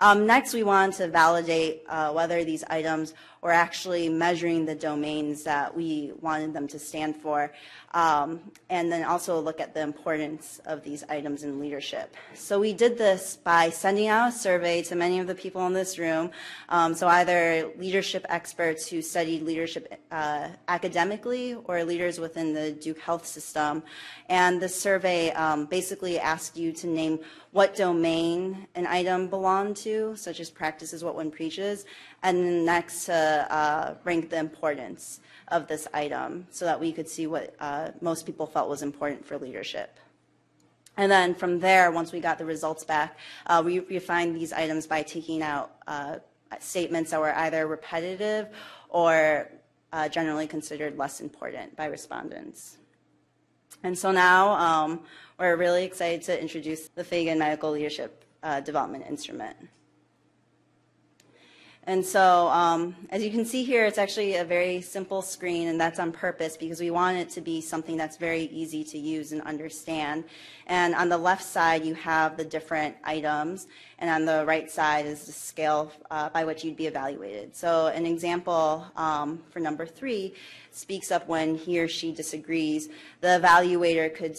Next, we wanted to validate whether these items were actually measuring the domains that we wanted them to stand for, and then also look at the importance of these items in leadership. So we did this by sending out a survey to many of the people in this room, so either leadership experts who studied leadership academically or leaders within the Duke Health System. And the survey basically asked you to name what domain an item belonged to, such as practices what one preaches, and then next to rank the importance of this item so that we could see what most people felt was important for leadership. And then from there, once we got the results back, we refined these items by taking out statements that were either repetitive or generally considered less important by respondents. And so now we're really excited to introduce the Feagin Medical Leadership Development Instrument. And so as you can see here, it's actually a very simple screen, and that's on purpose because we want it to be something that's very easy to use and understand. And on the left side, you have the different items, and on the right side is the scale by which you'd be evaluated. So an example for number 3 speaks up when he or she disagrees. The evaluator could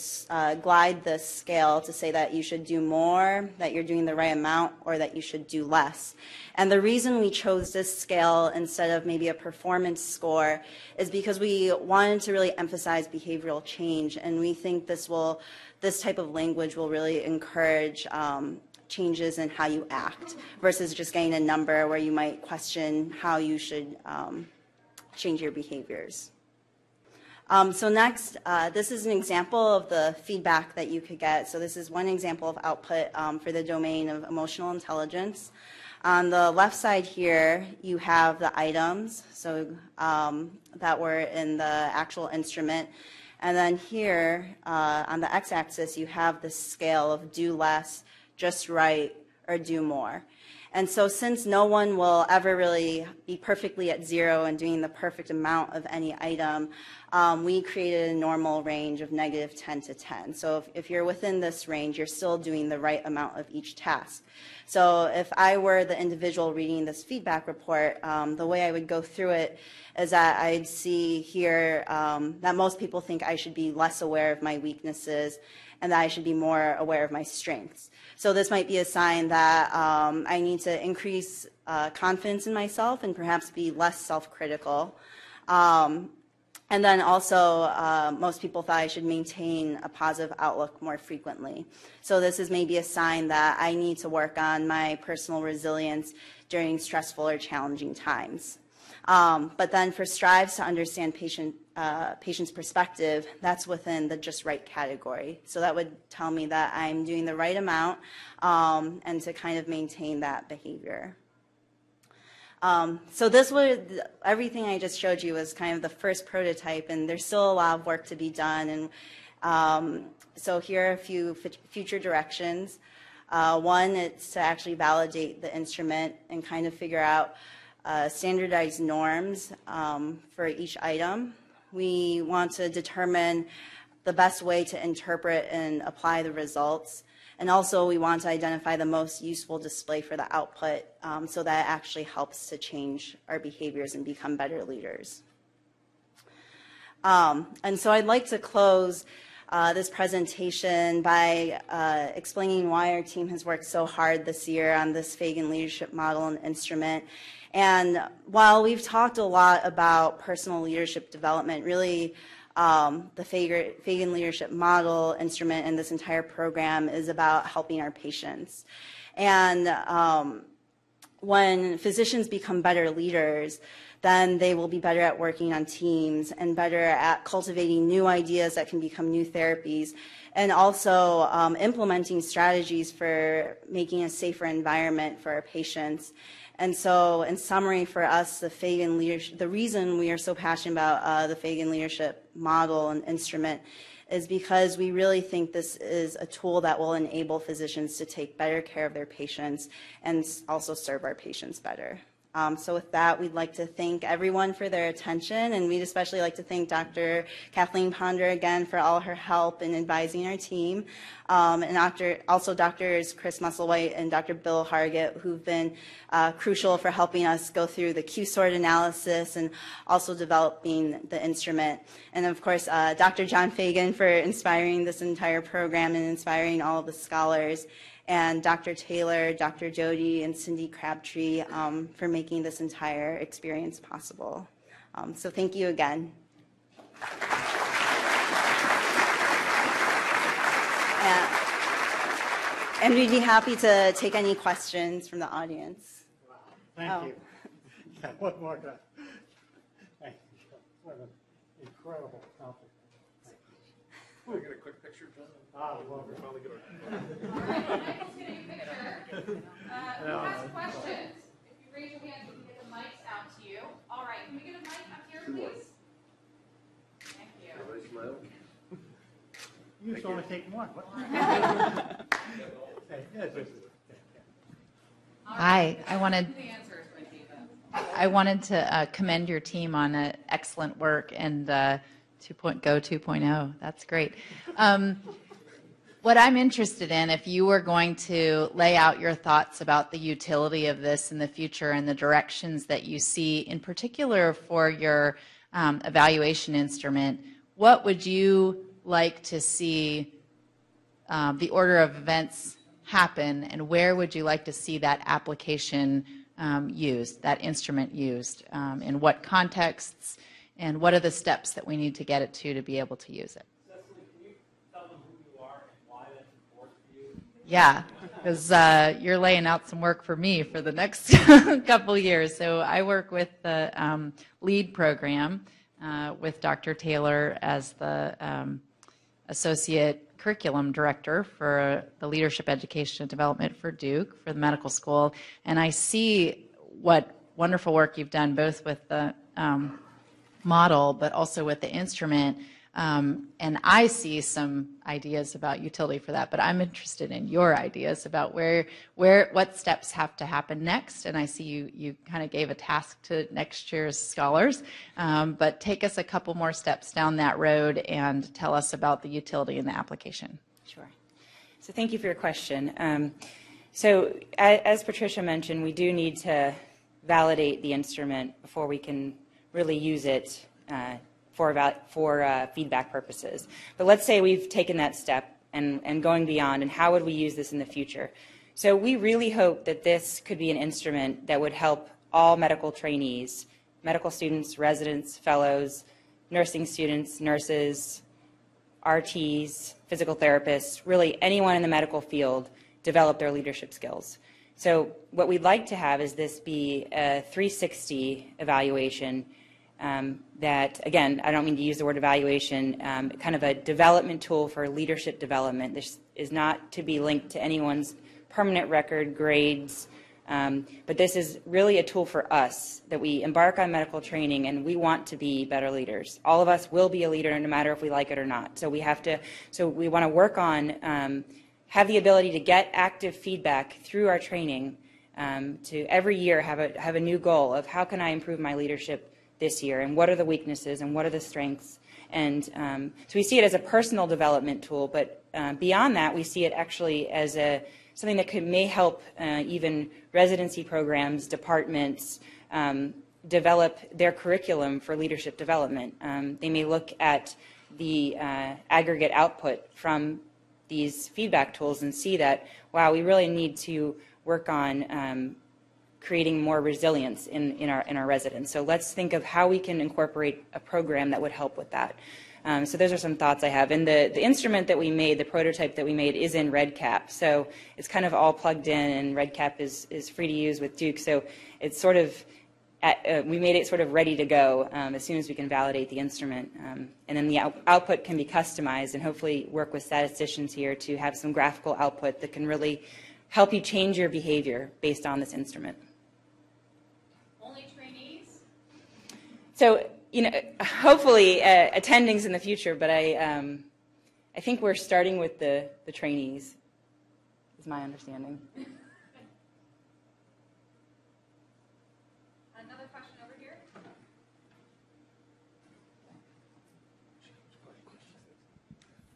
glide the scale to say that you should do more, that you're doing the right amount, or that you should do less. And the reason we chose this scale instead of maybe a performance score is because we wanted to really emphasize behavioral change, and we think this type of language will really encourage changes in how you act versus just getting a number where you might question how you should change your behaviors. So next, this is an example of the feedback that you could get. So this is one example of output for the domain of emotional intelligence. On the left side here, you have the items that were in the actual instrument. And then here, on the x-axis, you have the scale of do less, just right, or do more. And so since no one will ever really be perfectly at 0 and doing the perfect amount of any item, we created a normal range of -10 to 10. So if you're within this range, you're still doing the right amount of each task. So if I were the individual reading this feedback report, the way I would go through it is that I'd see here that most people think I should be less aware of my weaknesses and that I should be more aware of my strengths. So this might be a sign that I need to increase confidence in myself and perhaps be less self-critical. And then also, most people thought I should maintain a positive outlook more frequently. So this is maybe a sign that I need to work on my personal resilience during stressful or challenging times. But then for strives to understand patient's perspective, that's within the just right category. So that would tell me that I'm doing the right amount and to kind of maintain that behavior. So this was, everything I just showed you was kind of the first prototype, and there's still a lot of work to be done. And so here are a few future directions. One, it's to actually validate the instrument and kind of figure out standardized norms for each item. We want to determine the best way to interpret and apply the results. And also we want to identify the most useful display for the output so that it actually helps to change our behaviors and become better leaders. And so I'd like to close this presentation by explaining why our team has worked so hard this year on this Feagin leadership model and instrument. And while we've talked a lot about personal leadership development, really the Feagin leadership model, instrument, and this entire program is about helping our patients. And when physicians become better leaders, then they will be better at working on teams and better at cultivating new ideas that can become new therapies, and also implementing strategies for making a safer environment for our patients. And so, in summary, for us, the Feagin leadership, the reason we are so passionate about the Feagin leadership model and instrument is because we really think this is a tool that will enable physicians to take better care of their patients and also serve our patients better. So with that, we'd like to thank everyone for their attention, and we'd especially like to thank Dr. Kathleen Ponder again for all her help in advising our team, and also Drs. Chris Musselwhite and Dr. Bill Hargett, who've been crucial for helping us go through the Q-sort analysis and also developing the instrument. And of course, Dr. John Feagin for inspiring this entire program and inspiring all of the scholars, and Dr. Taylor, Dr. Jody, and Cindy Crabtree for making this entire experience possible. So thank you again. And we'd be happy to take any questions from the audience. Thank you. Yeah, one more time. Thank you. What an incredible accomplishment. Can we get a quick picture, John? Well, we're finally good. Who has questions? If you raise your hand, we can get the mics out to you. All right, can we get a mic up here, please? Thank you. Everybody smile. You used to only take one. Hi, I wanted to commend your team on excellent work and Go 2.0. That's great. What I'm interested in, if you were going to lay out your thoughts about the utility of this in the future and the directions that you see, in particular for your evaluation instrument, what would you like to see the order of events happen, and where would you like to see that application used, that instrument used, in what contexts, and what are the steps that we need to get it to be able to use it? Cecily, can you tell them who you are and why that's important for you? Yeah, because you're laying out some work for me for the next couple years. So I work with the LEAD program with Dr. Taylor as the Associate Curriculum Director for the Leadership Education and Development for Duke, for the medical school. And I see what wonderful work you've done both with the model but also with the instrument. And I see some ideas about utility for that, but I'm interested in your ideas about what steps have to happen next. And I see you kind of gave a task to next year's scholars, but take us a couple more steps down that road and tell us about the utility and the application. Sure. So thank you for your question. So as Patricia mentioned, we do need to validate the instrument before we can really use it for feedback purposes. But let's say we've taken that step and going beyond, and how would we use this in the future? So we really hope that this could be an instrument that would help all medical trainees, medical students, residents, fellows, nursing students, nurses, RTs, physical therapists, really anyone in the medical field develop their leadership skills. So what we'd like to have is this be a 360 evaluation that, again, I don't mean to use the word evaluation, kind of a development tool for leadership development. This is not to be linked to anyone's permanent record, grades, But this is really a tool for us that we embark on medical training, and we want to be better leaders. All of us will be a leader no matter if we like it or not. So we want to work on, have the ability to get active feedback through our training, to every year have a new goal of how can I improve my leadership this year, and what are the weaknesses and what are the strengths. And so we see it as a personal development tool, but beyond that, we see it actually as something that may help even residency programs, departments, develop their curriculum for leadership development. They may look at the aggregate output from these feedback tools and see that, wow, we really need to work on creating more resilience in our residents. So let's think of how we can incorporate a program that would help with that. So those are some thoughts I have. And the instrument that we made, the prototype that we made, is in REDCap. So it's kind of all plugged in, and REDCap is free to use with Duke. So it's sort of, we made it sort of ready to go as soon as we can validate the instrument. And then the output can be customized, and hopefully work with statisticians here to have some graphical output that can really help you change your behavior based on this instrument. Only trainees? So, hopefully attendings in the future, but I think we're starting with the trainees, is my understanding. Another question over here.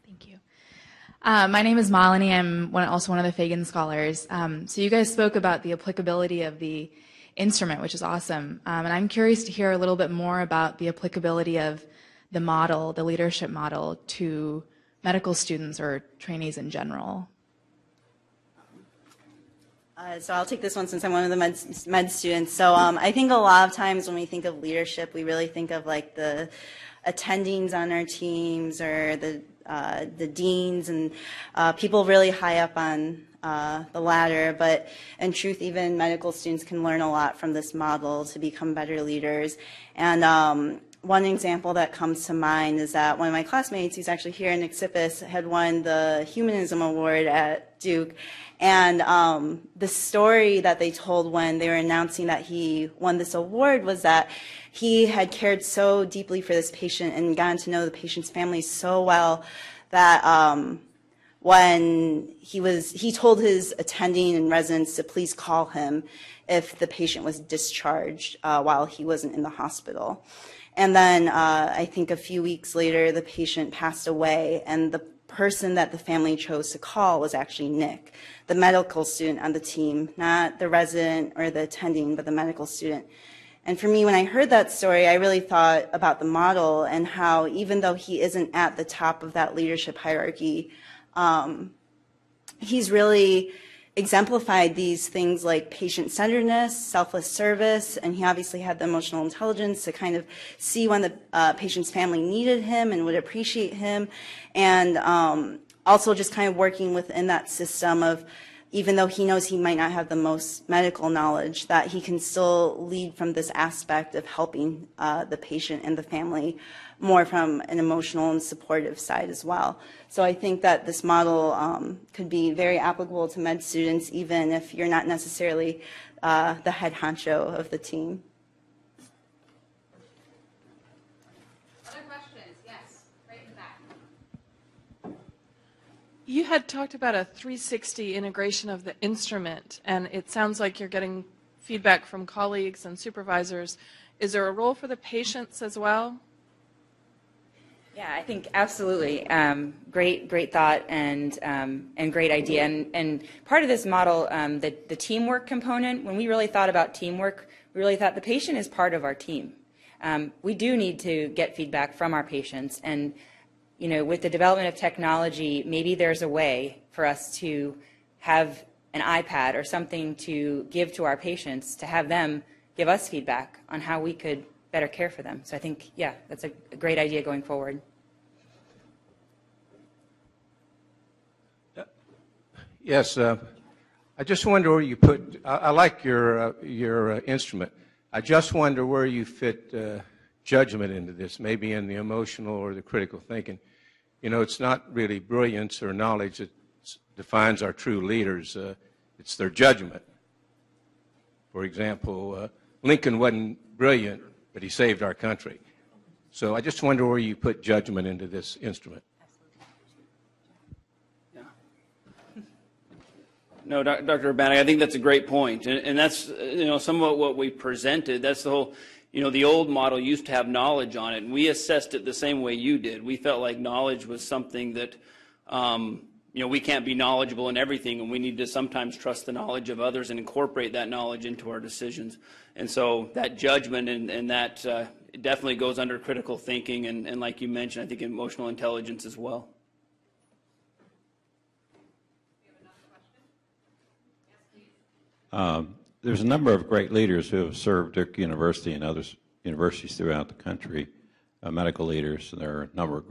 Thank you. My name is Malini. I'm also one of the Feagin scholars. So you guys spoke about the applicability of the instrument, which is awesome. And I'm curious to hear a little bit more about the applicability of the model, the leadership model, to medical students or trainees in general. So I'll take this one since I'm one of the med students. So I think a lot of times when we think of leadership, we really think of like the attendings on our teams or the deans and people really high up on the ladder. But in truth, even medical students can learn a lot from this model to become better leaders. And one example that comes to mind is that one of my classmates, who's actually here in Exhibit, had won the Humanism Award at Duke. And the story that they told when they were announcing that he won this award was that he had cared so deeply for this patient and gotten to know the patient's family so well that when he told his attending and residents to please call him if the patient was discharged while he wasn't in the hospital. And then I think a few weeks later, the patient passed away, and the person that the family chose to call was actually Nick, the medical student on the team, not the resident or the attending, but the medical student. And for me, when I heard that story, I really thought about the model and how even though he isn't at the top of that leadership hierarchy, he's really exemplified these things like patient-centeredness, selfless service, and he obviously had the emotional intelligence to kind of see when the patient's family needed him and would appreciate him, and also just kind of working within that system of, even though he knows he might not have the most medical knowledge, that he can still lead from this aspect of helping the patient and the family more from an emotional and supportive side as well. So I think that this model could be very applicable to med students, even if you're not necessarily the head honcho of the team. Other questions? Yes, right in the back. You had talked about a 360 integration of the instrument, and it sounds like you're getting feedback from colleagues and supervisors. Is there a role for the patients as well? Yeah, I think absolutely. Great thought and great idea. And part of this model, the teamwork component, when we really thought about teamwork, we really thought the patient is part of our team. We do need to get feedback from our patients. And, with the development of technology, maybe there's a way for us to have an iPad or something to give to our patients, to have them give us feedback on how we could better care for them. So I think, yeah, that's a great idea going forward. Yes, I just wonder where you put, I like your instrument. I just wonder where you fit judgment into this, maybe in the emotional or the critical thinking. It's not really brilliance or knowledge that defines our true leaders. It's their judgment. For example, Lincoln wasn't brilliant, but he saved our country. So I just wonder where you put judgment into this instrument. No, Dr. Urbanek, I think that's a great point. And that's, some of what we presented. That's the whole, the old model used to have knowledge on it, and we assessed it the same way you did. We felt like knowledge was something that, we can't be knowledgeable in everything, and we need to sometimes trust the knowledge of others and incorporate that knowledge into our decisions. And so that judgment and that definitely goes under critical thinking and like you mentioned, I think emotional intelligence as well. There's a number of great leaders who have served Duke University and other universities throughout the country, medical leaders, and there are a number of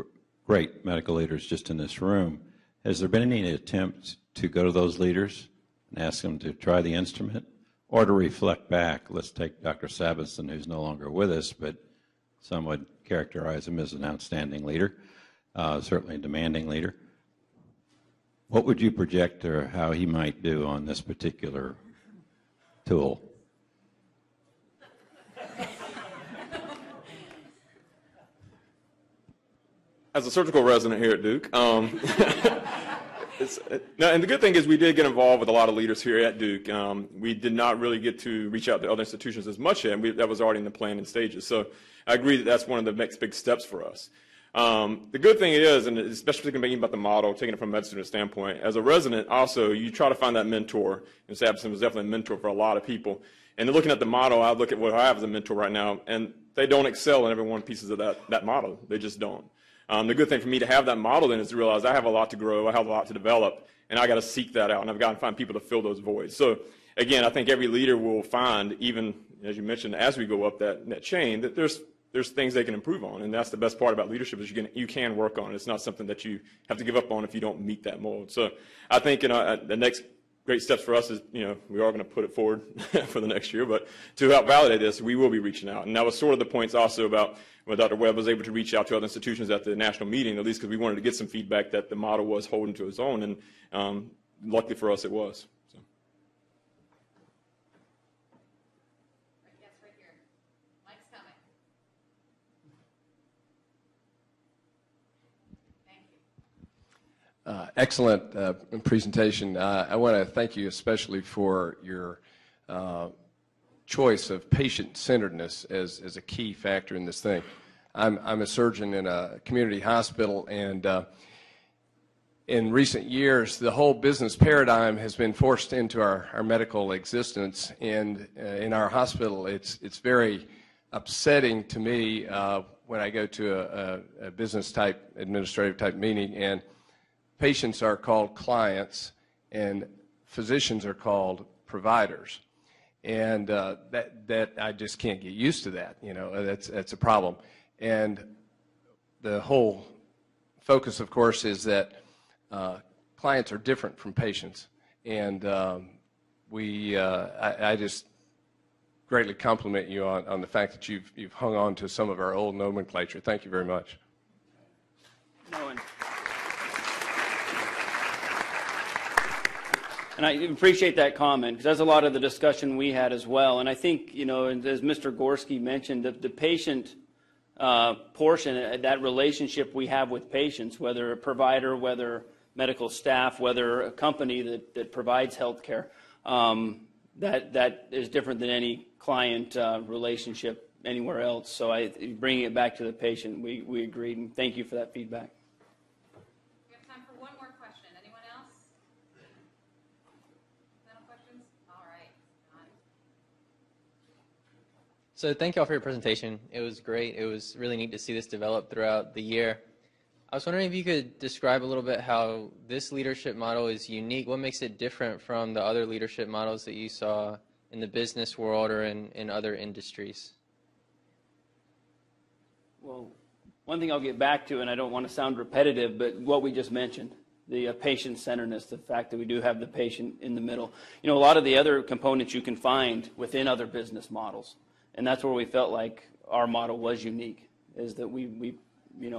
great medical leaders just in this room. Has there been any attempt to go to those leaders and ask them to try the instrument or to reflect back? Let's take Dr. Sabinson, who's no longer with us, but some would characterize him as an outstanding leader, certainly a demanding leader. What would you project or how he might do on this particular tool? As a surgical resident here at Duke, and the good thing is we did get involved with a lot of leaders here at Duke. We did not really get to reach out to other institutions as much yet. That was already in the planning stages. So I agree that that's one of the next big steps for us. The good thing is, and especially thinking about the model, taking it from a med student standpoint, as a resident also, you try to find that mentor. And Sabinson was definitely a mentor for a lot of people. And looking at the model, I look at what I have as a mentor right now, and they don't excel in every one pieces of that model. They just don't. The good thing for me to have that model then is to realize I have a lot to grow, I have a lot to develop, and I got to seek that out, and I've got to find people to fill those voids. So again, I think every leader will find, even as you mentioned, as we go up that chain, that there's things they can improve on, and that's the best part about leadership is you can work on it. It's not something that you have to give up on if you don't meet that mold. So I think the next great steps for us is, we are going to put it forward for the next year, but to help validate this, we will be reaching out. And that was sort of the points also about when Dr. Webb was able to reach out to other institutions at the national meeting, at least because we wanted to get some feedback that the model was holding to its own, and luckily for us it was. So. Yes, right here. Mike's coming. Thank you. Excellent presentation. I want to thank you especially for your choice of patient-centeredness as a key factor in this thing. I'm a surgeon in a community hospital, and in recent years, the whole business paradigm has been forced into our medical existence, and in our hospital, it's very upsetting to me when I go to a business-type, administrative-type meeting, and patients are called clients, and physicians are called providers. And that I just can't get used to that. That's a problem. And the whole focus, of course, is that clients are different from patients. And I just greatly compliment you on the fact that you've hung on to some of our old nomenclature. Thank you very much. And I appreciate that comment, because that's a lot of the discussion we had as well. And I think, as Mr. Gorski mentioned, the patient portion, that relationship we have with patients, whether a provider, whether medical staff, whether a company that provides health care, that is different than any client relationship anywhere else. So bringing it back to the patient, we agreed, and thank you for that feedback. We have time for one more question. Anyone else? Final questions? All right. So thank you all for your presentation. It was great. It was really neat to see this develop throughout the year. I was wondering if you could describe a little bit how this leadership model is unique. What makes it different from the other leadership models that you saw in the business world or in other industries? Well, one thing I'll get back to, and I don't want to sound repetitive, but what we just mentioned, the patient-centeredness, the fact that we do have the patient in the middle. A lot of the other components you can find within other business models, and that's where we felt like our model was unique, is that we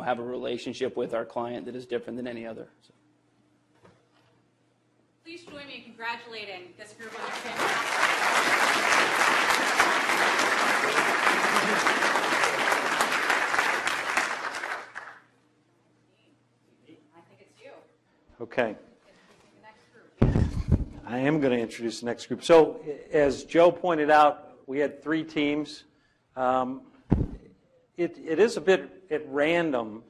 have a relationship with our client that is different than any other. So. Please join me in congratulating this group on their fantastic. I think it's you. Okay. I am going to introduce the next group. So, as Joe pointed out, we had 3 teams. It is a bit at random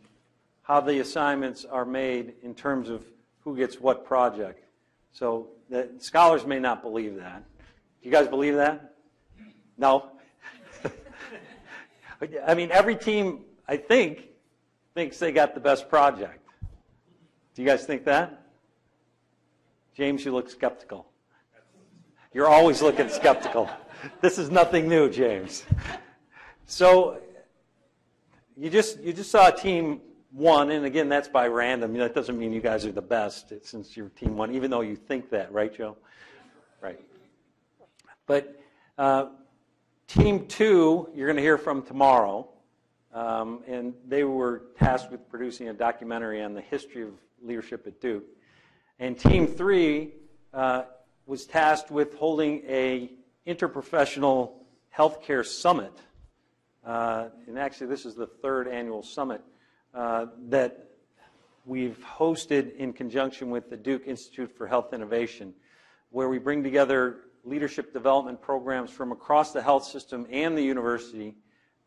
how the assignments are made in terms of who gets what project. So the scholars may not believe that. Do you guys believe that? No? I mean, every team, I think, thinks they got the best project. Do you guys think that? James, you look skeptical. You're always looking skeptical. This is nothing new, James. So you just saw team 1, and again, that's by random. That doesn't mean you guys are the best since you're team 1, even though you think that, right, Joe? Right. But team 2, you're going to hear from tomorrow, and they were tasked with producing a documentary on the history of leadership at Duke. And team 3 was tasked with holding a interprofessional healthcare summit. And actually, this is the 3rd annual summit that we've hosted in conjunction with the Duke Institute for Health Innovation, where we bring together leadership development programs from across the health system and the university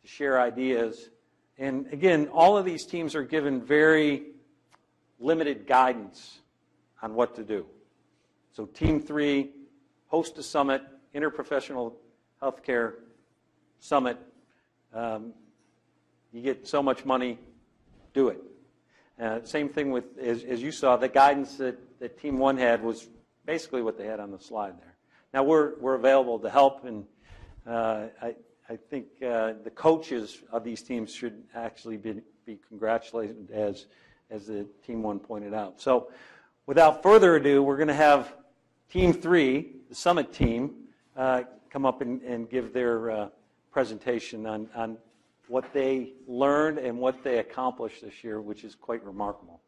to share ideas. And again, all of these teams are given very limited guidance on what to do. So team 3, host a summit, interprofessional healthcare summit. You get so much money, do it. Same thing with, as you saw, the guidance that team 1 had was basically what they had on the slide there. Now we're available to help, and I think the coaches of these teams should actually be congratulated, as the team 1 pointed out. So without further ado, we're going to have team 3, the summit team, come up and give their presentation on what they learned and what they accomplished this year, which is quite remarkable.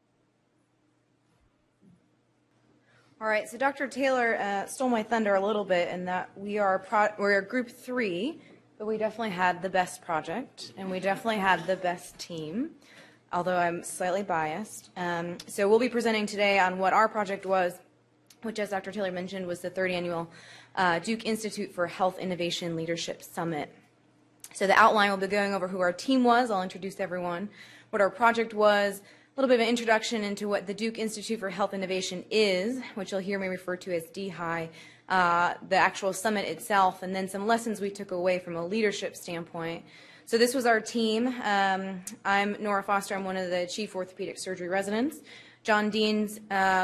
All right, so Dr. Taylor stole my thunder a little bit in that we're group 3, but we definitely had the best project, and we definitely had the best team, although I'm slightly biased. So we'll be presenting today on what our project was, which, as Dr. Taylor mentioned, was the 3rd annual Duke Institute for Health Innovation Leadership Summit. So the outline, will be going over who our team was. I'll introduce everyone, what our project was, a little bit of an introduction into what the Duke Institute for Health Innovation is, which you'll hear me refer to as DHI, the actual summit itself, and then some lessons we took away from a leadership standpoint. So this was our team. I'm Nora Foster. I'm one of the chief orthopedic surgery residents. John Deans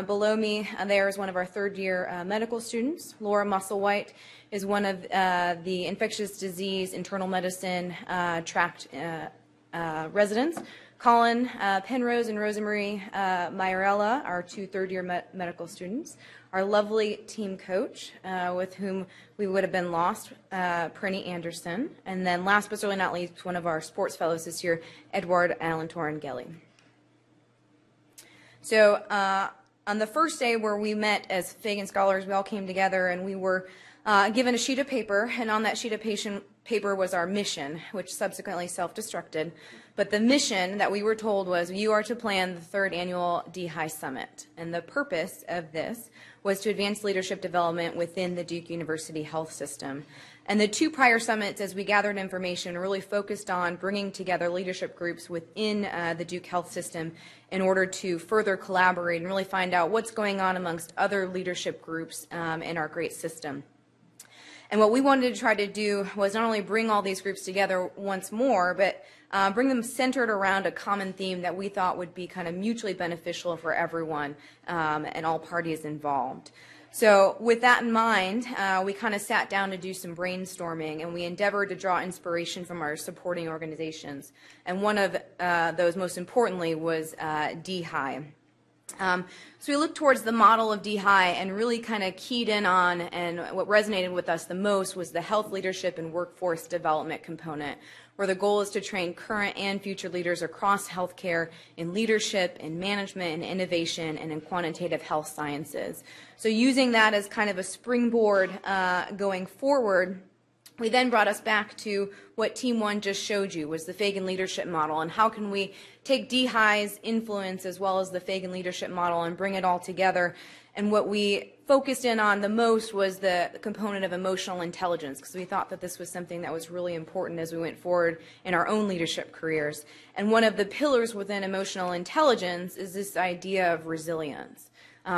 below me there is one of our 3rd-year medical students. Laura Musselwhite is one of the infectious disease internal medicine tract residents. Colin Penrose and Rosemarie Mayarella are 2 3rd-year medical students. Our lovely team coach, with whom we would have been lost, Prinny Anderson. And then last but certainly not least, one of our sports fellows this year, Edward Alantoren-Gelly. So on the first day where we met as Feagin scholars, we all came together and we were given a sheet of paper, and on that sheet of paper was our mission, which subsequently self-destructed. But the mission that we were told was, you are to plan the 3rd annual DHI Summit. And the purpose of this was to advance leadership development within the Duke University health system. And the 2 prior summits, as we gathered information, really focused on bringing together leadership groups within the Duke health system in order to further collaborate and really find out what's going on amongst other leadership groups in our great system. And what we wanted to try to do was not only bring all these groups together once more, but bring them centered around a common theme that we thought would be kind of mutually beneficial for everyone and all parties involved. So with that in mind, we kind of sat down to do some brainstorming, and we endeavored to draw inspiration from our supporting organizations. And one of those, most importantly, was DHI. So we looked towards the model of DHI and really kind of keyed in on, and what resonated with us the most was the health leadership and workforce development component, where the goal is to train current and future leaders across healthcare in leadership, in management, in innovation, and in quantitative health sciences. So using that as kind of a springboard going forward, we then brought us back to what Team 1 just showed you, was the Feagin leadership model, and how can we take DHI's influence as well as the Feagin leadership model and bring it all together. And what we focused in on the most was the component of emotional intelligence, because we thought that this was something that was really important as we went forward in our own leadership careers. And one of the pillars within emotional intelligence is this idea of resilience,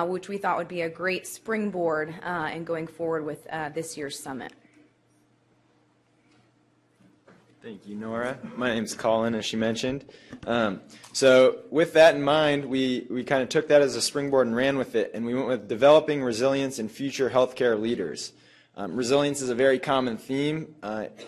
which we thought would be a great springboard in going forward with this year's summit. Thank you, Nora. My name's Colin, as she mentioned. So with that in mind, we kind of took that as a springboard and ran with it, and we went with developing resilience in future healthcare leaders. Resilience is a very common theme,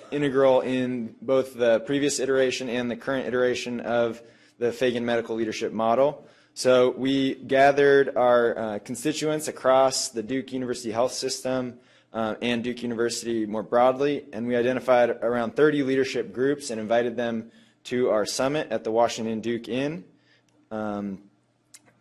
integral in both the previous iteration and the current iteration of the Feagin Medical Leadership Model. So we gathered our constituents across the Duke University Health System, and Duke University more broadly, and we identified around 30 leadership groups and invited them to our summit at the Washington Duke Inn. The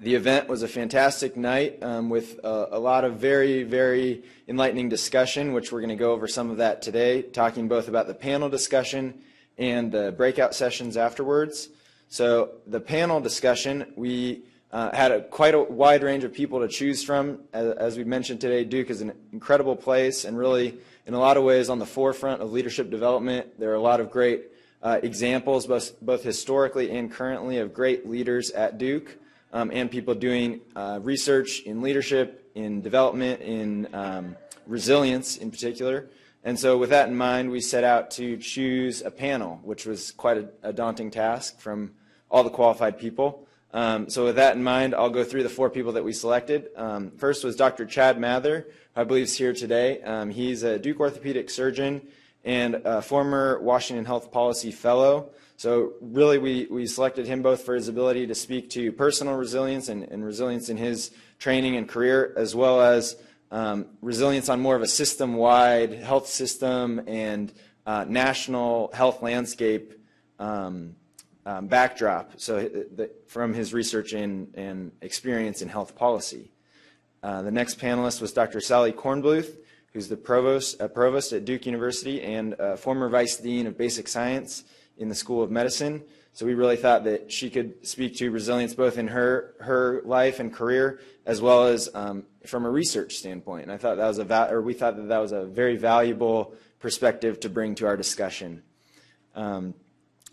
event was a fantastic night with a lot of very, very enlightening discussion, which we're going to go over some of that today, talking both about the panel discussion and the breakout sessions afterwards. So the panel discussion, we had quite a wide range of people to choose from. As we mentioned today, Duke is an incredible place and really, in a lot of ways, on the forefront of leadership development. There are a lot of great examples, both historically and currently, of great leaders at Duke and people doing research in leadership, in development, in resilience in particular. And so with that in mind, we set out to choose a panel, which was quite a daunting task from all the qualified people. So with that in mind, I'll go through the 4 people that we selected. First was Dr. Chad Mather, who I believe is here today. He's a Duke orthopedic surgeon and a former Washington Health Policy Fellow. So really we selected him both for his ability to speak to personal resilience and resilience in his training and career, as well as resilience on more of a system-wide health system and national health landscape backdrop, so from his research and experience in health policy. The next panelist was Dr. Sally Kornbluth, who's the provost at Duke University and former vice dean of basic science in the School of Medicine. So we really thought that she could speak to resilience both in her life and career, as well as from a research standpoint. And I thought that was we thought that was a very valuable perspective to bring to our discussion.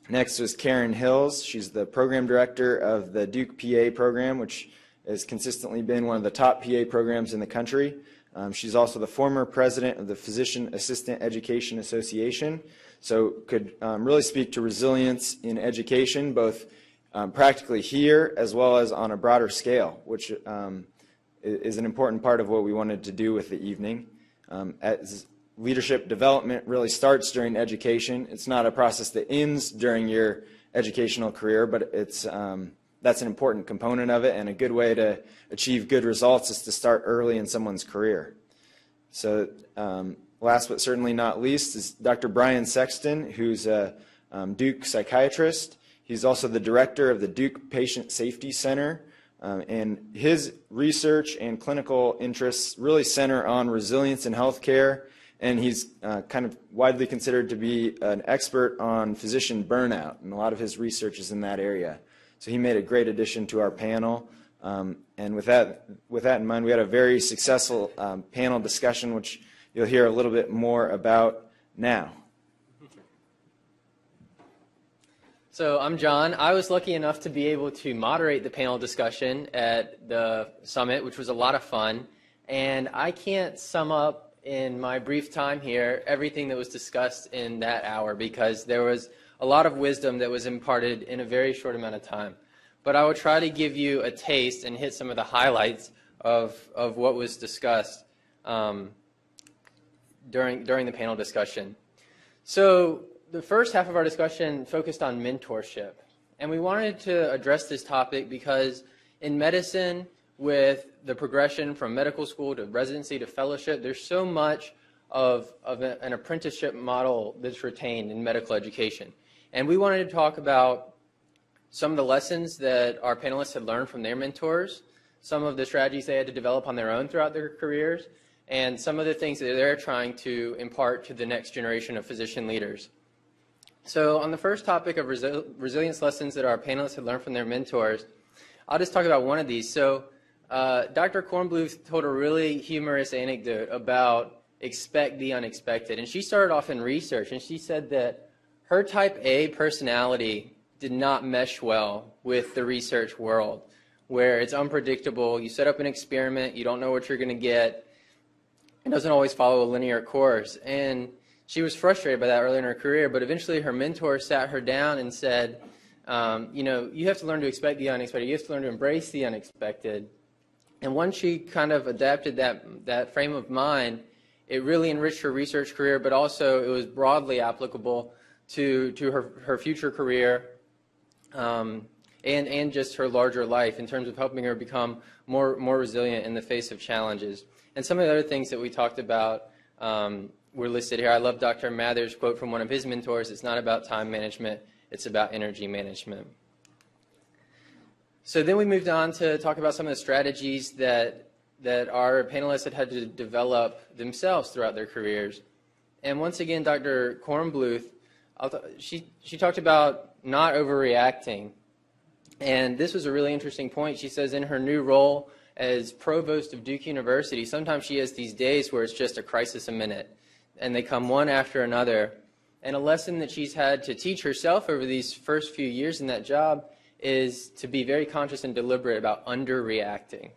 Next was Karen Hills. She's the program director of the Duke PA program, which has consistently been one of the top PA programs in the country. She's also the former president of the Physician Assistant Education Association, so could really speak to resilience in education, both practically here as well as on a broader scale, which is an important part of what we wanted to do with the evening. As leadership development really starts during education. It's not a process that ends during your educational career, but it's that's an important component of it, and a good way to achieve good results is to start early in someone's career. So last but certainly not least is Dr. Brian Sexton, who's a Duke psychiatrist. He's also the director of the Duke Patient Safety Center, and his research and clinical interests really center on resilience in healthcare. And he's kind of widely considered to be an expert on physician burnout, and a lot of his research is in that area. So he made a great addition to our panel. And with that in mind, we had a very successful panel discussion, which you'll hear a little bit more about now. So I'm John. I was lucky enough to be able to moderate the panel discussion at the summit, which was a lot of fun. And I can't sum up in my brief time here everything that was discussed in that hour, because there was a lot of wisdom that was imparted in a very short amount of time. But I will try to give you a taste and hit some of the highlights of what was discussed during the panel discussion. So the first half of our discussion focused on mentorship. And we wanted to address this topic because In medicine, with the progression from medical school to residency to fellowship, there's so much of an apprenticeship model that's retained in medical education. And we wanted to talk about some of the lessons that our panelists had learned from their mentors, some of the strategies they had to develop on their own throughout their careers, and some of the things that they're trying to impart to the next generation of physician leaders. So on the first topic of resilience lessons that our panelists had learned from their mentors, I'll just talk about one of these. So Dr. Kornbluth told a really humorous anecdote about expect the unexpected. And she started off in research, and she said that her type A personality did not mesh well with the research world, where it's unpredictable. You set up an experiment, you don't know what you're going to get. It doesn't always follow a linear course. And she was frustrated by that early in her career, but eventually her mentor sat her down and said, you know, you have to learn to expect the unexpected. You have to learn to embrace the unexpected. And once she kind of adapted that frame of mind, it really enriched her research career, but also it was broadly applicable to her future career and just her larger life in terms of helping her become more resilient in the face of challenges. And some of the other things that we talked about were listed here. I love Dr. Mather's quote from one of his mentors, "It's not about time management, it's about energy management." So then we moved on to talk about some of the strategies that our panelists had to develop themselves throughout their careers. And once again, Dr. Kornbluth, she talked about not overreacting. And this was a really interesting point. She says in her new role as provost of Duke University, sometimes she has these days where it's just a crisis a minute, and they come one after another. And a lesson that she's had to teach herself over these first few years in that job is to be very conscious and deliberate about underreacting.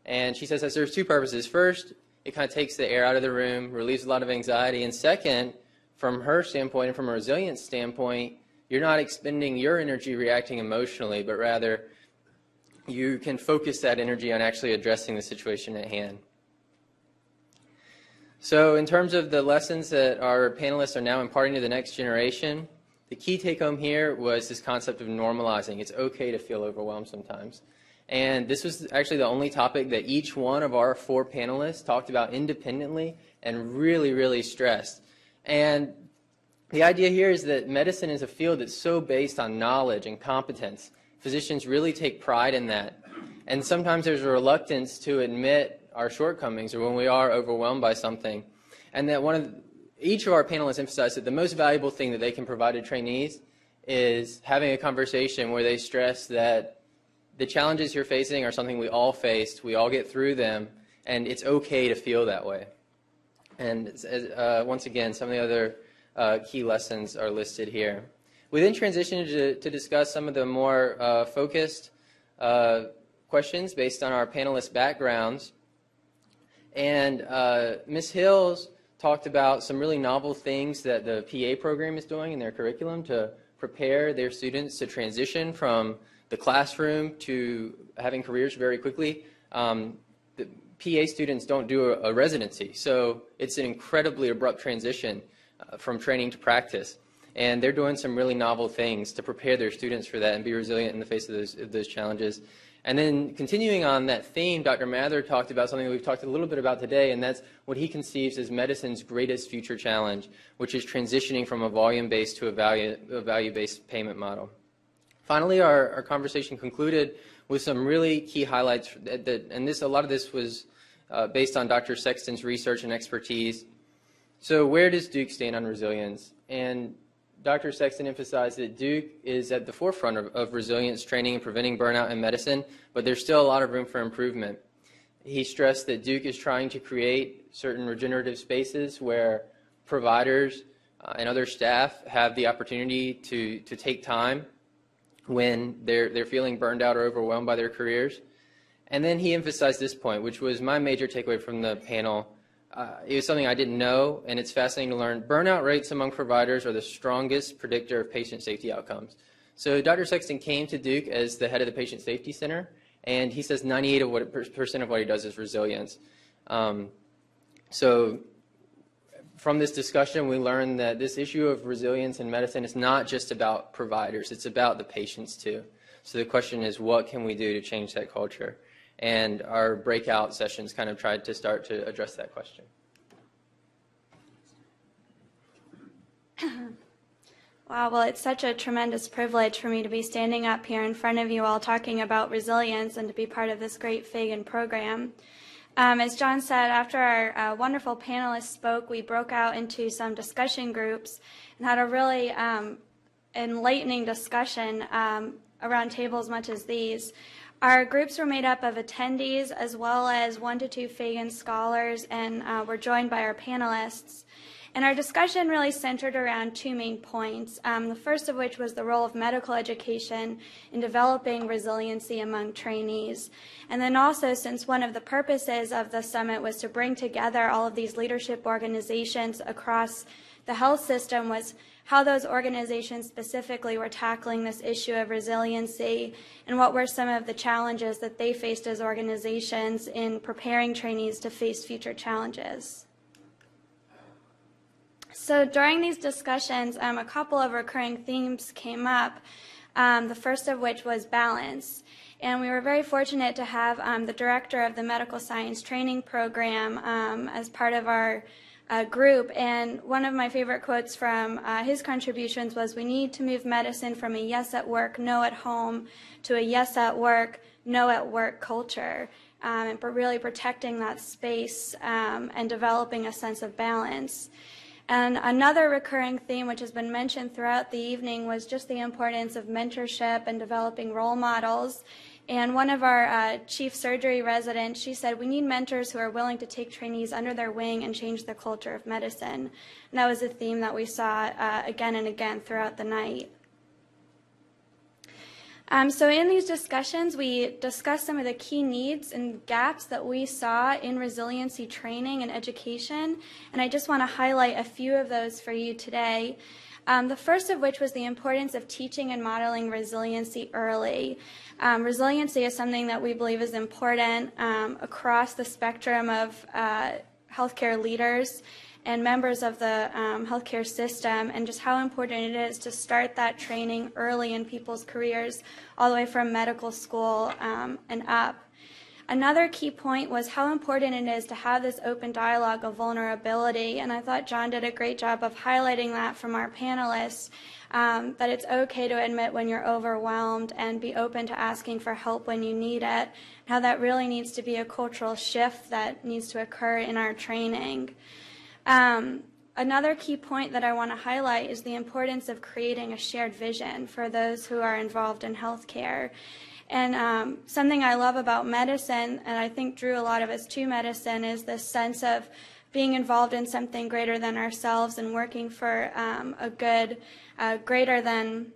And she says that serves two purposes. First, it kind of takes the air out of the room, relieves a lot of anxiety. And second, from her standpoint and from a resilience standpoint, you're not expending your energy reacting emotionally, but rather you can focus that energy on actually addressing the situation at hand. So in terms of the lessons that our panelists are now imparting to the next generation, the key take-home here was this concept of normalizing. It's okay to feel overwhelmed sometimes. And this was actually the only topic that each one of our four panelists talked about independently and really, really stressed. And the idea here is that medicine is a field that's so based on knowledge and competence. Physicians really take pride in that. And sometimes there's a reluctance to admit our shortcomings or when we are overwhelmed by something. And that each of our panelists emphasized that the most valuable thing that they can provide to trainees is having a conversation where they stress that the challenges you're facing are something we all faced, we all get through them, and it's okay to feel that way. And once again, some of the other key lessons are listed here. We then transitioned to discuss some of the more focused questions based on our panelists' backgrounds. And Ms. Hills talked about some really novel things that the PA program is doing in their curriculum to prepare their students to transition from the classroom to having careers very quickly. The PA students don't do a residency, so it's an incredibly abrupt transition from training to practice. And they're doing some really novel things to prepare their students for that and be resilient in the face of those challenges. And then continuing on that theme, Dr. Mather talked about something that we've talked a little bit about today, and that's what he conceives as medicine's greatest future challenge, which is transitioning from a volume-based to a value-based payment model. Finally, our conversation concluded with some really key highlights, and a lot of this was based on Dr. Sexton's research and expertise. So where does Duke stand on resilience? And Dr. Sexton emphasized that Duke is at the forefront of resilience training and preventing burnout in medicine, but there's still a lot of room for improvement. He stressed that Duke is trying to create certain regenerative spaces where providers and other staff have the opportunity to take time when they're feeling burned out or overwhelmed by their careers. And then he emphasized this point, which was my major takeaway from the panel. It was something I didn't know, and it's fascinating to learn. Burnout rates among providers are the strongest predictor of patient safety outcomes. So Dr. Sexton came to Duke as the head of the Patient Safety Center, and he says 98% of what he does is resilience. So from this discussion, we learned that this issue of resilience in medicine is not just about providers, it's about the patients too. So the question is, what can we do to change that culture? And our breakout sessions kind of tried to start to address that question. Wow, well, it's such a tremendous privilege for me to be standing up here in front of you all talking about resilience and to be part of this great Feagin program. As John said, after our wonderful panelists spoke, we broke out into some discussion groups and had a really enlightening discussion around tables much as these. Our groups were made up of attendees as well as 1 to 2 Feagin scholars, and were joined by our panelists. And our discussion really centered around 2 main points, the first of which was the role of medical education in developing resiliency among trainees. And then also, since one of the purposes of the summit was to bring together all of these leadership organizations across the health system, was how those organizations specifically were tackling this issue of resiliency and what were some of the challenges that they faced as organizations in preparing trainees to face future challenges. So during these discussions, a couple of recurring themes came up, the first of which was balance. And we were very fortunate to have the director of the Medical Science Training Program as part of our group. And one of my favorite quotes from his contributions was, "We need to move medicine from a yes at work, no at home, to a yes at work, no at work culture." And really protecting that space and developing a sense of balance. And another recurring theme, which has been mentioned throughout the evening, was just the importance of mentorship and developing role models. And one of our chief surgery residents, she said, "We need mentors who are willing to take trainees under their wing and change the culture of medicine." And that was a theme that we saw again and again throughout the night. So in these discussions, we discussed some of the key needs and gaps that we saw in resiliency training and education, and I just want to highlight a few of those for you today. The first of which was the importance of teaching and modeling resiliency early. Resiliency is something that we believe is important across the spectrum of healthcare leaders and members of the healthcare system, and just how important it is to start that training early in people's careers, all the way from medical school and up. Another key point was how important it is to have this open dialogue of vulnerability, and I thought John did a great job of highlighting that from our panelists, that it's okay to admit when you're overwhelmed and be open to asking for help when you need it, how that really needs to be a cultural shift that needs to occur in our training. Another key point that I want to highlight is the importance of creating a shared vision for those who are involved in healthcare. And something I love about medicine, and I think drew a lot of us to medicine, is this sense of being involved in something greater than ourselves and working for a good greater than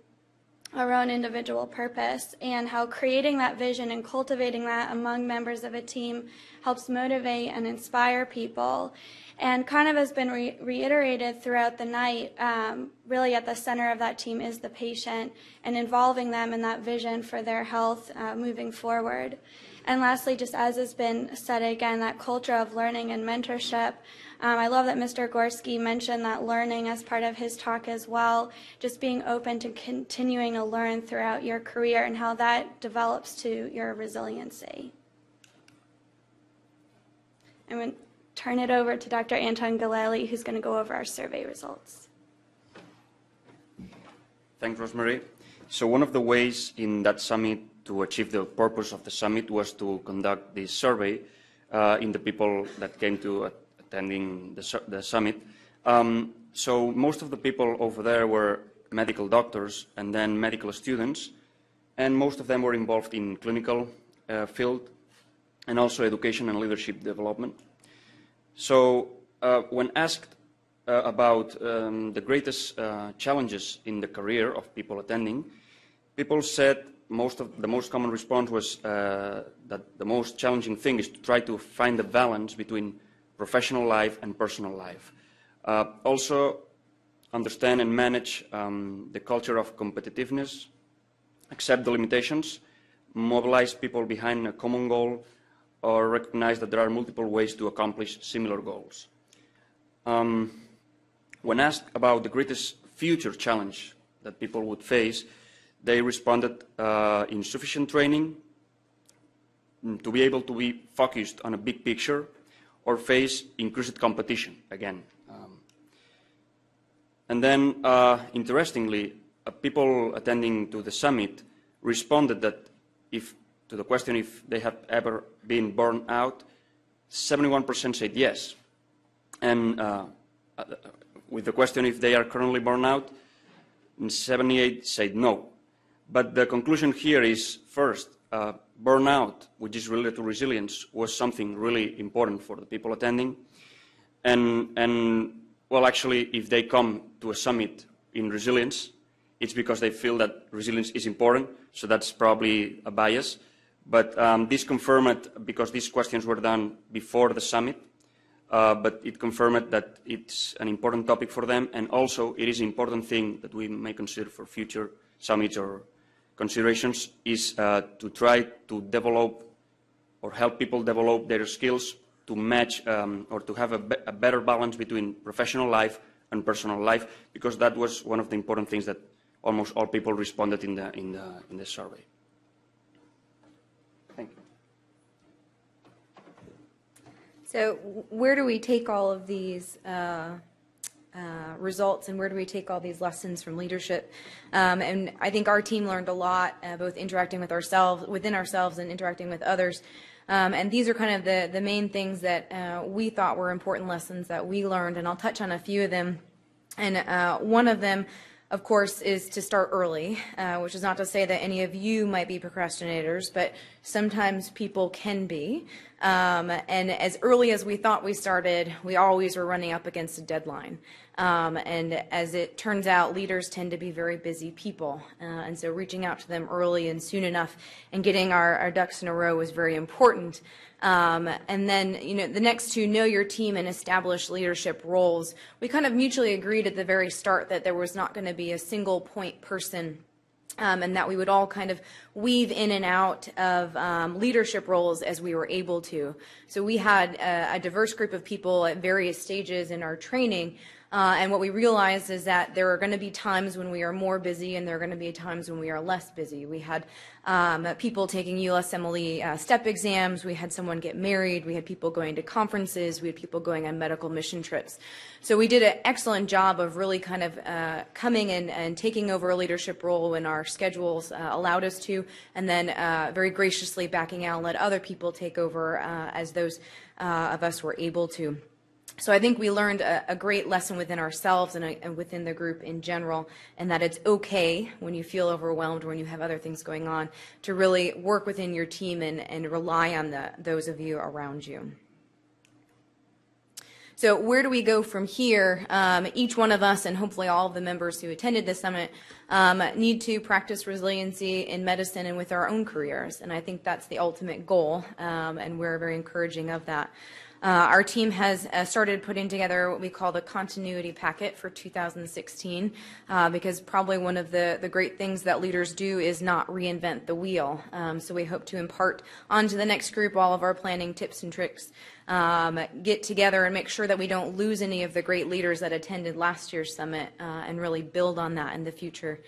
our own individual purpose, and how creating that vision and cultivating that among members of a team helps motivate and inspire people. And kind of has been reiterated throughout the night, really at the center of that team is the patient and involving them in that vision for their health moving forward. And lastly, just as has been said again, that culture of learning and mentorship. I love that Mr. Gorski mentioned that learning as part of his talk as well, just being open to continuing to learn throughout your career and how that develops to your resiliency. I'm going to turn it over to Dr. Anton Galeli, who's going to go over our survey results. Thanks, Rosemary. So one of the ways in that summit to achieve the purpose of the summit was to conduct this survey in the people that came to attending the summit. So most of the people over there were medical doctors and then medical students, and most of them were involved in clinical field and also education and leadership development. So when asked about the greatest challenges in the career of people attending, people said the most common response was that the most challenging thing is to try to find the balance between professional life and personal life. Also, understand and manage the culture of competitiveness, accept the limitations, mobilize people behind a common goal, or recognize that there are multiple ways to accomplish similar goals. When asked about the greatest future challenge that people would face, they responded insufficient training, to be able to be focused on a big picture, or face increased competition again. And then, interestingly, people attending to the summit responded that to the question if they have ever been burned out, 71% said yes. And with the question if they are currently burned out, 78 said no. But the conclusion here is, first, burnout, which is related to resilience, was something really important for the people attending. And well, actually, if they come to a summit in resilience, it's because they feel that resilience is important, so that's probably a bias. But this confirmed it because these questions were done before the summit, but it confirmed that it's an important topic for them, and also it is an important thing that we may consider for future summits or considerations is to try to develop or help people develop their skills to match or to have a better balance between professional life and personal life, because that was one of the important things that almost all people responded in the survey. Thank you. So where do we take all of these results, and where do we take all these lessons from leadership? And I think our team learned a lot, both interacting with ourselves, within ourselves, and interacting with others. And these are kind of the main things that we thought were important lessons that we learned, and I'll touch on a few of them. And one of them, of course, is to start early, which is not to say that any of you might be procrastinators, but sometimes people can be. And as early as we thought we started, we always were running up against a deadline. And as it turns out, leaders tend to be very busy people. And so reaching out to them early and soon enough and getting our ducks in a row was very important. And then, the next two, know your team and establish leadership roles. We kind of mutually agreed at the very start that there was not going to be a single point person, and that we would all kind of weave in and out of leadership roles as we were able to. So we had a diverse group of people at various stages in our training. And what we realized is that there are going to be times when we are more busy, and there are going to be times when we are less busy. We had people taking USMLE step exams. We had someone get married. We had people going to conferences. We had people going on medical mission trips. So we did an excellent job of really kind of coming in and taking over a leadership role when our schedules allowed us to, and then very graciously backing out and let other people take over as those of us were able to. So I think we learned a great lesson within ourselves and within the group in general, and that it's okay when you feel overwhelmed or when you have other things going on to really work within your team and rely on those of you around you. So where do we go from here? Each one of us, and hopefully all of the members who attended this summit, need to practice resiliency in medicine and with our own careers, and I think that's the ultimate goal, and we're very encouraging of that. Our team has started putting together what we call the continuity packet for 2016, because probably one of the great things that leaders do is not reinvent the wheel. So we hope to impart onto the next group all of our planning tips and tricks, get together and make sure that we don't lose any of the great leaders that attended last year's summit, and really build on that in the future.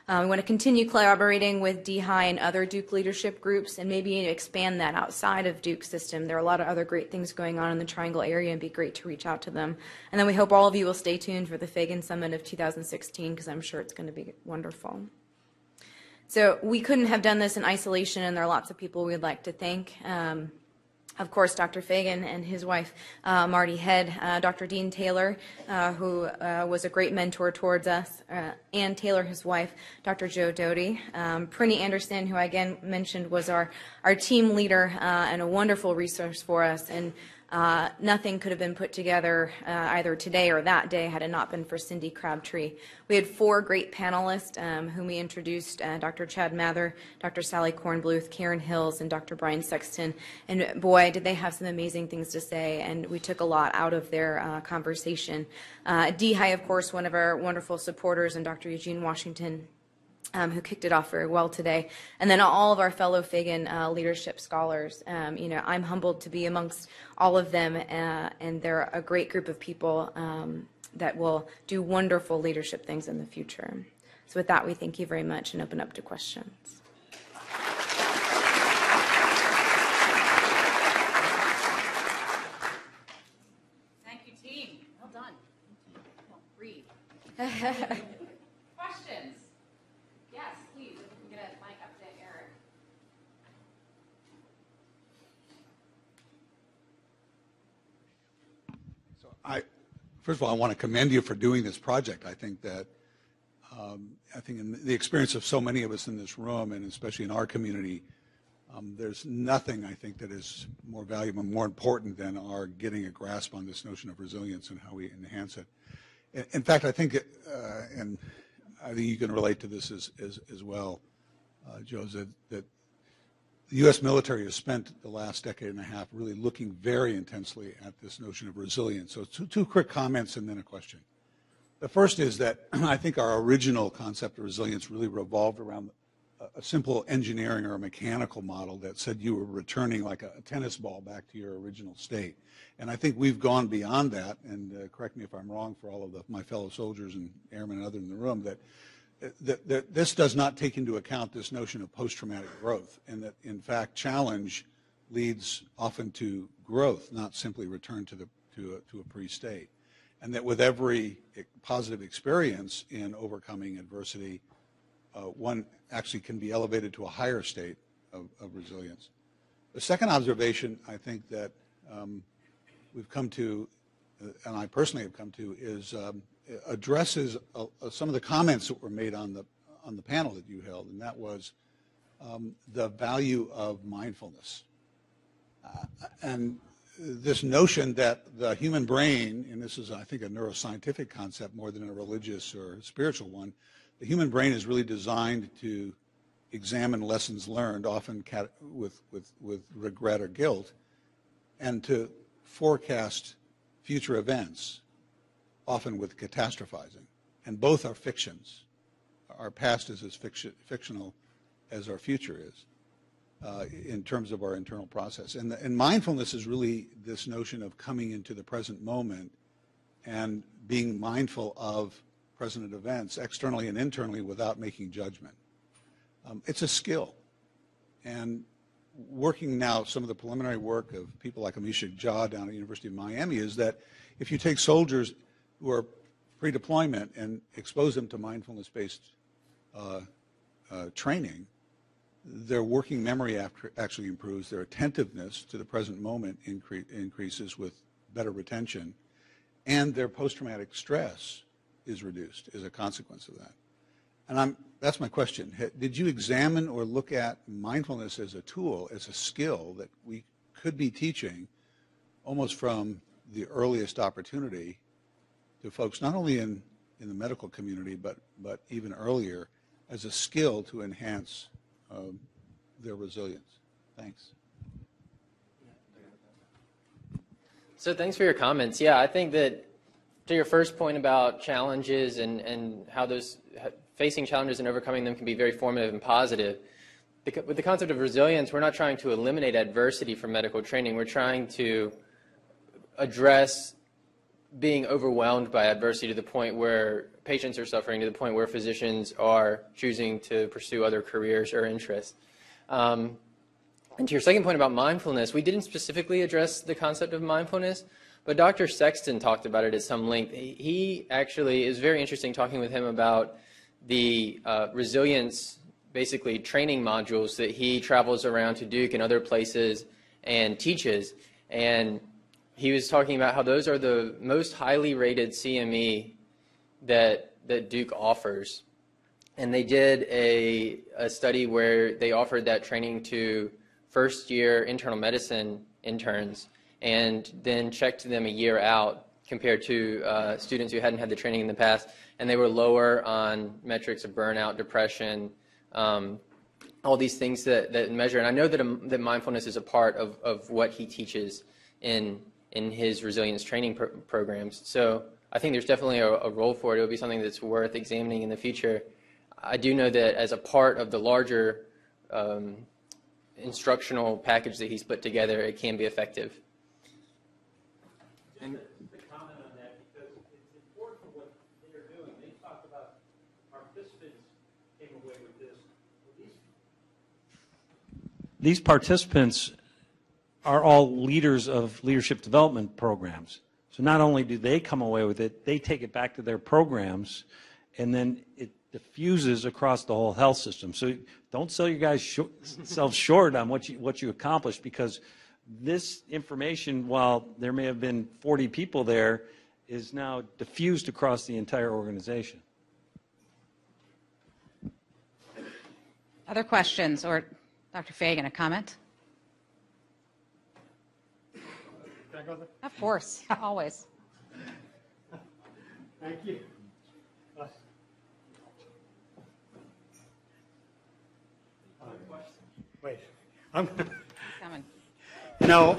We want to continue collaborating with DHI and other Duke leadership groups, and maybe expand that outside of Duke's system. There are a lot of other great things going on in the Triangle area, and it'd be great to reach out to them. And then we hope all of you will stay tuned for the Feagin Summit of 2016, because I'm sure it's going to be wonderful. So we couldn't have done this in isolation, and there are lots of people we'd like to thank. Of course, Dr. Feagin and his wife, Marty Head, Dr. Dean Taylor, who was a great mentor towards us, Ann Taylor, his wife, Dr. Joe Doty, Prinny Anderson, who I again mentioned was our team leader and a wonderful resource for us. And nothing could have been put together either today or that day had it not been for Cindy Crabtree. We had 4 great panelists whom we introduced, Dr. Chad Mather, Dr. Sally Kornbluth, Karen Hills, and Dr. Brian Sexton. And boy, did they have some amazing things to say, and we took a lot out of their conversation. DHI, of course, one of our wonderful supporters, and Dr. Eugene Washington, who kicked it off very well today, and then all of our fellow Feagin leadership scholars. I'm humbled to be amongst all of them, and they're a great group of people that will do wonderful leadership things in the future. So with that, we thank you very much and open up to questions. Thank you, team. Well done. Breathe. Questions? Yes, please. If we can get a mic up to Eric. First of all, I want to commend you for doing this project. I think that in the experience of so many of us in this room, and especially in our community, there's nothing I think that is more valuable and more important than our getting a grasp on this notion of resilience and how we enhance it. In fact, I think, and I think you can relate to this as well, Joe, that the U.S. military has spent the last decade and a half really looking very intensely at this notion of resilience. So two quick comments and then a question. The first is that I think our original concept of resilience really revolved around a simple engineering or a mechanical model that said you were returning like a tennis ball back to your original state. And I think we've gone beyond that, and correct me if I'm wrong for all of my fellow soldiers and airmen and others in the room, that this does not take into account this notion of post-traumatic growth, and that, in fact, challenge leads often to growth, not simply return to a pre-state. And that with every positive experience in overcoming adversity, one actually can be elevated to a higher state of resilience. The second observation I think that we've come to, and I personally have come to, is addresses some of the comments that were made on the panel that you held, and that was the value of mindfulness. And this notion that the human brain, and this is, I think, a neuroscientific concept more than a religious or spiritual one, the human brain is really designed to examine lessons learned, often with regret or guilt, and to forecast future events, often with catastrophizing. And both are fictions. Our past is as fictional as our future is in terms of our internal process. And mindfulness is really this notion of coming into the present moment and being mindful of present events externally and internally without making judgment. It's a skill. And working now, some of the preliminary work of people like Amisha Jha down at the University of Miami is that if you take soldiers who are pre-deployment and expose them to mindfulness-based training, their working memory actually improves, their attentiveness to the present moment increases with better retention, and their post-traumatic stress is reduced as a consequence of that. And that's my question. Did you examine or look at mindfulness as a tool, as a skill that we could be teaching almost from the earliest opportunity to folks, not only in the medical community, but even earlier, as a skill to enhance their resilience? Thanks. So thanks for your comments. Yeah, I think that to your first point about challenges and how those facing challenges and overcoming them can be very formative and positive. With the concept of resilience, we're not trying to eliminate adversity from medical training. We're trying to address being overwhelmed by adversity to the point where patients are suffering, to the point where physicians are choosing to pursue other careers or interests. And to your second point about mindfulness, we didn't specifically address the concept of mindfulness, but Dr. Sexton talked about it at some length. He actually is very interesting talking with him about the resilience, basically training modules that he travels around to Duke and other places and teaches. And he was talking about how those are the most highly rated CME that Duke offers. And they did a study where they offered that training to first-year internal medicine interns and then checked them a year out compared to students who hadn't had the training in the past. And they were lower on metrics of burnout, depression, all these things that measure. And I know that mindfulness is a part of what he teaches in his resilience training programs. So I think there's definitely a role for it. It would be something that's worth examining in the future. I do know that as a part of the larger instructional package that he's put together, it can be effective. And comment on that, because it's important what they're doing. They talk about participants these participants are all leaders of leadership development programs. So not only do they come away with it, they take it back to their programs, and then it diffuses across the whole health system. So don't sell your guys selves short on what you accomplished, because this information, while there may have been 40 people there, is now diffused across the entire organization. Other questions? Or Dr. Feagin, a comment? Can I go there? Of course, always. Thank you. Wait, I'm coming. You know,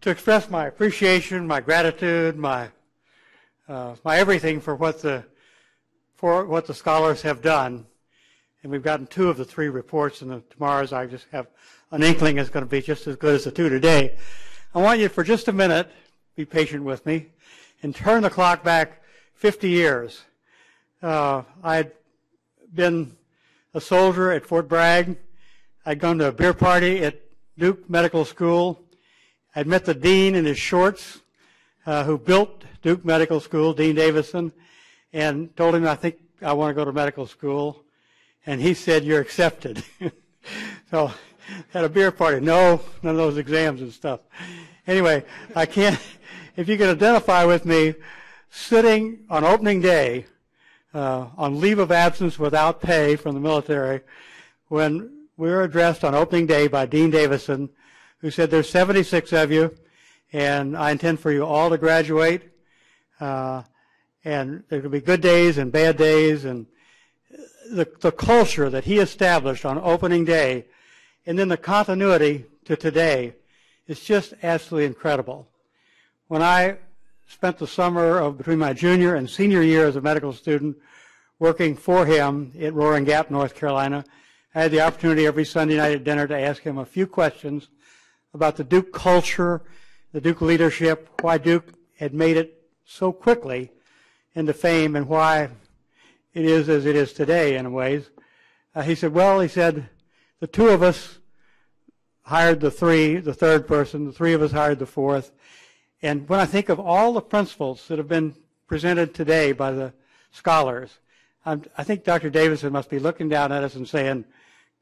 to express my appreciation, my gratitude, my everything for what the scholars have done, and we've gotten 2 of the 3 reports, and tomorrow's I just have an inkling is going to be just as good as the 2 today. I want you for just a minute, be patient with me, and turn the clock back 50 years. I'd been a soldier at Fort Bragg. I'd gone to a beer party at Duke Medical School. I'd met the dean in his shorts, who built Duke Medical School, Dean Davison, and told him, I think I want to go to medical school. And he said, you're accepted. So, had a beer party. No, none of those exams and stuff. Anyway, I can't, if you can identify with me, sitting on opening day, on leave of absence without pay from the military, when we were addressed on opening day by Dean Davison, who said, there's 76 of you, and I intend for you all to graduate, and there will be good days and bad days, and the culture that he established on opening day, and then the continuity to today, is just absolutely incredible. When I spent the summer of between my junior and senior year as a medical student working for him at Roaring Gap, North Carolina, I had the opportunity every Sunday night at dinner to ask him a few questions about the Duke culture, the Duke leadership, why Duke had made it so quickly into fame, and why it is as it is today in ways. He said, the 2 of us hired the third person, the 3 of us hired the 4th. And when I think of all the principles that have been presented today by the scholars, I think Dr. Davison must be looking down at us and saying,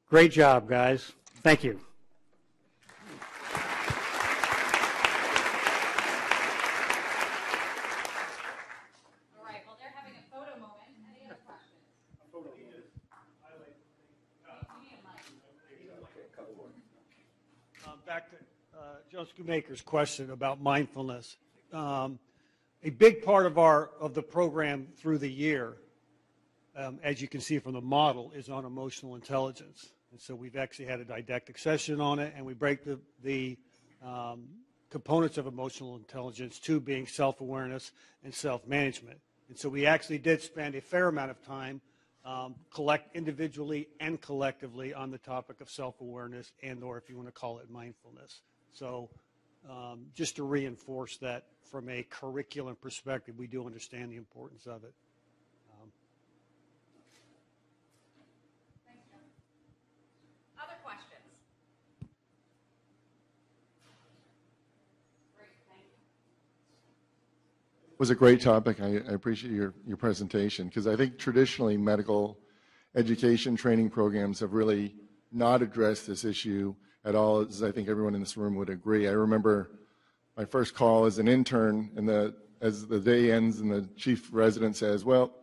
great job, guys. Thank you. All right, well, they're having a photo moment. Any other questions? Back to Joe Schumacher's question about mindfulness. A big part of the program through the year, as you can see from the model, is on emotional intelligence. And so we've actually had a didactic session on it, and we break the components of emotional intelligence, 2 being self-awareness and self-management. And so we actually did spend a fair amount of time collect individually and collectively on the topic of self-awareness, and or if you want to call it mindfulness. So just to reinforce that from a curriculum perspective, we do understand the importance of it. Thanks, John. Other questions? Great, thank you. It was a great topic. I appreciate your presentation, because I think traditionally medical education training programs have really not addressed this issue at all, as I think everyone in this room would agree. I remember my first call as an intern, and as the day ends and the chief resident says, well,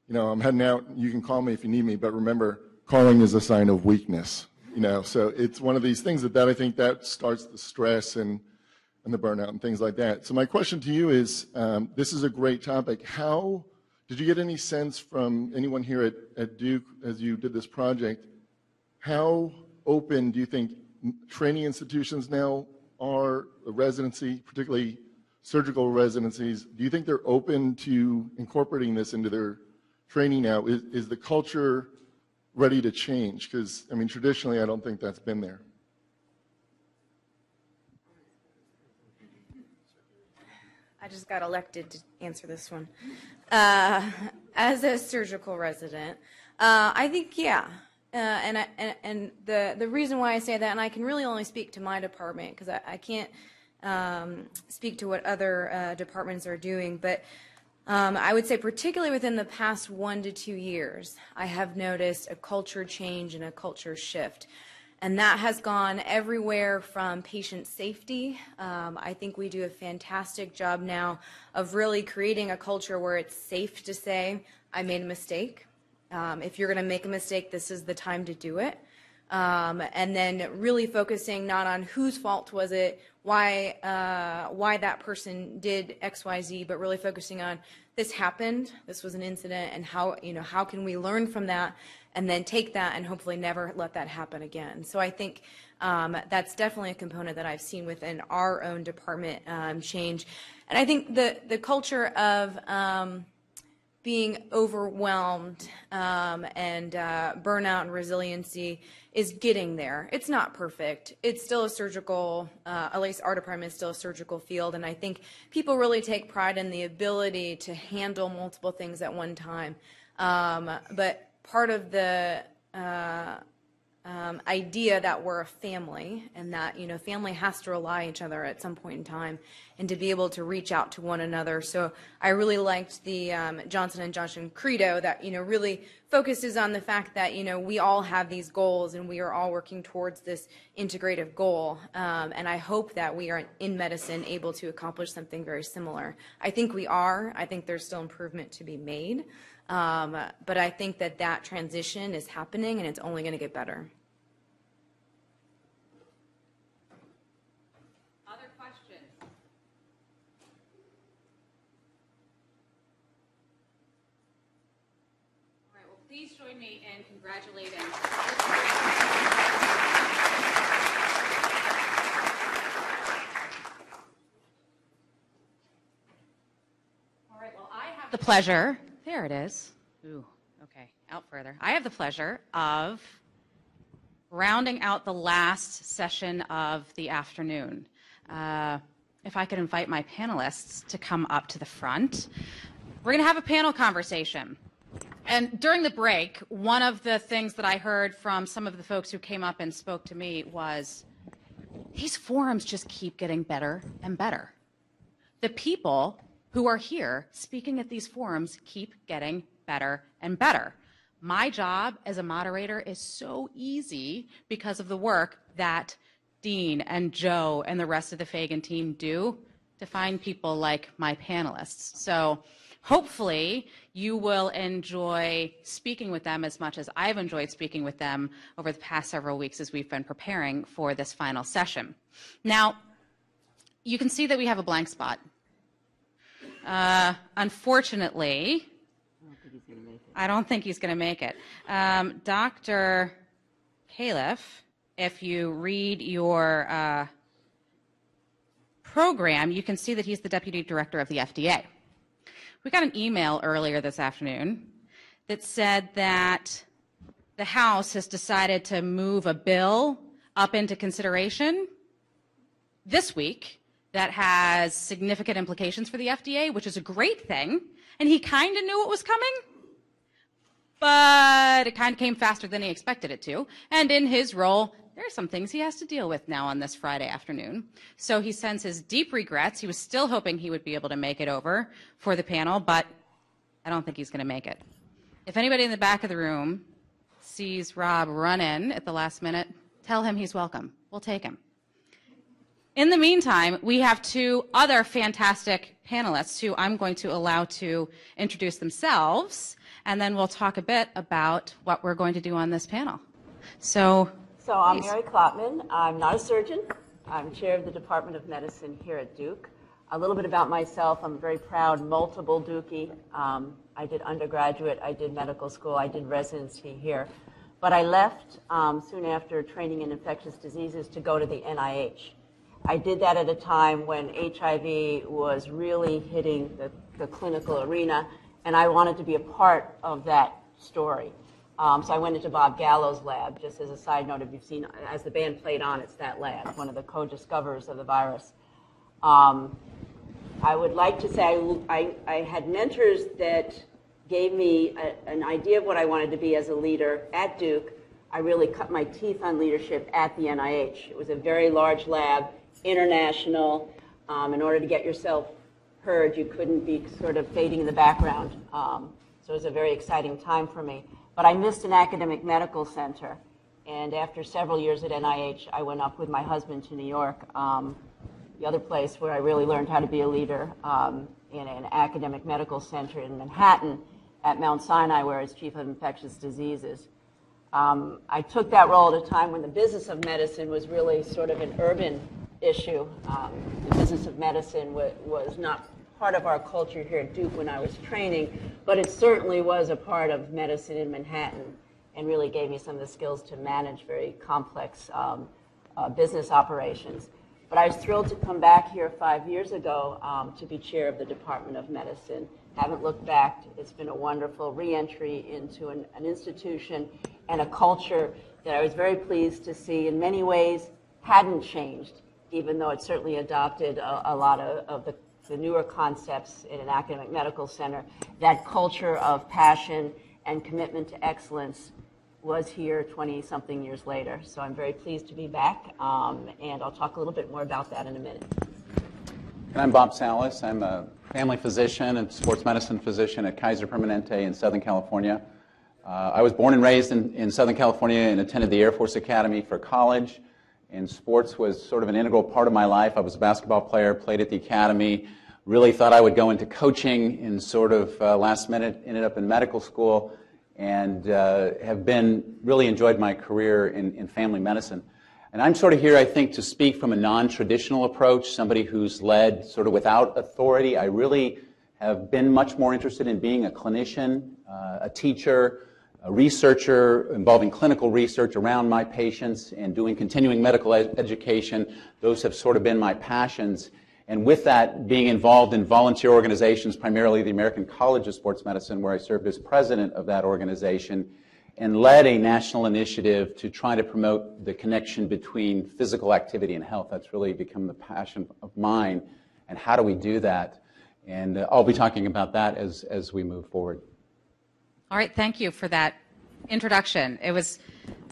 I'm heading out, you can call me if you need me, but remember, calling is a sign of weakness. So it's one of these things that I think that starts the stress and the burnout and things like that. So my question to you is, this is a great topic. How did you get any sense from anyone here at Duke as you did this project, how open do you think training institutions now are, the residency, particularly surgical residencies, do you think they're open to incorporating this into their training now? Is the culture ready to change? Because, traditionally, I don't think that's been there. I just got elected to answer this one. As a surgical resident, I think, and the reason why I say that, and I can really only speak to my department because I can't speak to what other departments are doing, but I would say particularly within the past 1 to 2 years, I have noticed a culture change and a culture shift. And that has gone everywhere from patient safety. I think we do a fantastic job now of really creating a culture where it's safe to say, I made a mistake. If you're going to make a mistake, this is the time to do it. And then really focusing not on whose fault was it, why that person did X, Y, Z, but really focusing on this happened, this was an incident, and how can we learn from that, and then take that and hopefully never let that happen again. So I think that's definitely a component that I've seen within our own department change. And I think the culture of being overwhelmed and burnout and resiliency is getting there. It's not perfect. It's still a surgical, at least our department is still a surgical field, and I think people really take pride in the ability to handle multiple things at one time. But part of the idea that we're a family and that, family has to rely on each other at some point in time and to be able to reach out to one another. So I really liked the Johnson & Johnson credo that, really focuses on the fact that, we all have these goals and we are all working towards this integrative goal. And I hope that we are in medicine able to accomplish something very similar. I think we are. I think there's still improvement to be made. But I think that transition is happening and it's only going to get better. Other questions? All right, well, please join me in congratulating. All right, well, I have the pleasure. There it is. Ooh, okay, out further. I have the pleasure of rounding out the last session of the afternoon. If I could invite my panelists to come up to the front. We're going to have a panel conversation. And during the break, one of the things that I heard from some of the folks who came up and spoke to me was, these forums just keep getting better and better. The people who are here speaking at these forums keep getting better and better. My job as a moderator is so easy because of the work that Dean and Joe and the rest of the Feagin team do to find people like my panelists. So hopefully you will enjoy speaking with them as much as I've enjoyed speaking with them over the past several weeks as we've been preparing for this final session. Now, you can see that we have a blank spot. Unfortunately, I don't think he's going to make it. Dr. Califf, if you read your program, you can see that he's the Deputy Director of the FDA. We got an email earlier this afternoon that said that the House has decided to move a bill up into consideration this week that has significant implications for the FDA, which is a great thing. And he kind of knew it was coming, but it kind of came faster than he expected it to. And in his role, there are some things he has to deal with now on this Friday afternoon. So he sends his deep regrets. He was still hoping he would be able to make it over for the panel, but I don't think he's going to make it. If anybody in the back of the room sees Rob run in at the last minute, tell him he's welcome. We'll take him. In the meantime, we have two other fantastic panelists who I'm going to allow to introduce themselves, and then we'll talk a bit about what we're going to do on this panel. So I'm Mary Klopman. I'm not a surgeon. I'm chair of the Department of Medicine here at Duke. A little bit about myself. I'm a very proud multiple Dookie. I did undergraduate, I did medical school, I did residency here. But I left soon after training in infectious diseases to go to the NIH. I did that at a time when HIV was really hitting the clinical arena, and I wanted to be a part of that story. So I went into Bob Gallo's lab. Just as a side note, if you've seen, as the band played on, it's that lab, one of the co-discoverers of the virus. I would like to say I had mentors that gave me an idea of what I wanted to be as a leader at Duke. I really cut my teeth on leadership at the NIH. It was a very large lab, international. In order to get yourself heard, you couldn't be sort of fading in the background. So it was a very exciting time for me. But I missed an academic medical center. And after several years at NIH, I went up with my husband to New York, the other place where I really learned how to be a leader, in an academic medical center in Manhattan at Mount Sinai, where I was chief of infectious diseases. I took that role at a time when the business of medicine was really sort of an urban issue. The business of medicine was not part of our culture here at Duke when I was training, but it certainly was a part of medicine in Manhattan and really gave me some of the skills to manage very complex business operations. But I was thrilled to come back here 5 years ago to be chair of the Department of Medicine. Haven't looked back. It's been a wonderful re-entry into an institution and a culture that I was very pleased to see in many ways hadn't changed, even though it certainly adopted a lot of the newer concepts in an academic medical center. That culture of passion and commitment to excellence was here 20-something years later. So I'm very pleased to be back, and I'll talk a little bit more about that in a minute. And I'm Bob Salas. I'm a family physician and sports medicine physician at Kaiser Permanente in Southern California. I was born and raised in Southern California and attended the Air Force Academy for college. And sports was sort of an integral part of my life. I was a basketball player, played at the academy, really thought I would go into coaching, and sort of last minute ended up in medical school, and have really enjoyed my career in family medicine. And I'm sort of here, I think, to speak from a non-traditional approach, somebody who's led sort of without authority. I really have been much more interested in being a clinician, a teacher, a researcher involving clinical research around my patients and doing continuing medical education. Those have sort of been my passions. And with that, being involved in volunteer organizations, primarily the American College of Sports Medicine, where I served as president of that organization, and led a national initiative to try to promote the connection between physical activity and health. That's really become the passion of mine. And how do we do that? And I'll be talking about that as we move forward. All right, thank you for that introduction. It was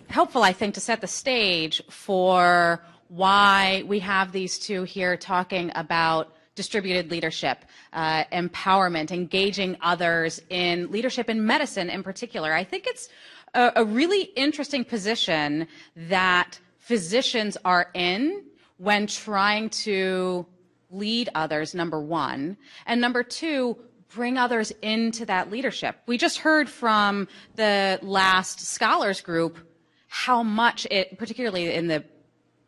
helpful, I think, to set the stage for why we have these two here talking about distributed leadership, empowerment, engaging others in leadership in medicine in particular. I think it's a really interesting position that physicians are in when trying to lead others, number one, and number two, bring others into that leadership. We just heard from the last scholars group how much it, particularly in the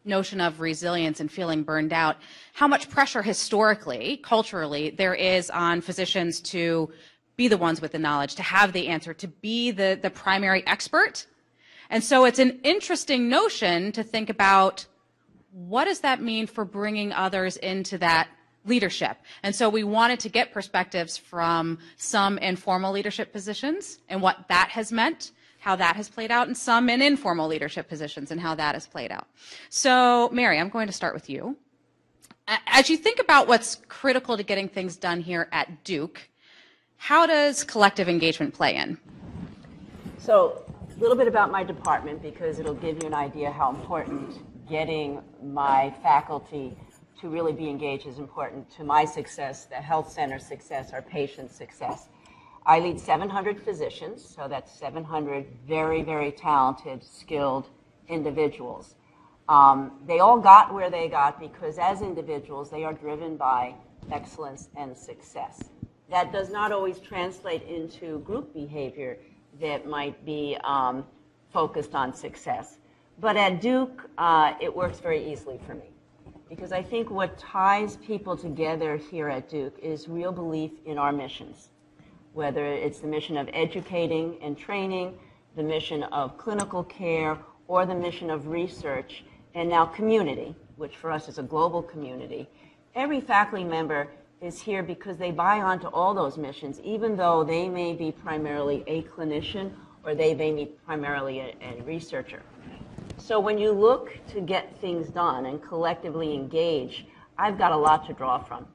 notion of resilience and feeling burned out, how much pressure historically, culturally, there is on physicians to be the ones with the knowledge, to have the answer, to be the primary expert. And so it's an interesting notion to think about, what does that mean for bringing others into that leadership? And so we wanted to get perspectives from some informal leadership positions and what that has meant, how that has played out, and some in informal leadership positions and how that has played out. So, Mary, I'm going to start with you. As you think about what's critical to getting things done here at Duke, how does collective engagement play in? So, a little bit about my department, because it'll give you an idea how important getting my faculty to really be engaged is important to my success, the health center's success, our patients' success. I lead 700 physicians, so that's 700 very, very talented, skilled individuals. They all got where they got because as individuals, they are driven by excellence and success. That does not always translate into group behavior that might be focused on success. But at Duke, it works very easily for me, because I think what ties people together here at Duke is real belief in our missions. Whether it's the mission of educating and training, the mission of clinical care, or the mission of research, and now community, which for us is a global community. Every faculty member is here because they buy onto all those missions, even though they may be primarily a clinician or they may be primarily a researcher. So when you look to get things done and collectively engage, I've got a lot to draw from.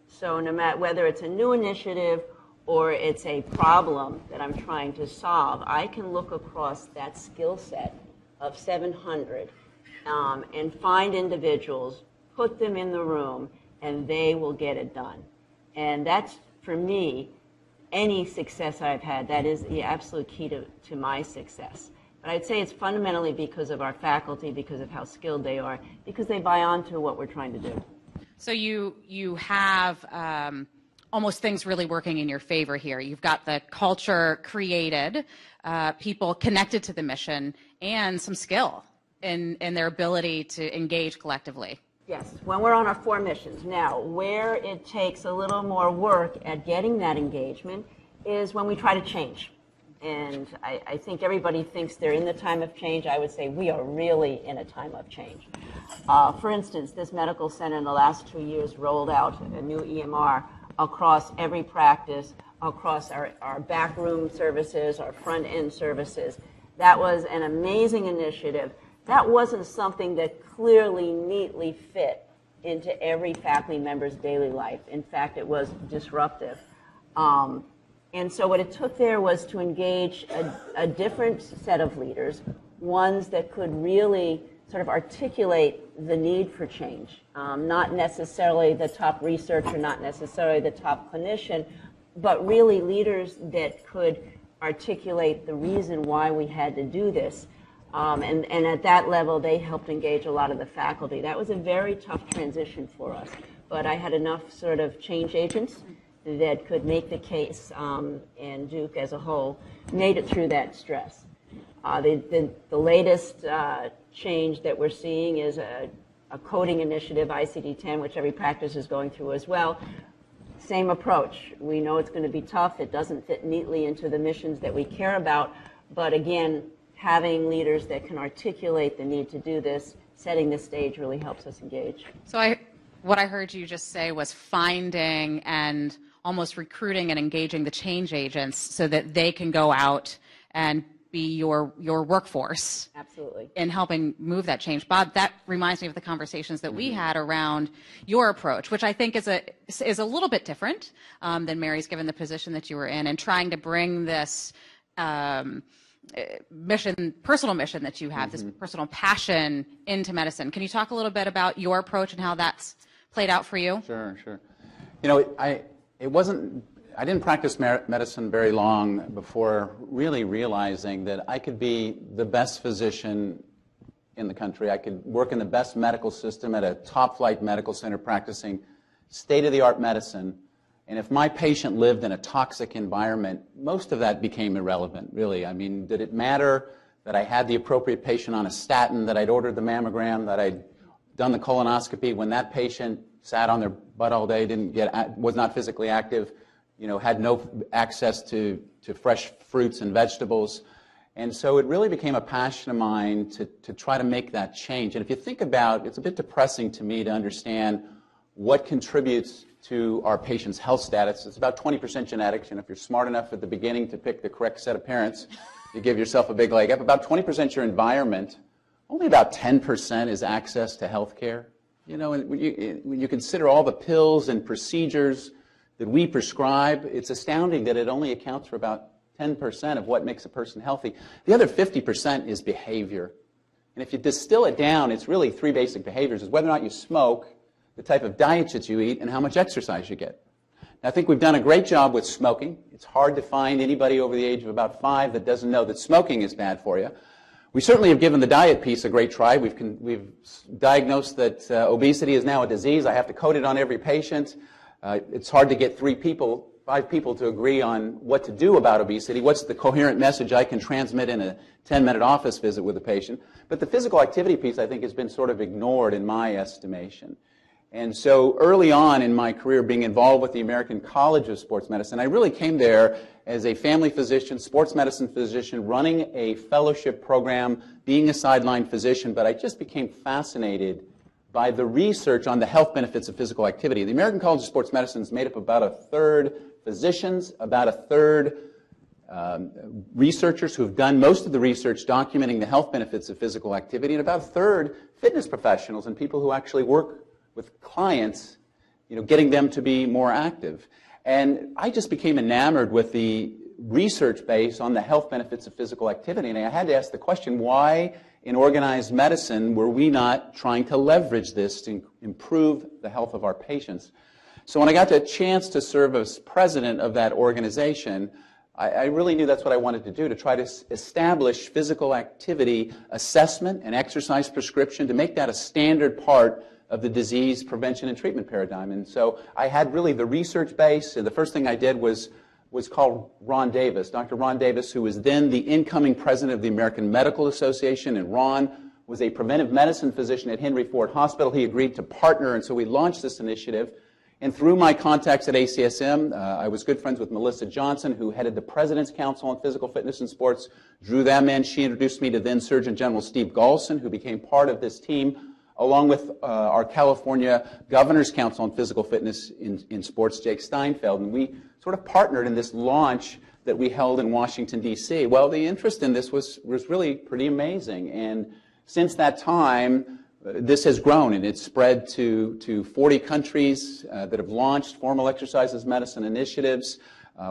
So no matter whether it's a new initiative or it's a problem that I'm trying to solve, I can look across that skill set of 700 and find individuals, put them in the room, and they will get it done. And that's, for me, any success I've had, that is the absolute key to my success. But I'd say it's fundamentally because of our faculty, because of how skilled they are, because they buy onto what we're trying to do. So you have almost things really working in your favor here. You've got the culture created, people connected to the mission, and some skill in their ability to engage collectively. Yes, when we're on our 4 missions. Now, where it takes a little more work at getting that engagement is when we try to change. And I think everybody thinks they're in the time of change. I would say we are really in a time of change. For instance, this medical center in the last 2 years rolled out a new EMR across every practice, across our backroom services, our front-end services. That was an amazing initiative. That wasn't something that clearly, neatly fit into every faculty member's daily life. In fact, it was disruptive. And so what it took there was to engage a different set of leaders, ones that could really sort of articulate the need for change. Not necessarily the top researcher, not necessarily the top clinician, but really leaders that could articulate the reason why we had to do this. And at that level, they helped engage a lot of the faculty. That was a very tough transition for us. But I had enough sort of change agents that could make the case, and Duke as a whole made it through that stress. The latest change that we're seeing is a coding initiative, ICD-10, which every practice is going through as well. Same approach. We know it's going to be tough. It doesn't fit neatly into the missions that we care about. But again, having leaders that can articulate the need to do this, setting the stage really helps us engage. So what I heard you just say was finding and almost recruiting and engaging the change agents so that they can go out and be your workforce. Absolutely. In helping move that change. Bob, that reminds me of the conversations that we had around your approach, which I think is a little bit different than Mary's, given the position that you were in, and trying to bring this personal mission that you have, this personal passion into medicine. Can you talk a little bit about your approach and how that's played out for you? Sure. You know, I didn't practice medicine very long before really realizing that I could be the best physician in the country. I could work in the best medical system at a top-flight medical center practicing state-of-the-art medicine. And if my patient lived in a toxic environment, most of that became irrelevant, really. I mean, did it matter that I had the appropriate patient on a statin, that I'd ordered the mammogram, that I'd done the colonoscopy when that patient sat on their butt all day, was not physically active, had no access to fresh fruits and vegetables. And so it really became a passion of mine to try to make that change. And if you think about it, it's a bit depressing to me to understand what contributes to our patients' health status. It's about 20% genetics, and if you're smart enough at the beginning to pick the correct set of parents, you give yourself a big leg up. About 20% your environment. Only about 10% is access to health care. And when you consider all the pills and procedures that we prescribe, it's astounding that it only accounts for about 10% of what makes a person healthy. The other 50% is behavior. And if you distill it down, it's really 3 basic behaviors: is whether or not you smoke, the type of diet that you eat, and how much exercise you get. Now, I think we've done a great job with smoking. It's hard to find anybody over the age of about 5 that doesn't know that smoking is bad for you. We certainly have given the diet piece a great try. We've diagnosed that obesity is now a disease. I have to code it on every patient. It's hard to get 5 people to agree on what to do about obesity. What's the coherent message I can transmit in a 10-minute office visit with a patient? But the physical activity piece, I think, has been sort of ignored in my estimation. And so early on in my career, being involved with the American College of Sports Medicine, I really came there as a family physician, sports medicine physician, running a fellowship program, being a sideline physician, but I just became fascinated by the research on the health benefits of physical activity. The American College of Sports Medicine is made up of about a third physicians, about a third researchers who have done most of the research documenting the health benefits of physical activity, and about a third fitness professionals and people who actually work with clients getting them to be more active. And I just became enamored with the research base on the health benefits of physical activity. And I had to ask the question, why in organized medicine were we not trying to leverage this to improve the health of our patients? So when I got the chance to serve as president of that organization, I really knew that's what I wanted to do, to try to establish physical activity assessment and exercise prescription, to make that a standard part of the disease prevention and treatment paradigm. And so I had really the research base, and the first thing I did was called Ron Davis, Dr. Ron Davis, who was then the incoming president of the American Medical Association, and Ron was a preventive medicine physician at Henry Ford Hospital. He agreed to partner, and so we launched this initiative. And through my contacts at ACSM, I was good friends with Melissa Johnson, who headed the President's Council on Physical Fitness and Sports, drew them in. She introduced me to then Surgeon General Steve Galson, who became part of this team, along with our California Governor's Council on Physical Fitness in Sports, Jake Steinfeld. And we sort of partnered in this launch that we held in Washington, D.C. Well, the interest in this was really pretty amazing. And since that time, this has grown, and it's spread to 40 countries that have launched formal exercises medicine initiatives.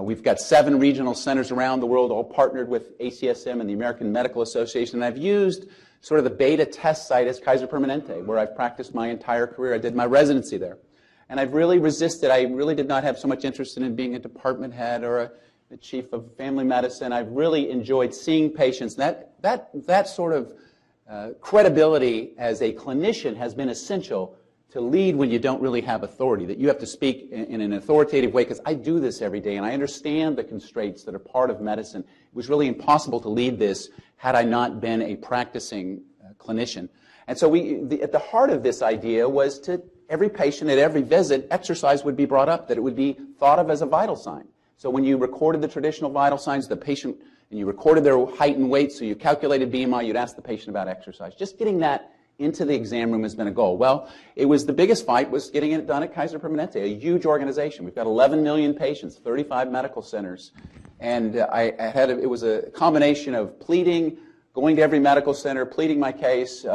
We've got 7 regional centers around the world, all partnered with ACSM and the American Medical Association. And I've used sort of the beta test site as Kaiser Permanente, where I've practiced my entire career. I did my residency there. And I've really resisted. I really did not have so much interest in being a department head or a chief of family medicine. I've really enjoyed seeing patients. That sort of credibility as a clinician has been essential to lead when you don't really have authority, that you have to speak in an authoritative way, because I do this every day and I understand the constraints that are part of medicine. It was really impossible to lead this had I not been a practicing clinician. And so at the heart of this idea was to every patient at every visit, exercise would be brought up, that it would be thought of as a vital sign. So when you recorded the traditional vital signs, the patient, and you recorded their height and weight, so you calculated BMI, you'd ask the patient about exercise. Just getting that into the exam room has been a goal. Well, it was the biggest fight was getting it done at Kaiser Permanente, a huge organization. We've got 11 million patients, 35 medical centers. And it was a combination of pleading, going to every medical center, pleading my case,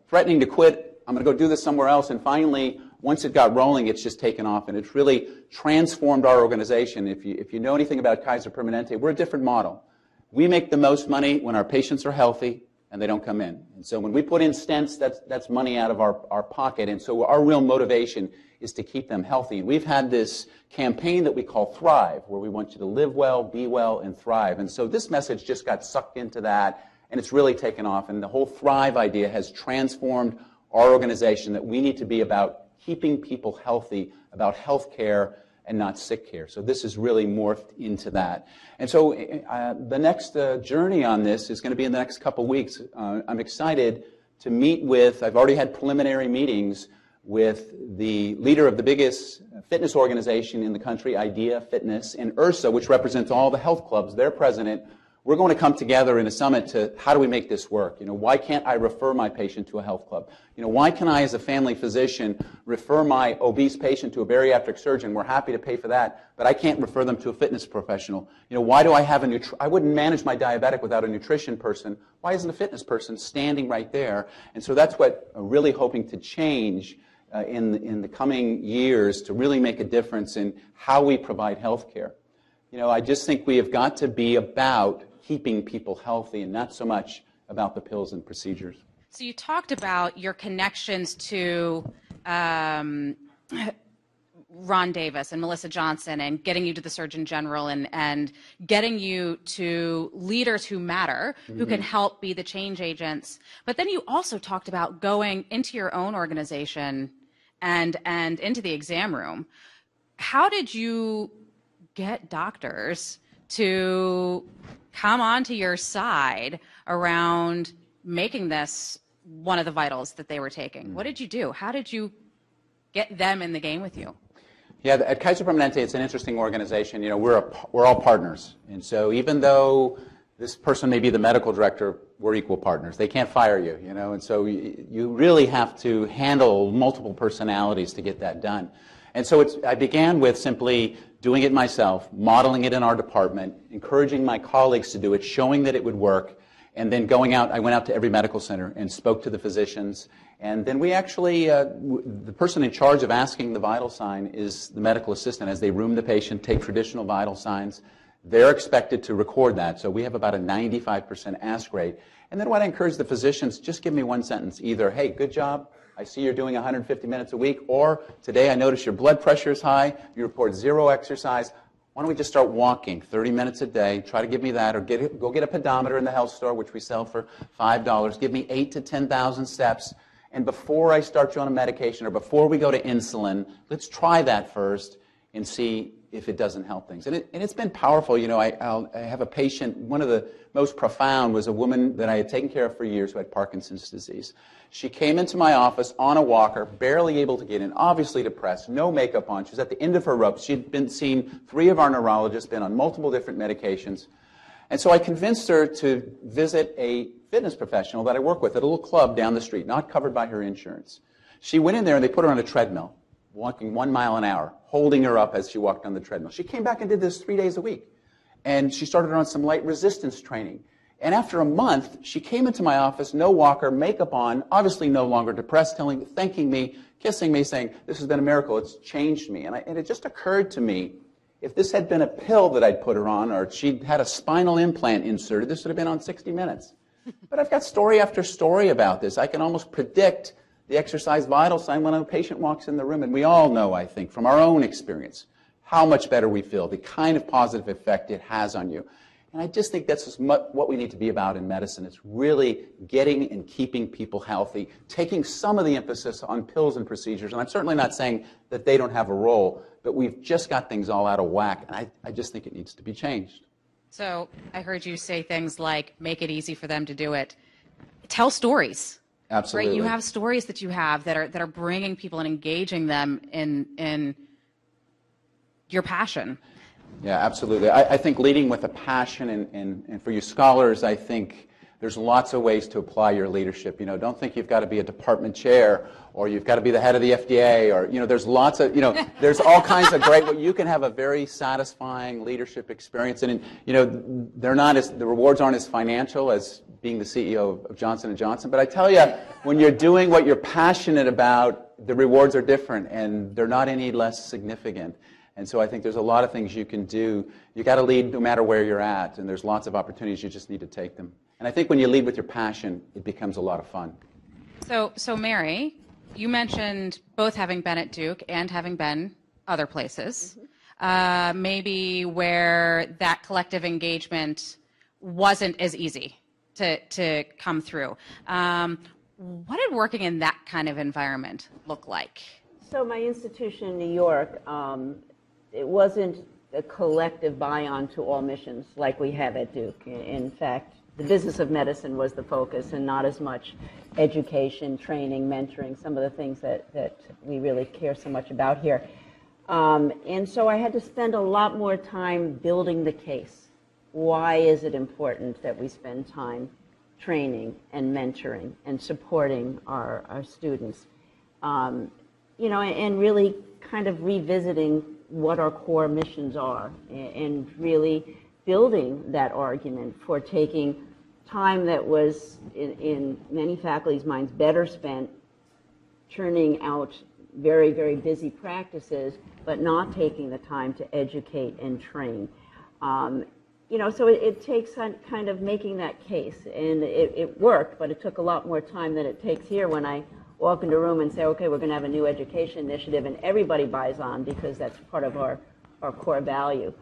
threatening to quit. I'm going to go do this somewhere else. And finally, once it got rolling, it's just taken off. And it's really transformed our organization. If you know anything about Kaiser Permanente, we're a different model. We make the most money when our patients are healthy and they don't come in. And so when we put in stents, that's money out of our pocket. And so our real motivation is to keep them healthy. And we've had this campaign that we call Thrive, where we want you to live well, be well, and thrive. And so this message just got sucked into that, and it's really taken off. And the whole Thrive idea has transformed our organization, that we need to be about keeping people healthy, about health care, and not sick care. So this has really morphed into that. And so the next journey on this is going to be in the next couple weeks. I'm excited to meet with, I've already had preliminary meetings with the leader of the biggest fitness organization in the country, IDEA Fitness, and IRSA, which represents all the health clubs, their president. We're going to come together in a summit to how do we make this work? Why can't I refer my patient to a health club? Why can I, as a family physician, refer my obese patient to a bariatric surgeon? We're happy to pay for that, but I can't refer them to a fitness professional. Why do I have I wouldn't manage my diabetic without a nutrition person. Why isn't a fitness person standing right there? And so that's what I'm really hoping to change in the coming years, to really make a difference in how we provide health care. I just think we have got to be about keeping people healthy and not so much about the pills and procedures. So you talked about your connections to Ron Davis and Melissa Johnson, and getting you to the Surgeon General, and getting you to leaders who matter, who can help be the change agents. But then you also talked about going into your own organization and into the exam room. How did you get doctors to come onto your side around making this one of the vitals that they were taking? What did you do? How did you get them in the game with you? Yeah, at Kaiser Permanente, it's an interesting organization. We're all partners. And so even though this person may be the medical director, we're equal partners. They can't fire you, and so you really have to handle multiple personalities to get that done. And so I began with simply doing it myself, modeling it in our department, encouraging my colleagues to do it, showing that it would work, and then going out. I went out to every medical center and spoke to the physicians And then we actually, the person in charge of asking the vital sign is the medical assistant. As they room the patient, take traditional vital signs, they're expected to record that. So we have about a 95% ask rate. And then what I encourage the physicians, just give me one sentence. Either, hey, good job, I see you're doing 150 minutes a week, or today I notice your blood pressure is high, you report 0 exercise. Why don't we just start walking 30 minutes a day, try to give me that, or go get a pedometer in the health store, which we sell for $5. Give me 8,000 to 10,000 steps. And before I start you on a medication or before we go to insulin, let's try that first and see if it doesn't help things. And it's been powerful. You know, I have a patient, one of the most profound was a woman that I had taken care of for years who had Parkinson's disease. She came into my office on a walker, barely able to get in, obviously depressed, no makeup on. She was at the end of her rope. She'd been seen 3 of our neurologists, been on multiple different medications. And so I convinced her to visit a fitness professional that I work with at a little club down the street, not covered by her insurance. She went in there and they put her on a treadmill, walking 1 mile an hour, holding her up as she walked on the treadmill. She came back and did this 3 days a week. And she started her on some light resistance training. And after a month, she came into my office, no walker, makeup on, obviously no longer depressed, thanking me, kissing me, saying, this has been a miracle, it's changed me. And it just occurred to me, if this had been a pill that I'd put her on, or she'd had a spinal implant inserted, this would have been on 60 Minutes. But I've got story after story about this. I can almost predict the exercise vital sign when a patient walks in the room. And we all know, I think, from our own experience, how much better we feel, the kind of positive effect it has on you. And I just think that's what we need to be about in medicine. It's really getting and keeping people healthy, taking some of the emphasis on pills and procedures. And I'm certainly not saying that they don't have a role, but we've just got things all out of whack. And I just think it needs to be changed. So I heard you say things like, make it easy for them to do it. Tell stories. Absolutely. Right? You have stories that you have that are bringing people and engaging them in your passion. Yeah, absolutely. I think leading with a passion, and for you scholars, I think there's lots of ways to apply your leadership. You know, don't think you've got to be a department chair, or you've got to be the head of the FDA, or, you know, there's lots of, you know, there's all kinds of great, you can have a very satisfying leadership experience, and, you know, the rewards aren't as financial as being the CEO of Johnson & Johnson, but I tell you, when you're doing what you're passionate about, the rewards are different, and they're not any less significant. And so I think there's a lot of things you can do. You got to lead no matter where you're at, and there's lots of opportunities. You just need to take them. And I think when you lead with your passion, it becomes a lot of fun. So Mary, you mentioned both having been at Duke and having been other places, maybe where that collective engagement wasn't as easy to come through. What did working in that kind of environment look like? So my institution in New York, it wasn't a collective buy-on to all missions like we have at Duke. In fact, the business of medicine was the focus and not as much education, training, mentoring, some of the things that we really care so much about here. And so I had to spend a lot more time building the case. Why is it important that we spend time training and mentoring and supporting our students? You know, and really kind of revisiting what our core missions are and really building that argument for taking time that was, in many faculty's minds, better spent churning out very, very busy practices, but not taking the time to educate and train. You know, so it takes kind of making that case, and it worked, but it took a lot more time than it takes here when I walk into a room and say, okay, we're going to have a new education initiative, and everybody buys on because that's part of our core value.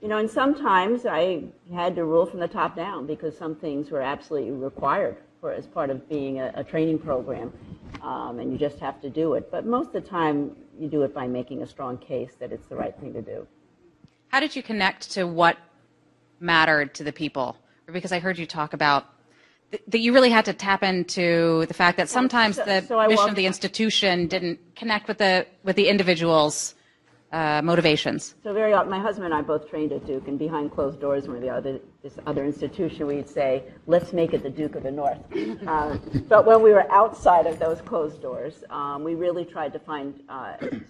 You know, and sometimes I had to rule from the top down because some things were absolutely required as part of being a training program, and you just have to do it. But most of the time, you do it by making a strong case that it's the right thing to do. How did you connect to what mattered to the people? Because I heard you talk about that you really had to tap into the fact that sometimes the mission of the institution didn't connect with the individual's motivations. So very often, my husband and I both trained at Duke, and behind closed doors, when this other institution, we'd say, let's make it the Duke of the North. But when we were outside of those closed doors, we really tried to find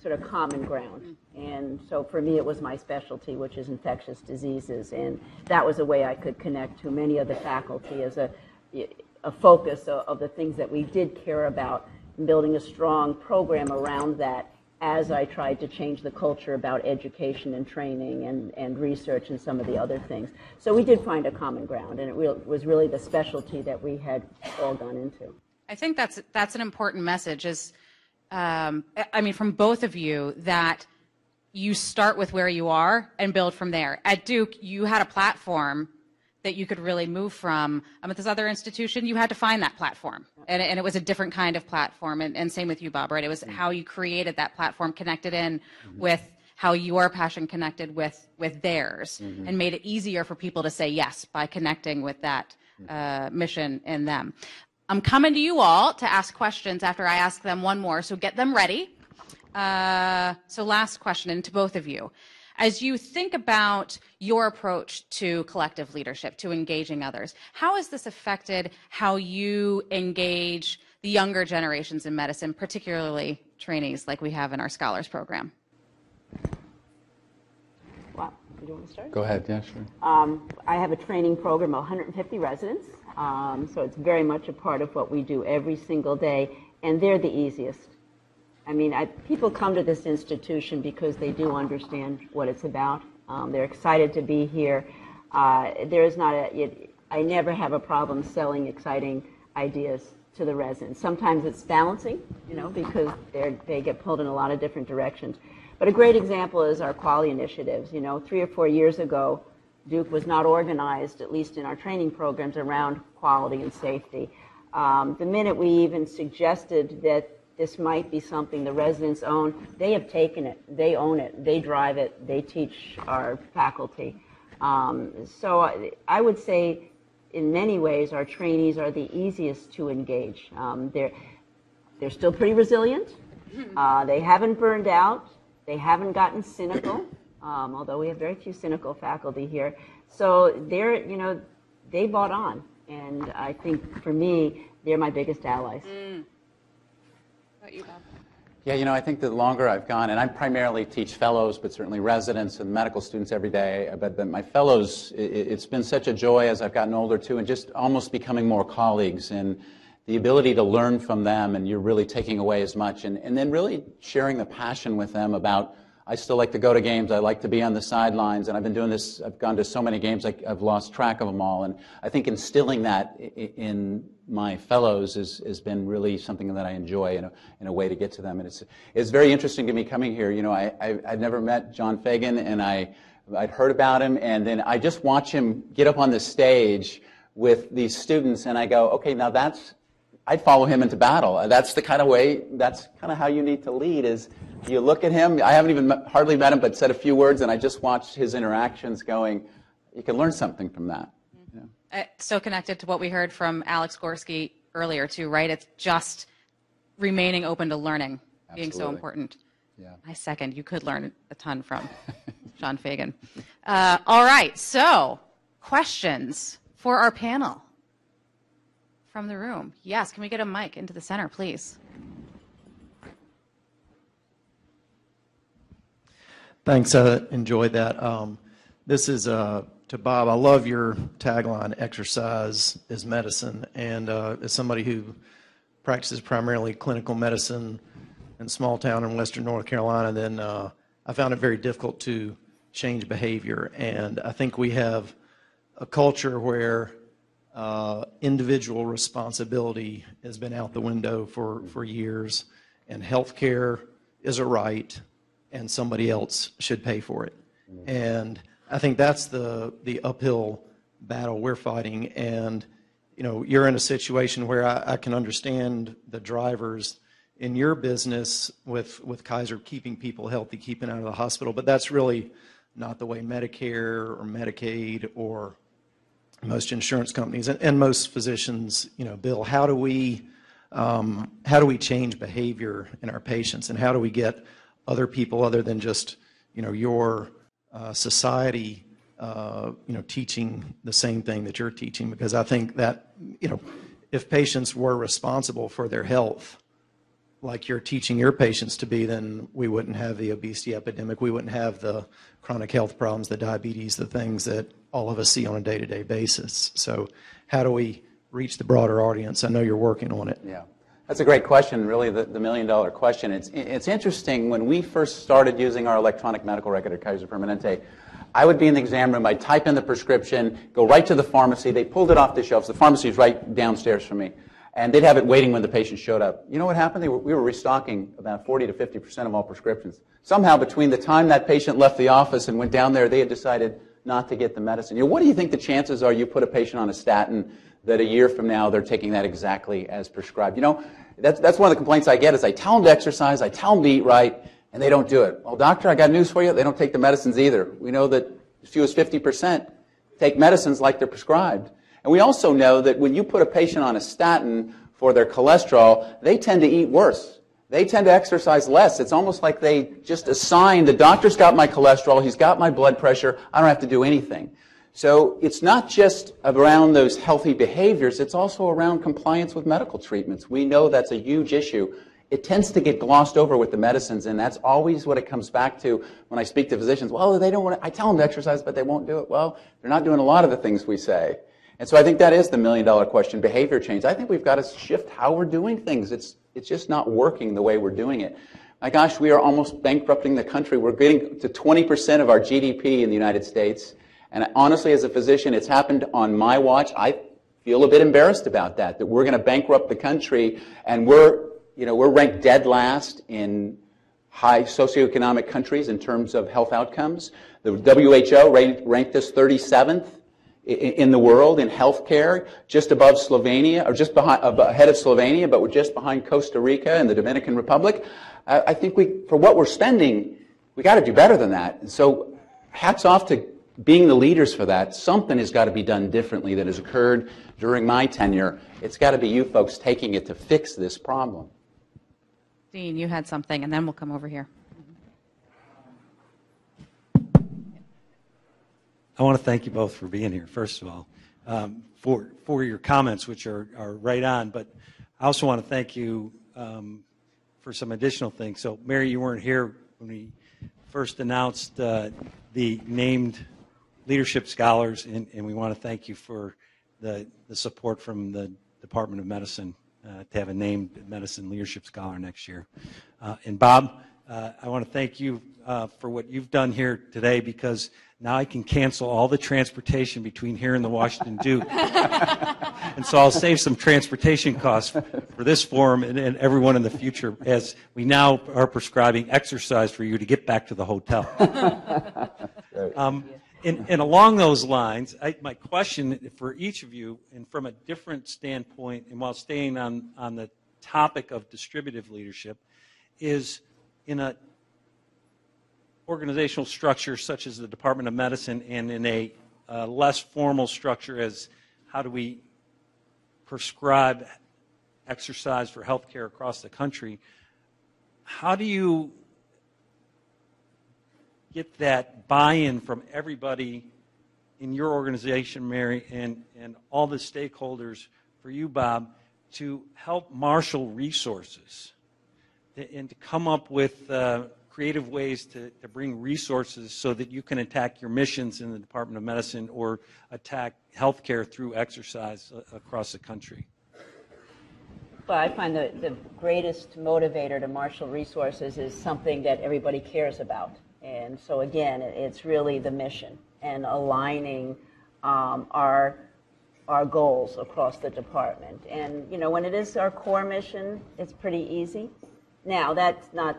sort of common ground. And so for me, it was my specialty, which is infectious diseases, and that was a way I could connect to many of the faculty as a focus of the things that we did care about and building a strong program around that as I tried to change the culture about education and training and research and some of the other things. So we did find a common ground, and it was really the specialty that we had all gone into. I think that's an important message is, I mean, from both of you, that you start with where you are and build from there. At Duke, you had a platform that you could really move from. At this other institution, you had to find that platform. And it was a different kind of platform. And same with you, Bob, right? It was how you created that platform, connected in with how your passion connected with theirs, and made it easier for people to say yes by connecting with that mission in them. I'm coming to you all to ask questions after I ask them one more, so get them ready. So last question, and to both of you. As you think about your approach to collective leadership, to engaging others, how has this affected how you engage the younger generations in medicine, particularly trainees like we have in our Scholars Program? Wow, do you want to start? Go ahead, yeah, sure. I have a training program of 150 residents, so it's very much a part of what we do every single day, and they're the easiest. I mean, people come to this institution because they do understand what it's about. They're excited to be here. I never have a problem selling exciting ideas to the residents. Sometimes it's balancing, because they get pulled in a lot of different directions. But a great example is our quality initiatives. 3 or 4 years ago, Duke was not organized, at least in our training programs, around quality and safety. The minute we even suggested that this might be something the residents own, they have taken it, they own it, they drive it, they teach our faculty. So I would say in many ways our trainees are the easiest to engage. They're still pretty resilient, they haven't burned out, they haven't gotten cynical, although we have very few cynical faculty here. So they bought on, and I think for me, they're my biggest allies. Yeah, I think the longer I've gone, and I primarily teach fellows, but certainly residents and medical students every day, but my fellows, it's been such a joy as I've gotten older too, and just almost becoming more colleagues, and the ability to learn from them, and you're really taking away as much, and then really sharing the passion with them about, I still like to go to games, I like to be on the sidelines, and I've been doing this, I've gone to so many games, I've lost track of them all, and I think instilling that in my fellows has been really something that I enjoy in a way to get to them. And it's very interesting to me coming here. I'd never met John Feagin, and I'd heard about him, and then I just watch him get up on the stage with these students, and I go, okay, now I'd follow him into battle. That's the kind of way, that's kind of how you need to lead, is you look at him, I haven't even hardly met him, but said a few words, and I just watched his interactions going, you can learn something from that. So connected to what we heard from Alex Gorski earlier too, right? It's just remaining open to learning, being so important. Yeah. I second. You could learn a ton from John Feagin. All right, so questions for our panel from the room. Yes, can we get a mic into the center, please? Thanks, enjoyed that. This is to Bob. I love your tagline, exercise is medicine. And as somebody who practices primarily clinical medicine in a small town in western North Carolina, then I found it very difficult to change behavior. And I think we have a culture where individual responsibility has been out the window for years, and healthcare is a right, and somebody else should pay for it. And I think that's the uphill battle we're fighting. And you're in a situation where I can understand the drivers in your business with Kaiser keeping people healthy, keeping out of the hospital, but that's really not the way Medicare or Medicaid or most insurance companies and most physicians, bill. How do we change behavior in our patients, and how do we get other people other than just your society teaching the same thing that you're teaching? Because I think that if patients were responsible for their health like you're teaching your patients to be, then we wouldn't have the obesity epidemic, we wouldn't have the chronic health problems, the diabetes, the things that all of us see on a day-to-day basis. So how do we reach the broader audience? I know you're working on it. Yeah. That's a great question, really the million-dollar question. It's interesting, when we first started using our electronic medical record at Kaiser Permanente, I would be in the exam room, I'd type in the prescription, go right to the pharmacy, they pulled it off the shelves, the pharmacy is right downstairs from me, and they'd have it waiting when the patient showed up. You know what happened? We were restocking about 40 to 50% of all prescriptions. Somehow, between the time that patient left the office and went down there, they had decided not to get the medicine. You know, what do you think the chances are you put a patient on a statin that a year from now they're taking that exactly as prescribed? You know, that's one of the complaints I get is I tell them to exercise, I tell them to eat right, and they don't do it. Well, doctor, I got news for you. They don't take the medicines either. We know that as few as 50% take medicines like they're prescribed. And we also know that when you put a patient on a statin for their cholesterol, they tend to eat worse. They tend to exercise less. It's almost like they just assign, the doctor's got my cholesterol, he's got my blood pressure, I don't have to do anything. So it's not just around those healthy behaviors, it's also around compliance with medical treatments. We know that's a huge issue. It tends to get glossed over with the medicines, and that's always what it comes back to when I speak to physicians. Well, they don't want to, I tell them to exercise, but they won't do it. Well, they're not doing a lot of the things we say. And so I think that is the million-dollar question, behavior change. I think we've got to shift how we're doing things. It's just not working the way we're doing it. My gosh, we are almost bankrupting the country. We're getting to 20% of our GDP in the United States. And honestly, as a physician, it's happened on my watch. I feel a bit embarrassed about that we're going to bankrupt the country, and we're ranked dead last in high socioeconomic countries in terms of health outcomes. The WHO ranked us 37th in the world in health care, just above Slovenia, or just ahead of Slovenia, but we're just behind Costa Rica and the Dominican Republic. I think for what we're spending, we got to do better than that. And so hats off to being the leaders for that. Something has got to be done differently that has occurred during my tenure. It's got to be you folks taking it to fix this problem. Dean, you had something, and then we'll come over here. I want to thank you both for being here, first of all, for your comments, which are right on. But I also want to thank you for some additional things. So, Mary, you weren't here when we first announced the named leadership scholars, and we want to thank you for the support from the Department of Medicine to have a named medicine leadership scholar next year. And Bob, I want to thank you for what you've done here today, because now I can cancel all the transportation between here and the Washington Duke. And so I'll save some transportation costs for this forum and everyone in the future, as we now are prescribing exercise for you to get back to the hotel. And along those lines, my question for each of you, and from a different standpoint, and while staying on the topic of distributive leadership, is in a organizational structure such as the Department of Medicine, and in a less formal structure as how do we prescribe exercise for healthcare across the country, how do you get that buy-in from everybody in your organization, Mary, and all the stakeholders, for you, Bob, to help marshal resources and to come up with creative ways to bring resources so that you can attack your missions in the Department of Medicine or attack healthcare through exercise across the country? Well, I find the greatest motivator to marshal resources is something that everybody cares about. And so again, it's really the mission and aligning our goals across the department. And you know, when it is our core mission, it's pretty easy. Now, that's not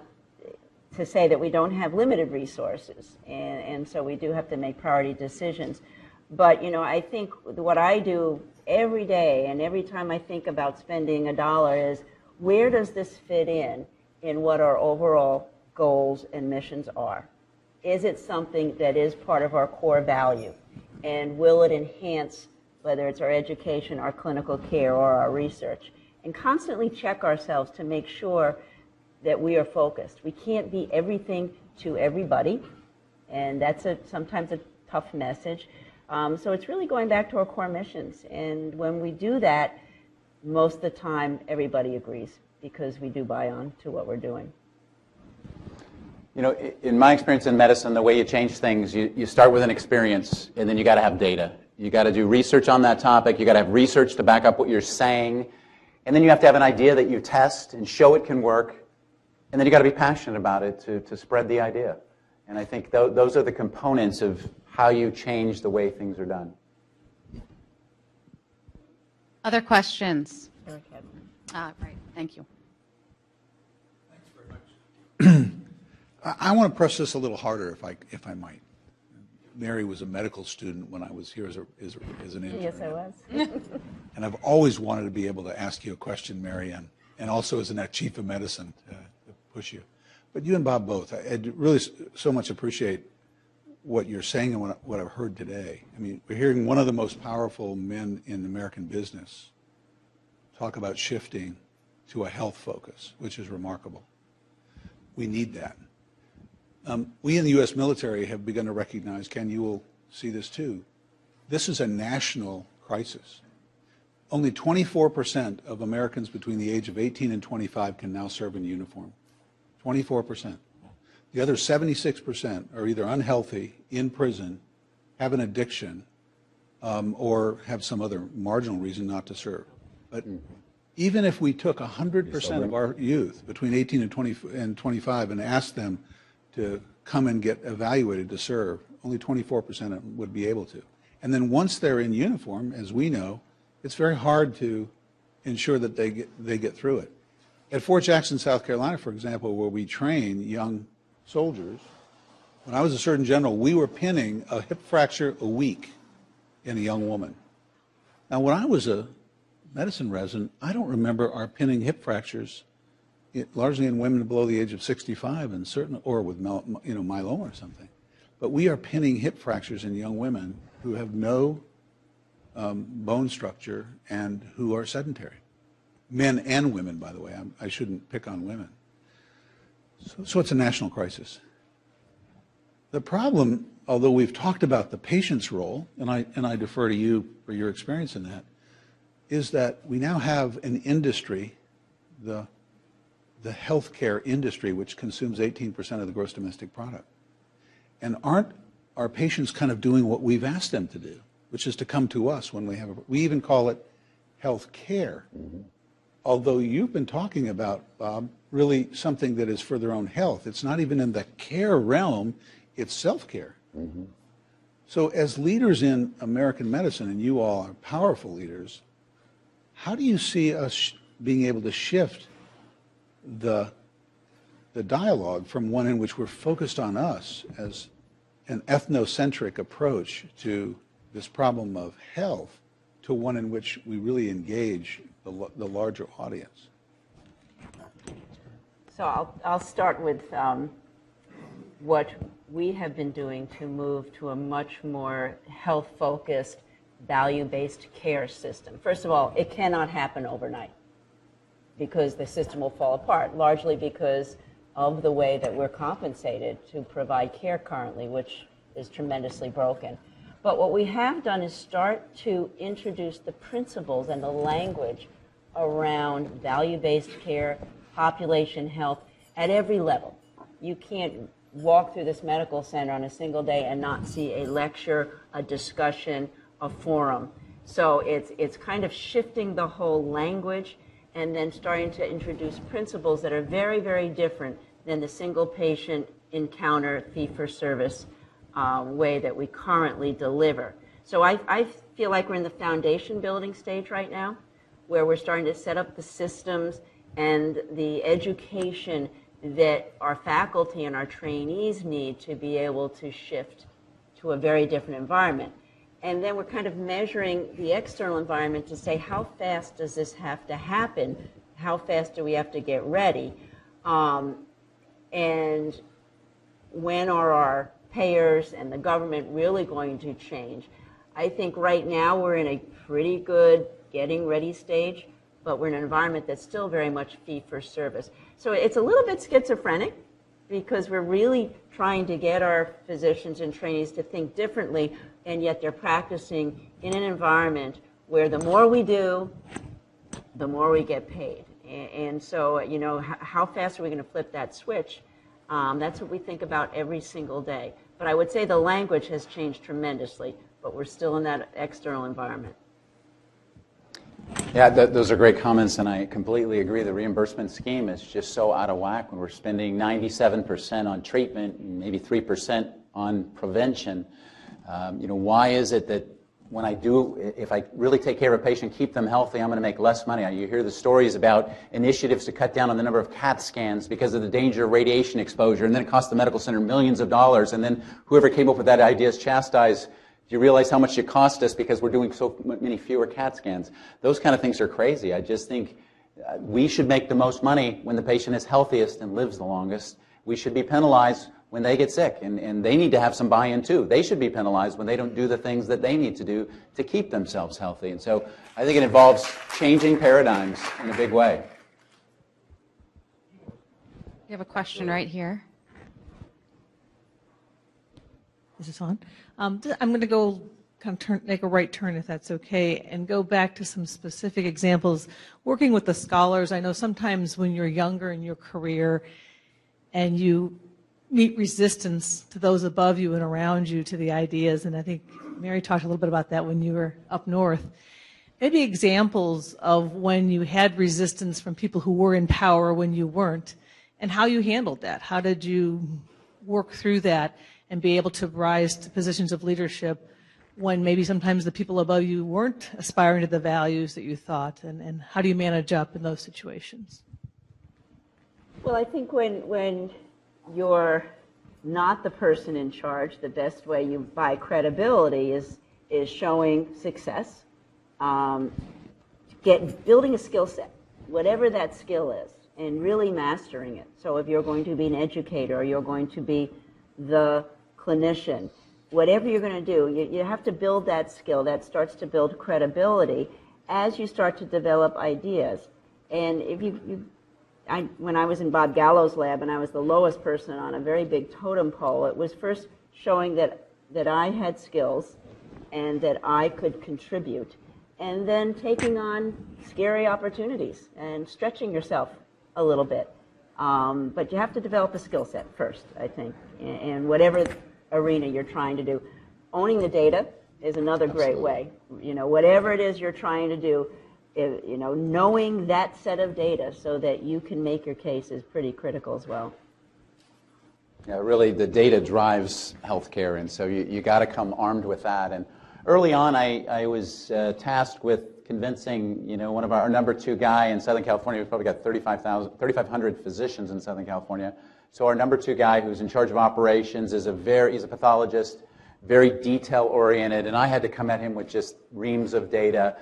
to say that we don't have limited resources, and so we do have to make priority decisions. But you know, I think what I do every day and every time I think about spending $1 is, where does this fit in what our overall goals and missions are? Is it something that is part of our core value? And will it enhance, whether it's our education, our clinical care, or our research? And constantly check ourselves to make sure that we are focused. We can't be everything to everybody, and that's sometimes a tough message. So it's really going back to our core missions. And when we do that, most of the time everybody agrees, because we do buy on to what we're doing. You know, in my experience in medicine, the way you change things, you start with an experience, and then you got to have data. You got to do research on that topic. You got to have research to back up what you're saying. And then you have to have an idea that you test and show it can work. And then you got to be passionate about it to spread the idea. And I think those are the components of how you change the way things are done. Other questions? Right, thank you. I want to press this a little harder, if I might. Mary was a medical student when I was here as an intern. Yes, I was. And I've always wanted to be able to ask you a question, Mary, and also as a chief of medicine to push you. But you and Bob both, I really so much appreciate what you're saying and what I've heard today. I mean, we're hearing one of the most powerful men in American business talk about shifting to a health focus, which is remarkable. We need that. We in the U.S. military have begun to recognize, Ken, you will see this too, this is a national crisis. Only 24% of Americans between the age of 18 and 25 can now serve in uniform. 24%. The other 76% are either unhealthy, in prison, have an addiction, or have some other marginal reason not to serve. But even if we took 100% of our youth between 18 and 25 and asked them to come and get evaluated to serve, only 24% would be able to. And then once they're in uniform, as we know, it's very hard to ensure that they get through it. At Fort Jackson, South Carolina, for example, where we train young soldiers, when I was a Surgeon General, we were pinning a hip fracture a week in a young woman. Now, when I was a medicine resident, I don't remember our pinning hip fractures largely in women below the age of 65, and certain, or with myeloma or something. But we are pinning hip fractures in young women who have no bone structure and who are sedentary. Men and women, by the way. I shouldn't pick on women. So it's a national crisis. The problem, although we've talked about the patient's role, and I defer to you for your experience in that, is that we now have an industry, the healthcare industry, which consumes 18% of the gross domestic product. And aren't our patients kind of doing what we've asked them to do, which is to come to us when we even call it health care. Mm-hmm. Although you've been talking about, Bob, really something that is for their own health. It's not even in the care realm, it's self-care. Mm-hmm. So as leaders in American medicine, and you all are powerful leaders, how do you see us being able to shift the dialogue from one in which we're focused on us as an ethnocentric approach to this problem of health to one in which we really engage the larger audience? So I'll start with what we have been doing to move to a much more health-focused, value-based care system. First of all, it cannot happen overnight because the system will fall apart, largely because of the way that we're compensated to provide care currently, which is tremendously broken. But what we have done is start to introduce the principles and the language around value-based care, population health, at every level. You can't walk through this medical center on a single day and not see a lecture, a discussion, a forum. So it's kind of shifting the whole language and then starting to introduce principles that are very, very different than the single patient encounter fee-for-service way that we currently deliver. So I feel like we're in the foundation building stage right now, where we're starting to set up the systems and the education that our faculty and our trainees need to be able to shift to a very different environment. And then we're kind of measuring the external environment to say, how fast does this have to happen? How fast do we have to get ready? And when are our payers and the government really going to change? I think right now we're in a pretty good getting ready stage, but we're in an environment that's still very much fee-for-service. So it's a little bit schizophrenic because we're really trying to get our physicians and trainees to think differently, and yet they're practicing in an environment where the more we do, the more we get paid. And so, you know, how fast are we going to flip that switch? That's what we think about every single day. But I would say the language has changed tremendously, but we're still in that external environment. Yeah, those are great comments, and I completely agree. The reimbursement scheme is just so out of whack when we're spending 97% on treatment, and maybe 3% on prevention. Why is it that when if I really take care of a patient, keep them healthy, I'm going to make less money? You hear the stories about initiatives to cut down on the number of CAT scans because of the danger of radiation exposure, and then it costs the medical center millions of dollars, and then whoever came up with that idea is chastised. Do you realize how much it cost us because we're doing so many fewer CAT scans? Those kind of things are crazy. I just think we should make the most money when the patient is healthiest and lives the longest. We should be penalized when they get sick, and they need to have some buy-in too. They should be penalized when they don't do the things that they need to do to keep themselves healthy. And so I think it involves changing paradigms in a big way. We have a question right here. Is this on? I'm going to go make a right turn, if that's okay, and go back to some specific examples. Working with the scholars, I know sometimes when you're younger in your career and you meet resistance to those above you and around you to the ideas, and I think Mary talked a little bit about that when you were up north. Maybe examples of when you had resistance from people who were in power when you weren't, and how you handled that. How did you work through that and be able to rise to positions of leadership when maybe sometimes the people above you weren't aspiring to the values that you thought, and how do you manage up in those situations? Well, I think when you're not the person in charge, the best way you buy credibility is showing success, building a skill set, whatever that skill is, and really mastering it. So if you're going to be an educator or you're going to be the clinician, whatever you're going to do, you have to build that skill. That starts to build credibility as you start to develop ideas. And if when I was in Bob Gallo's lab and I was the lowest person on a very big totem pole, it was first showing that I had skills and that I could contribute, and then taking on scary opportunities and stretching yourself a little bit. But you have to develop a skill set first, I think, in whatever arena you're trying to do. Owning the data is another great way. Whatever it is you're trying to do, knowing that set of data so that you can make your case is pretty critical as well. Yeah, really, the data drives healthcare, and so you got to come armed with that. And early on, I was tasked with convincing, one of our number 2 guy in Southern California. We've probably got 3,500 physicians in Southern California. So our number 2 guy, who's in charge of operations, he's a pathologist, very detail-oriented, and I had to come at him with just reams of data,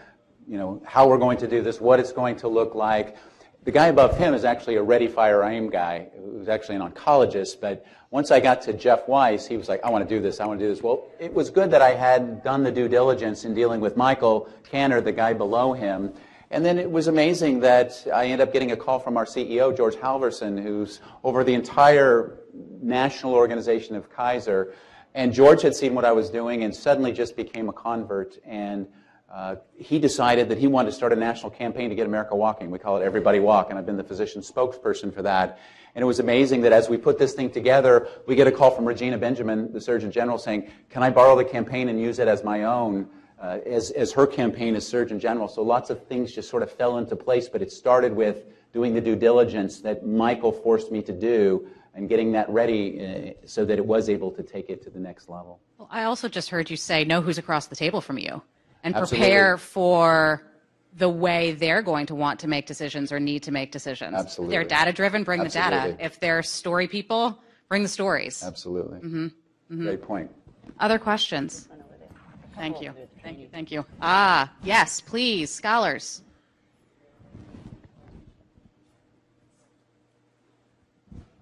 how we're going to do this, what it's going to look like. The guy above him is actually a ready, fire, aim guy who's actually an oncologist, but once I got to Jeff Weiss, he was like, I want to do this, I want to do this. Well, it was good that I had done the due diligence in dealing with Michael Canner, the guy below him, and then it was amazing that I ended up getting a call from our CEO, George Halverson, who's over the entire national organization of Kaiser, and George had seen what I was doing and suddenly just became a convert, and he decided that he wanted to start a national campaign to get America walking. We call it Everybody Walk, and I've been the physician spokesperson for that. And it was amazing that as we put this thing together, we get a call from Regina Benjamin, the Surgeon General, saying, can I borrow the campaign and use it as my own, as her campaign as Surgeon General? So lots of things just sort of fell into place, but it started with doing the due diligence that Michael forced me to do and getting that ready so that it was able to take it to the next level. Well, I also just heard you say, know who's across the table from you. And Absolutely. Prepare for the way they're going to want to make decisions or need to make decisions. Absolutely. If they're data-driven, bring Absolutely. the data. If they're story people, bring the stories. Absolutely. Mm-hmm. Mm-hmm. Great point. Other questions? Thank you. Thank you. Thank you. Yes, please, scholars.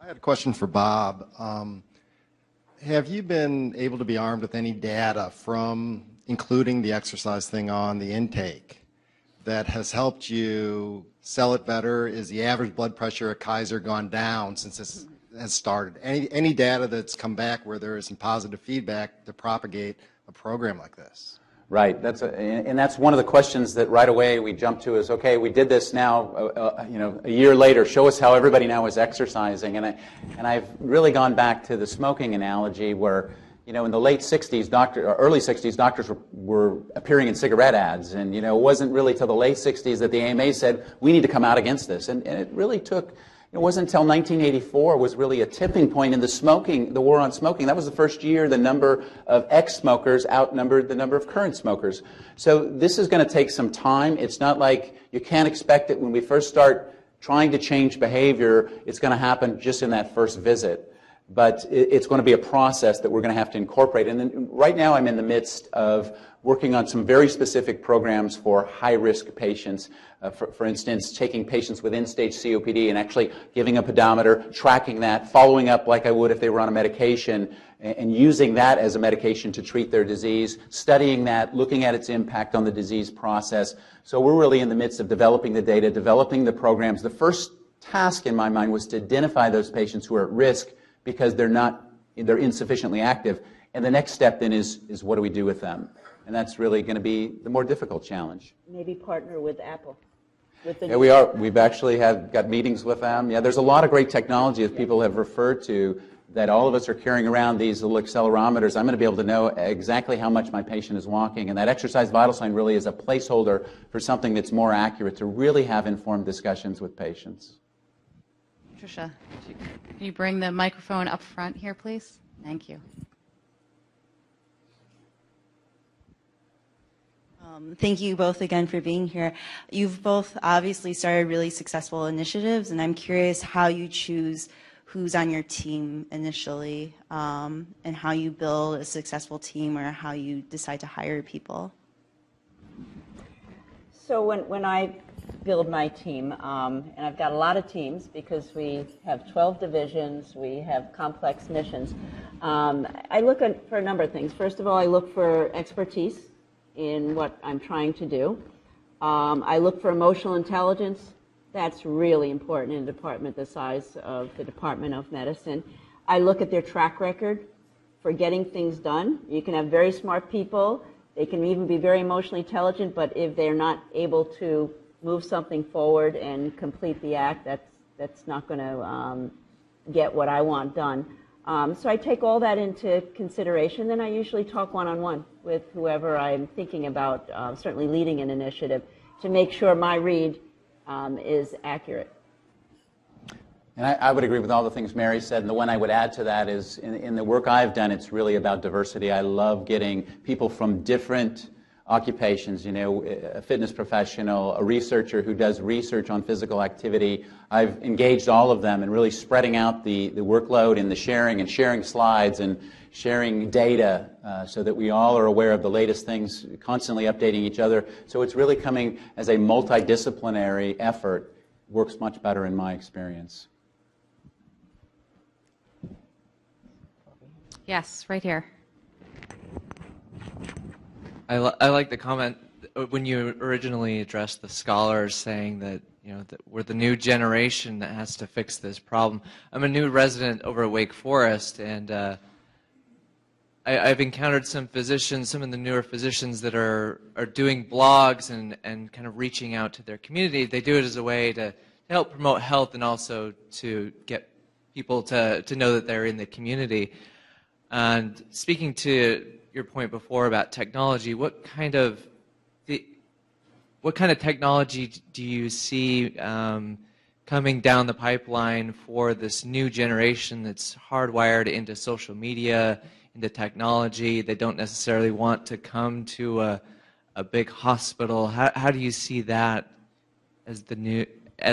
I had a question for Bob. Have you been able to be armed with any data from including the exercise thing on the intake that has helped you sell it better? Is the average blood pressure at Kaiser gone down since this has started? Any data that's come back where there is some positive feedback to propagate a program like this? Right. And that's one of the questions that right away we jump to is, okay, we did this now, a year later. Show us how everybody now is exercising. And I've really gone back to the smoking analogy where, you know, in the late 60s, or early 60s, doctors were appearing in cigarette ads. And, you know, it wasn't really till the late 60s that the AMA said, we need to come out against this. And it really took, it wasn't until 1984 was really a tipping point in the war on smoking. That was the first year the number of ex-smokers outnumbered the number of current smokers. So this is going to take some time. It's not like you can't expect it when we first start trying to change behavior, it's going to happen just in that first visit. But it's going to be a process that we're going to have to incorporate. And then right now I'm in the midst of working on some very specific programs for high-risk patients. For instance, taking patients with end-stage COPD and actually giving a pedometer, tracking that, following up like I would if they were on a medication, and using that as a medication to treat their disease, studying that, looking at its impact on the disease process. So we're really in the midst of developing the data, developing the programs. The first task in my mind was to identify those patients who are at risk because they're insufficiently active. And the next step then is what do we do with them? And that's really going to be the more difficult challenge. Maybe partner with Apple. Yeah, we are. We've actually got meetings with them. Yeah, there's a lot of great technology, as people have referred to, that all of us are carrying around these little accelerometers. I'm going to be able to know exactly how much my patient is walking. And that exercise vital sign really is a placeholder for something that's more accurate to really have informed discussions with patients. Tricia, can you bring the microphone up front here, please? Thank you. Thank you both again for being here. You've both obviously started really successful initiatives, and I'm curious how you choose who's on your team initially, and how you build a successful team or how you decide to hire people. So when I build my team, and I've got a lot of teams because we have 12 divisions, we have complex missions, I look for a number of things. First of all, I look for expertise in what I'm trying to do. I look for emotional intelligence. That's really important in a department the size of the Department of Medicine. I look at their track record for getting things done. You can have very smart people. They can even be very emotionally intelligent, but if they're not able to move something forward and complete the act, that's not going to get what I want done. So I take all that into consideration. Then I usually talk one-on-one with whoever I'm thinking about, certainly leading an initiative, to make sure my read is accurate. And I would agree with all the things Mary said, and the one I would add to that is in the work I've done, it's really about diversity. I love getting people from different occupations, you know, a fitness professional, a researcher who does research on physical activity. I've engaged all of them and really spreading out the workload and the sharing and sharing slides and sharing data so that we all are aware of the latest things, constantly updating each other. So it's really coming as a multidisciplinary effort. Works much better in my experience. Yes, right here. I like the comment when you originally addressed the scholars saying that, you know, that we're the new generation that has to fix this problem. I'm a new resident over at Wake Forest, and I've encountered some physicians, some of the newer physicians that are doing blogs and kind of reaching out to their community. They do it as a way to help promote health and also to get people to know that they're in the community. And speaking to your point before about technology, what kind of technology do you see coming down the pipeline for this new generation that's hardwired into social media, into technology? They don't necessarily want to come to a big hospital. How do you see that as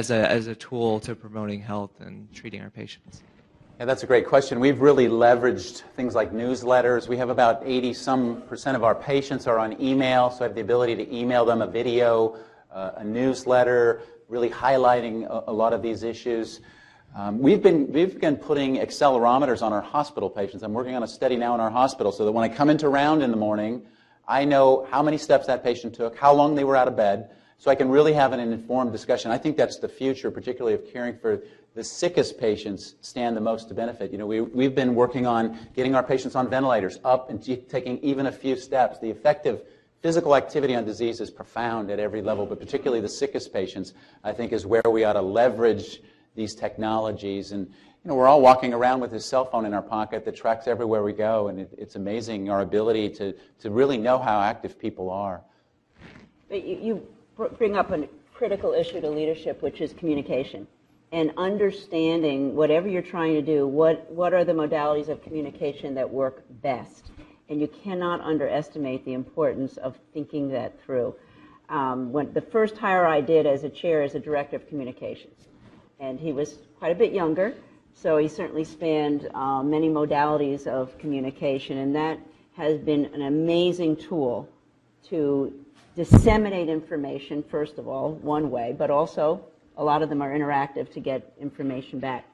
a tool to promoting health and treating our patients? Yeah, that's a great question. We've really leveraged things like newsletters. We have about 80% of our patients are on email, so I have the ability to email them a video, a newsletter, really highlighting a lot of these issues. We've been putting accelerometers on our hospital patients. I'm working on a study now in our hospital so that when I come into round in the morning, I know how many steps that patient took, how long they were out of bed, so I can really have an informed discussion. I think that's the future, particularly of caring for the sickest patients stand the most to benefit. You know, we've been working on getting our patients on ventilators, up and taking even a few steps. The effect of physical activity on disease is profound at every level, but particularly the sickest patients, I think, is where we ought to leverage these technologies. And we're all walking around with his cell phone in our pocket that tracks everywhere we go, and it's amazing our ability to really know how active people are. But you bring up a critical issue to leadership, which is communication. And understanding whatever you're trying to do, what are the modalities of communication that work best? And you cannot underestimate the importance of thinking that through. When the first hire I did as a chair as a director of communications, and he was quite a bit younger, so he certainly spanned many modalities of communication, and that has been an amazing tool to disseminate information, first of all, one way, but also a lot of them are interactive to get information back.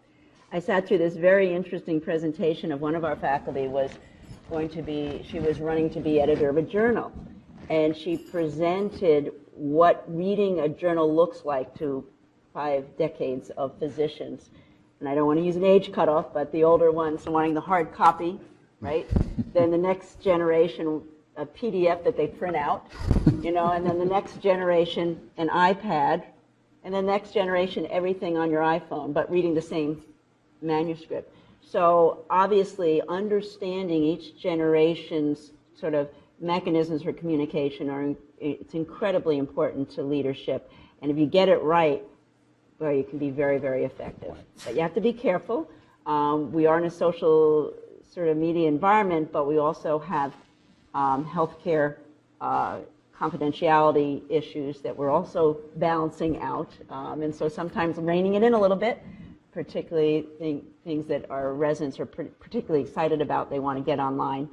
I sat through this very interesting presentation of one of our faculty she was running to be editor of a journal, and she presented what reading a journal looks like to 5 decades of physicians. And I don't want to use an age cutoff, but the older ones wanting the hard copy, right? Then the next generation, a PDF that they print out, and then the next generation, an iPad, and the next generation, everything on your iPhone, but reading the same manuscript. So obviously, understanding each generation's sort of mechanisms for communication it's incredibly important to leadership. And if you get it right, well, you can be very, very effective. But you have to be careful. We are in a social sort of media environment, but we also have healthcare confidentiality issues that we're also balancing out. And so sometimes reining it in a little bit, particularly things that our residents are particularly excited about, they want to get online.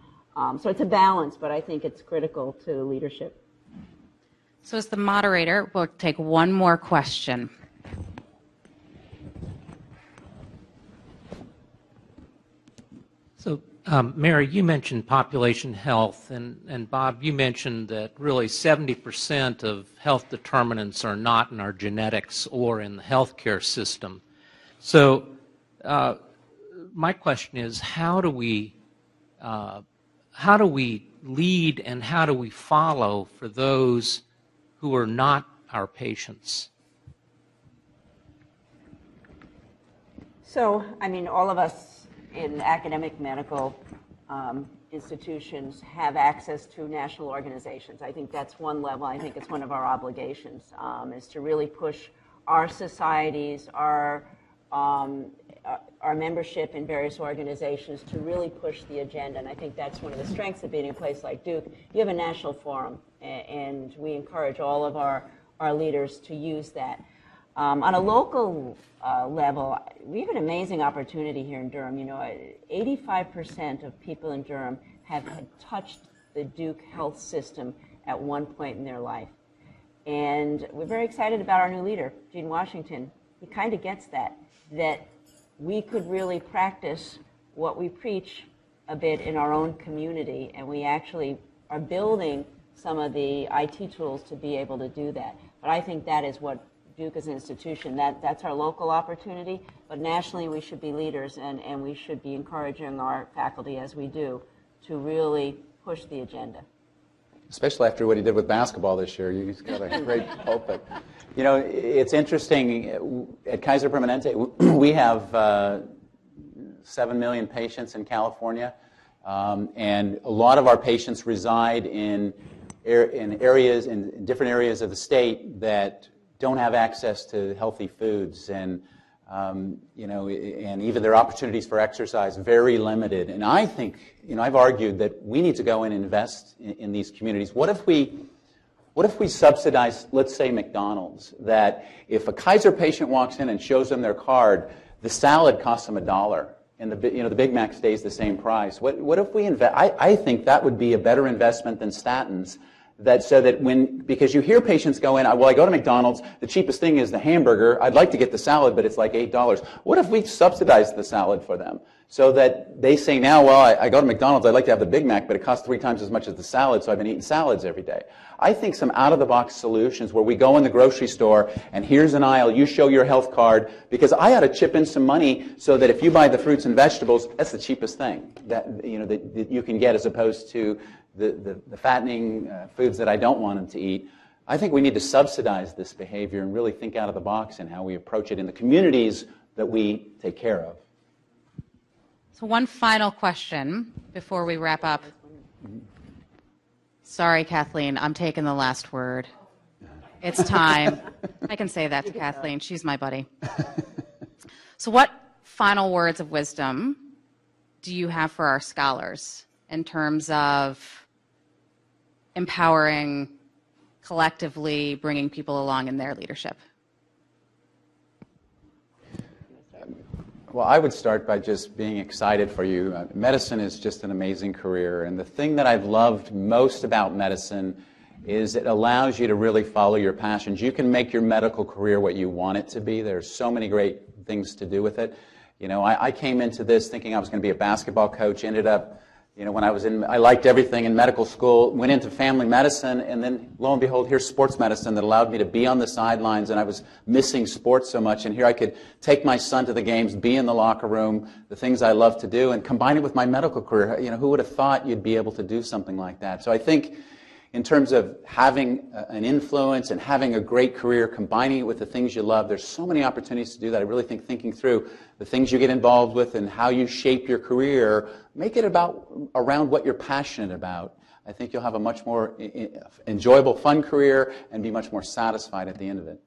So it's a balance, but I think it's critical to leadership. So as the moderator, we'll take one more question. So, Mary, you mentioned population health, and Bob, you mentioned that really 70% of health determinants are not in our genetics or in the healthcare system. So, my question is, how do we lead and how do we follow for those who are not our patients? So, I mean, all of us in academic medical institutions have access to national organizations. I think that's one level. I think it's one of our obligations, is to really push our societies, our membership in various organizations to really push the agenda. And I think that's one of the strengths of being in a place like Duke. You have a national forum, and we encourage all of our leaders to use that. On a local level, we have an amazing opportunity here in Durham. 85% of people in Durham have touched the Duke health system at one point in their life. And we're very excited about our new leader, Gene Washington. He kind of gets that we could really practice what we preach a bit in our own community, and we actually are building some of the IT tools to be able to do that. But I think that is what Duke as an institution, that's our local opportunity, but nationally we should be leaders, and we should be encouraging our faculty, as we do, to really push the agenda. Especially after what he did with basketball this year. He's got a great pulpit. It's interesting, at Kaiser Permanente, we have 7 million patients in California, and a lot of our patients reside in different areas of the state that don't have access to healthy foods, and and even their opportunities for exercise very limited. And I think, I've argued that we need to go in and invest in these communities. What if we subsidize, let's say, McDonald's? That if a Kaiser patient walks in and shows them their card, the salad costs them $1, and the Big Mac stays the same price. What if we invest? I think that would be a better investment than statins. Because you hear patients go in, well, I go to McDonald's, the cheapest thing is the hamburger, I'd like to get the salad, but it's like $8. What if we subsidize the salad for them? So that they say now, well, I go to McDonald's, I'd like to have the Big Mac, but it costs 3 times as much as the salad, so I've been eating salads every day. I think some out-of-the-box solutions where we go in the grocery store, and here's an aisle, you show your health card, because I ought to chip in some money so that if you buy the fruits and vegetables, that's the cheapest thing that you can get, as opposed to the fattening foods that I don't want them to eat. I think we need to subsidize this behavior and really think out of the box in how we approach it in the communities that we take care of. So one final question before we wrap up. Sorry, Kathleen, I'm taking the last word. It's time. I can say that to Kathleen. She's my buddy. So what final words of wisdom do you have for our scholars in terms of empowering, collectively bringing people along in their leadership? Well, I would start by just being excited for you. Medicine is just an amazing career, and the thing that I've loved most about medicine is it allows you to really follow your passions. You can make your medical career what you want it to be. There's so many great things to do with it. You know, I came into this thinking I was going to be a basketball coach, ended up, you know, I liked everything in medical school, went into family medicine, and then lo and behold, here's sports medicine that allowed me to be on the sidelines, and I was missing sports so much, and here I could take my son to the games, be in the locker room, the things I love to do, and combine it with my medical career. You know, who would have thought you'd be able to do something like that? So I think in terms of having an influence and having a great career, combining it with the things you love, there's so many opportunities to do that. I really think thinking through the things you get involved with and how you shape your career, make it around what you're passionate about. I think you'll have a much more enjoyable, fun career and be much more satisfied at the end of it.